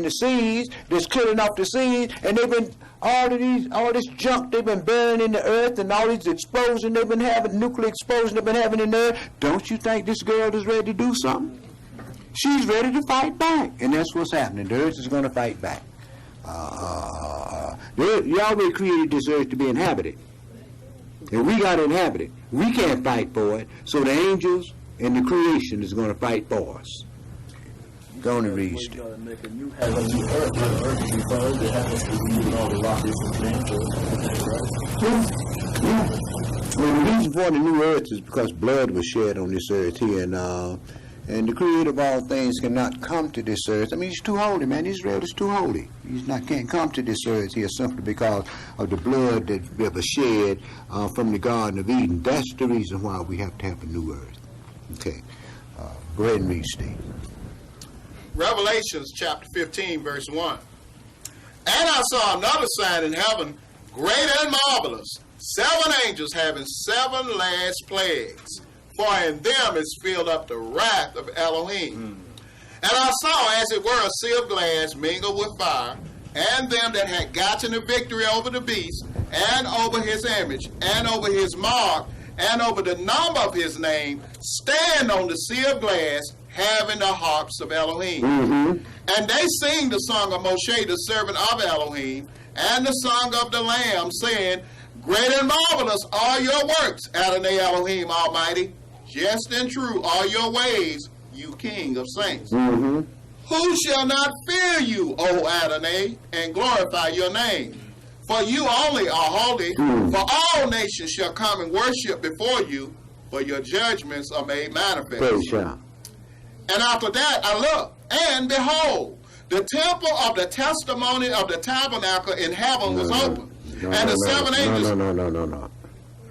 S1: the seas. That's clearing off the seas, and they've been all this junk they've been burying in the earth, and all these explosions they've been having, nuclear explosions they've been having in the earth. Don't you think this girl is ready to do something? She's ready to fight back, and that's what's happening. The earth is going to fight back. Yahweh created this earth to be inhabited. And we got to inhabit it. We can't fight for it. So the angels and the creation is going to fight for us. Go on and read.
S3: We're going to make a new heaven, a new earth. The earth is referred to heavens to be all the rockets and things.
S1: Yeah. Well, the reason for the new earth is because blood was shed on this earth here, and the Creator of all things cannot come to this earth. I mean, he's too holy, man. Israel is too holy. Can't come to this earth here simply because of the blood that was shed from the Garden of Eden. That's the reason why we have to have a new earth. Okay. Go ahead and read, Steve.
S2: Revelations chapter 15, verse 1. And I saw another sign in heaven, great and marvelous, 7 angels having 7 last plagues. For in them is filled up the wrath of Elohim. And I saw, as it were, a sea of glass mingled with fire, and them that had gotten the victory over the beast, and over his image, and over his mark, and over the number of his name, stand on the sea of glass, having the harps of Elohim. Mm-hmm. And they sing the song of Moshe, the servant of Elohim, and the song of the Lamb, saying, Great and marvelous are your works, Adonai Elohim Almighty. Just and true are your ways, you King of saints. Mm-hmm. Who shall not fear you, O Adonai, and glorify your name? For you only are holy, for all nations shall come and worship before you, for your judgments are made manifest. And after that I looked, and behold, the temple of the testimony of the tabernacle in heaven was open. And the 7 angels...
S1: No.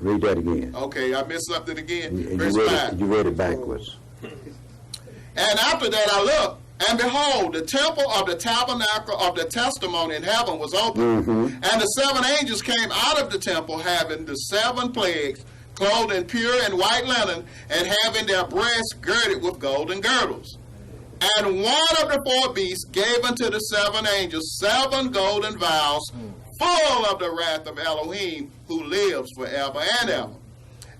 S1: Read that again.
S2: Okay, I missed something again.
S1: Verse 5. You read it backwards.
S2: And after that I looked, and behold, the temple of the tabernacle of the testimony in heaven was open. Mm-hmm. And the 7 angels came out of the temple, having the 7 plagues, clothed in pure and white linen, and having their breasts girded with golden girdles. And one of the 4 beasts gave unto the 7 angels 7 golden vials, full of the wrath of Elohim, who lives forever and ever.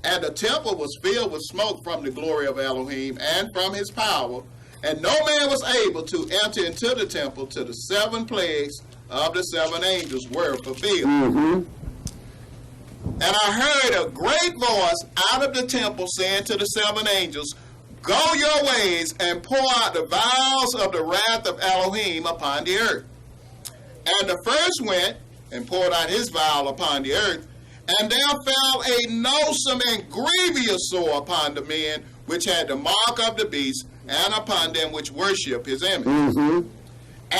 S2: And the temple was filled with smoke from the glory of Elohim and from his power, and no man was able to enter into the temple till the 7 plagues of the 7 angels were fulfilled. Mm-hmm. And I heard a great voice out of the temple saying to the 7 angels, Go your ways and pour out the vials of the wrath of Elohim upon the earth. And the first went and poured out his vial upon the earth, and there fell a noisome and grievous sore upon the men which had the mark of the beast, and upon them which worship his image. Mm-hmm.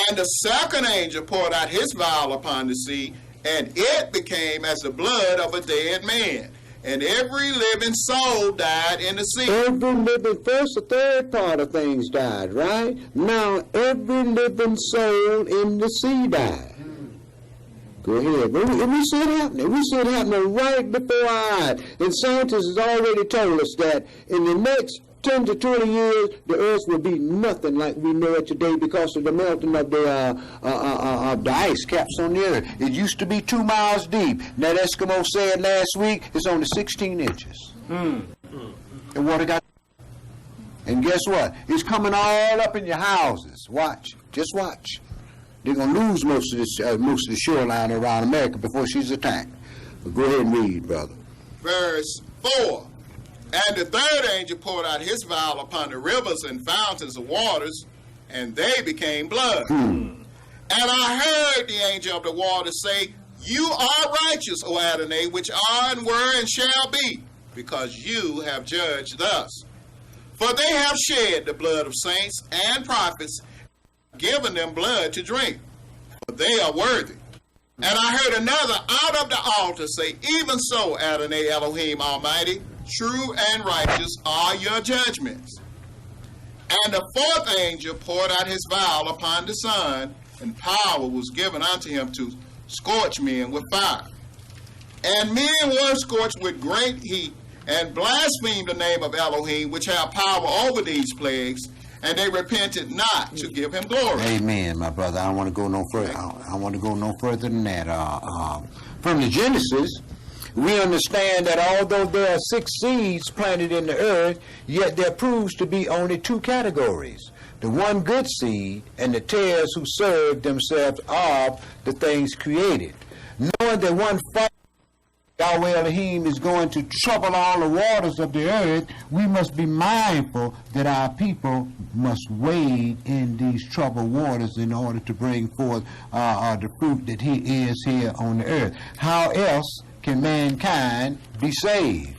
S2: And the second angel poured out his vial upon the sea, and it became as the blood of a dead man. And every living soul died in the sea.
S1: Every living, first the third part of things died, right? Now every living soul in the sea died. Go ahead. We see it happening. We see it happening right before our eyes. And scientists has already told us that in the next 10 to 20 years, the earth will be nothing like we know it today because of the melting of the ice caps on the earth. It used to be 2 miles deep. That Eskimo said last week it's only 16 inches. And water got... And guess what? It's coming all up in your houses. Watch. Just watch. They're going to lose most of the shoreline around America before she's attacked. But go ahead and read, brother.
S2: Verse 4. And the third angel poured out his vial upon the rivers and fountains of waters, and they became blood. And I heard the angel of the waters say, You are righteous, O Adonai, which are and were and shall be, because you have judged thus. For they have shed the blood of saints and prophets, given them blood to drink, for they are worthy. And I heard another out of the altar say, Even so, Adonai Elohim Almighty, true and righteous are your judgments. And the fourth angel poured out his vial upon the sun, and power was given unto him to scorch men with fire. And men were scorched with great heat, and blasphemed the name of Elohim, which have power over these plagues, and they repented not to give him glory.
S1: Amen, my brother. I don't want to go no further. I want to go no further than that. From the Genesis, we understand that although there are 6 seeds planted in the earth, yet there proves to be only 2 categories. The one good seed and the tares who serve themselves of the things created. Knowing that one Yahweh Elohim is going to trouble all the waters of the earth, we must be mindful that our people must wade in these troubled waters in order to bring forth the fruit that he is here on the earth. How else can mankind be saved?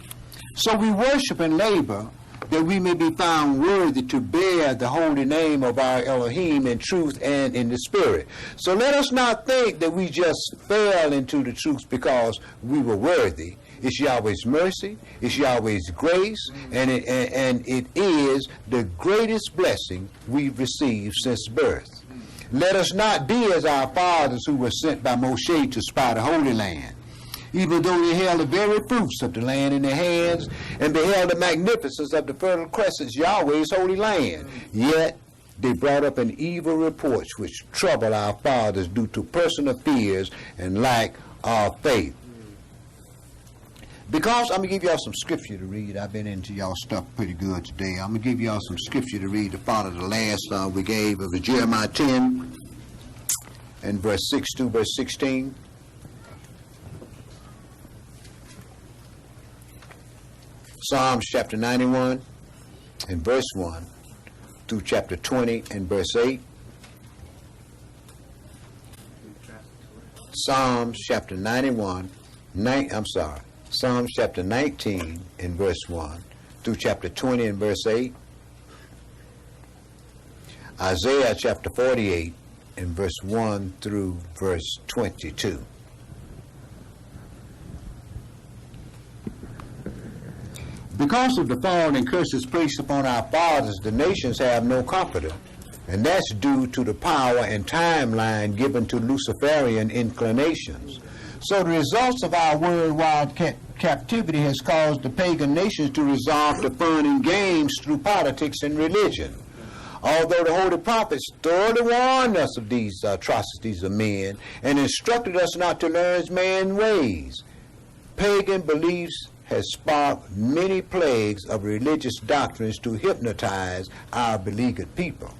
S1: So we worship and labor that we may be found worthy to bear the holy name of our Elohim in truth and in the spirit. So let us not think that we just fell into the truth because we were worthy. It's Yahweh's mercy, it's Yahweh's grace, and it is the greatest blessing we've received since birth. Let us not be as our fathers who were sent by Moshe to spy the Holy Land. Even though they held the very fruits of the land in their hands and beheld the magnificence of the fertile crescents, Yahweh's holy land, yet they brought up an evil report which troubled our fathers due to personal fears and lack of faith. Because I'm going to give y'all some scripture to read. I've been into y'all stuff pretty good today. I'm going to give y'all some scripture to read to follow the last we gave of Jeremiah 10 and verse 6 to verse 16. Psalms chapter 91 and verse 1 through chapter 20 and verse 8. Psalms chapter 19 and verse 1 through chapter 20 and verse 8. Isaiah chapter 48 and verse 1 through verse 22. Because of the fall and curses placed upon our fathers, the nations have no comforter, and that's due to the power and timeline given to Luciferian inclinations. So the results of our worldwide captivity has caused the pagan nations to resort to fun and games through politics and religion. Although the holy prophets thoroughly warned us of these atrocities of men and instructed us not to learn man's ways, pagan beliefs has sparked many plagues of religious doctrines to hypnotize our beleaguered people.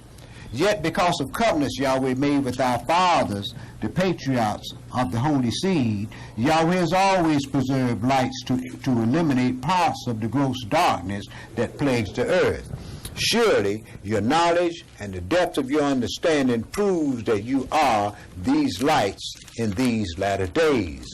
S1: Yet because of covenants Yahweh made with our fathers, the patriarchs of the holy seed, Yahweh has always preserved lights to eliminate parts of the gross darkness that plagues the earth. Surely your knowledge and the depth of your understanding proves that you are these lights in these latter days.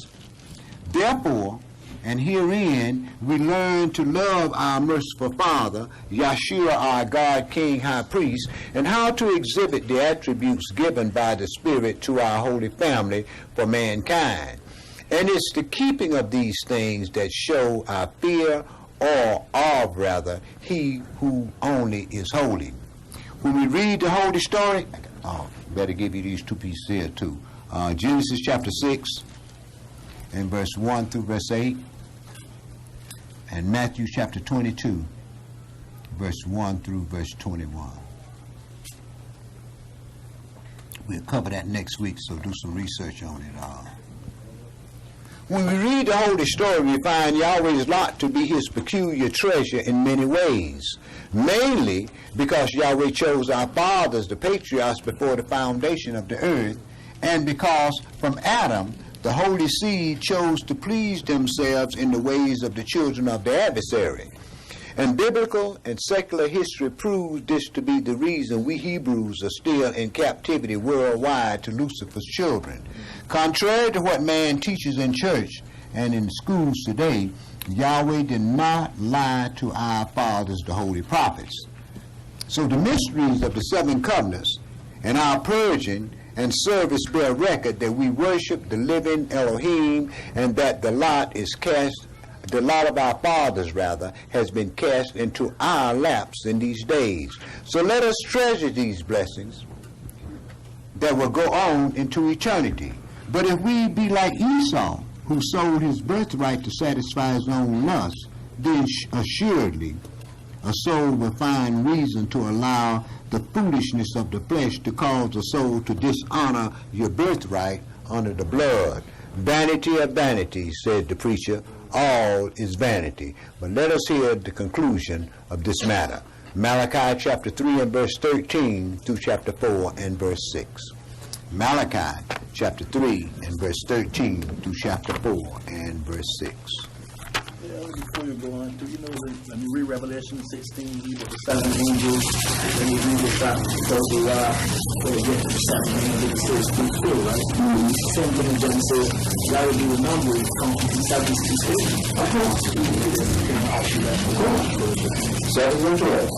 S1: Therefore, And herein we learn to love our merciful Father, Yeshua, our God, King, High Priest, and how to exhibit the attributes given by the Spirit to our holy family for mankind. And it's the keeping of these things that show our fear, or of rather, he who only is holy. When we read the holy story, better give you these two pieces here too. Genesis chapter 6 and verse 1 through verse 8. And Matthew chapter 22, verse 1 through verse 21. We'll cover that next week, so do some research on it. When we read the holy story, we find Yahweh's lot to be his peculiar treasure in many ways. Mainly because Yahweh chose our fathers, the patriarchs, before the foundation of the earth, and because from Adam, the holy seed chose to please themselves in the ways of the children of the adversary. And biblical and secular history proves this to be the reason we Hebrews are still in captivity worldwide to Lucifer's children. Contrary to what man teaches in church and in schools today, Yahweh did not lie to our fathers, the holy prophets. So the mysteries of the seven covenants and our purging and service bear record that we worship the living Elohim, and that the lot of our fathers has been cast into our laps in these days. So let us treasure these blessings that will go on into eternity. But if we be like Esau, who sold his birthright to satisfy his own lust, then assuredly a soul will find reason to allow the foolishness of the flesh to cause a soul to dishonor your birthright under the blood. Vanity of vanities, said the preacher, all is vanity. But let us hear the conclusion of this matter. Malachi chapter 3 and verse 13 through chapter 4 and verse 6. Malachi chapter 3 and verse 13 through chapter 4 and verse 6.
S3: Before you go on, do you know when you read Revelation 16, you get the seven angels, and you read the chapter, because they get the seven angels, it says be full, right? Same thing in Genesis, that would be the number, it comes from 7 to 6. Of course.
S1: Seven and 12.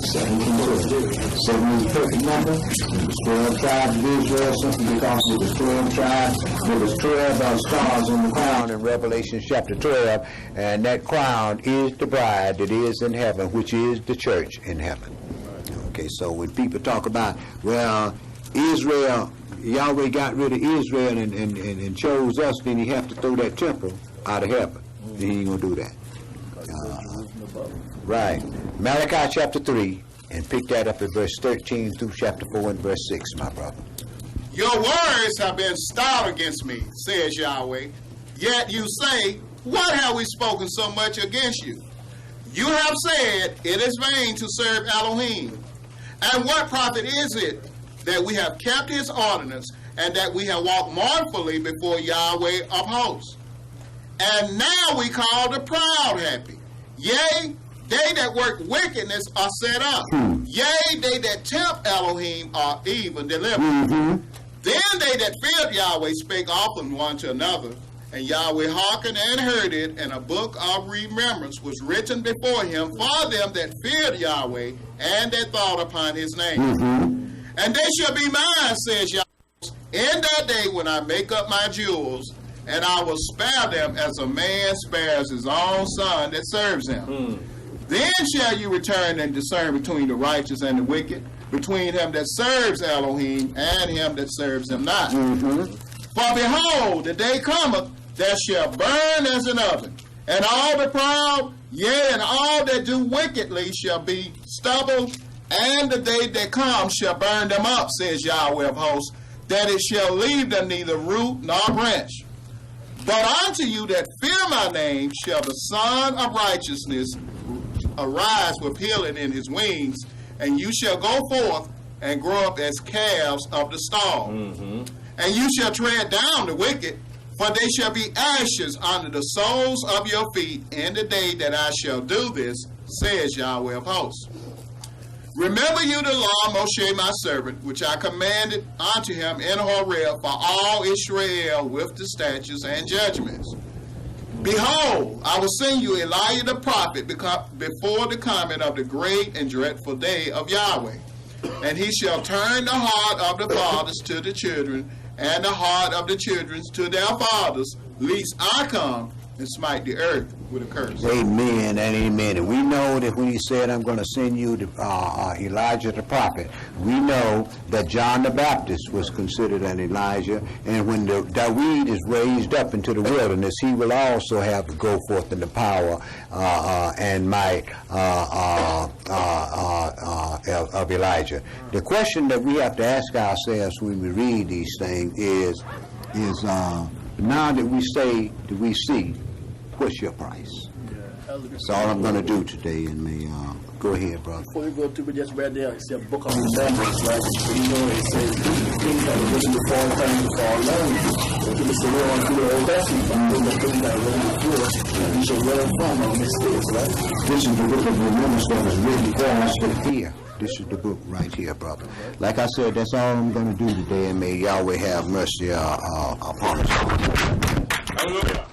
S1: 7 and 12. 7 is a perfect number. It was 12 tribes of Israel, simply because it was 12 tribes. There was 12 stars on the crown in Revelation chapter 12, and that crown is the bride that is in heaven, which is the church in heaven. Okay, so when people talk about, well, Israel, Yahweh got rid of Israel and chose us, then he have to throw that temple out of heaven. He ain't going to do that. Right. Malachi chapter 3, and pick that up at verse 13 through chapter 4 and verse 6, my brother.
S2: Your words have been stout against me, says Yahweh. Yet you say, what have we spoken so much against you? You have said, it is vain to serve Elohim. And what profit is it that we have kept his ordinance, and that we have walked mournfully before Yahweh of hosts? And now we call the proud happy. Yea, they that work wickedness are set up. Yea, they that tempt Elohim are even delivered. Then they that feared Yahweh spake often one to another, and Yahweh hearkened and heard it, and a book of remembrance was written before him for them that feared Yahweh, and that thought upon his name. And they shall be mine, says Yahweh, in that day when I make up my jewels, and I will spare them as a man spares his own son that serves him. Then shall you return and discern between the righteous and the wicked, between him that serves Elohim and him that serves him not. For behold, the day cometh that shall burn as an oven, and all the proud, yea, and all that do wickedly shall be stubble, and the day that comes shall burn them up, says Yahweh of hosts, that it shall leave them neither root nor branch. But unto you that fear my name shall the Son of Righteousness arise with healing in his wings, and you shall go forth and grow up as calves of the stall. And you shall tread down the wicked, for they shall be ashes under the soles of your feet in the day that I shall do this, says Yahweh of hosts. Remember you the law, Moshe my servant, which I commanded unto him in Horeb for all Israel with the statutes and judgments. Behold, I will send you Elijah the prophet before the coming of the great and dreadful day of Yahweh. And he shall turn the heart of the fathers to the children, and the heart of the children to their fathers, lest I come and smite the earth with a curse.
S1: Amen and amen. And we know that when he said, I'm going to send you Elijah the prophet, we know that John the Baptist was considered an Elijah. And when David is raised up into the wilderness, he will also have to go forth in the power and might of Elijah. The question that we have to ask ourselves when we read these things is now that we say that we see, what's your price? That's all I'm going to do today. And go ahead, brother.
S3: Before we go to, we just read there, it's a book of remembrance, right? So you know, it says things that were written before time before long. So people say, we don't want to do the Old Testament, but the things that were written before, and we should learn from our mistakes, right?
S1: This is the book of remembrance that was written for us here. This is the book right here, brother. Like I said, that's all I'm going to do today, and may Yahweh have mercy upon us.
S2: Hallelujah.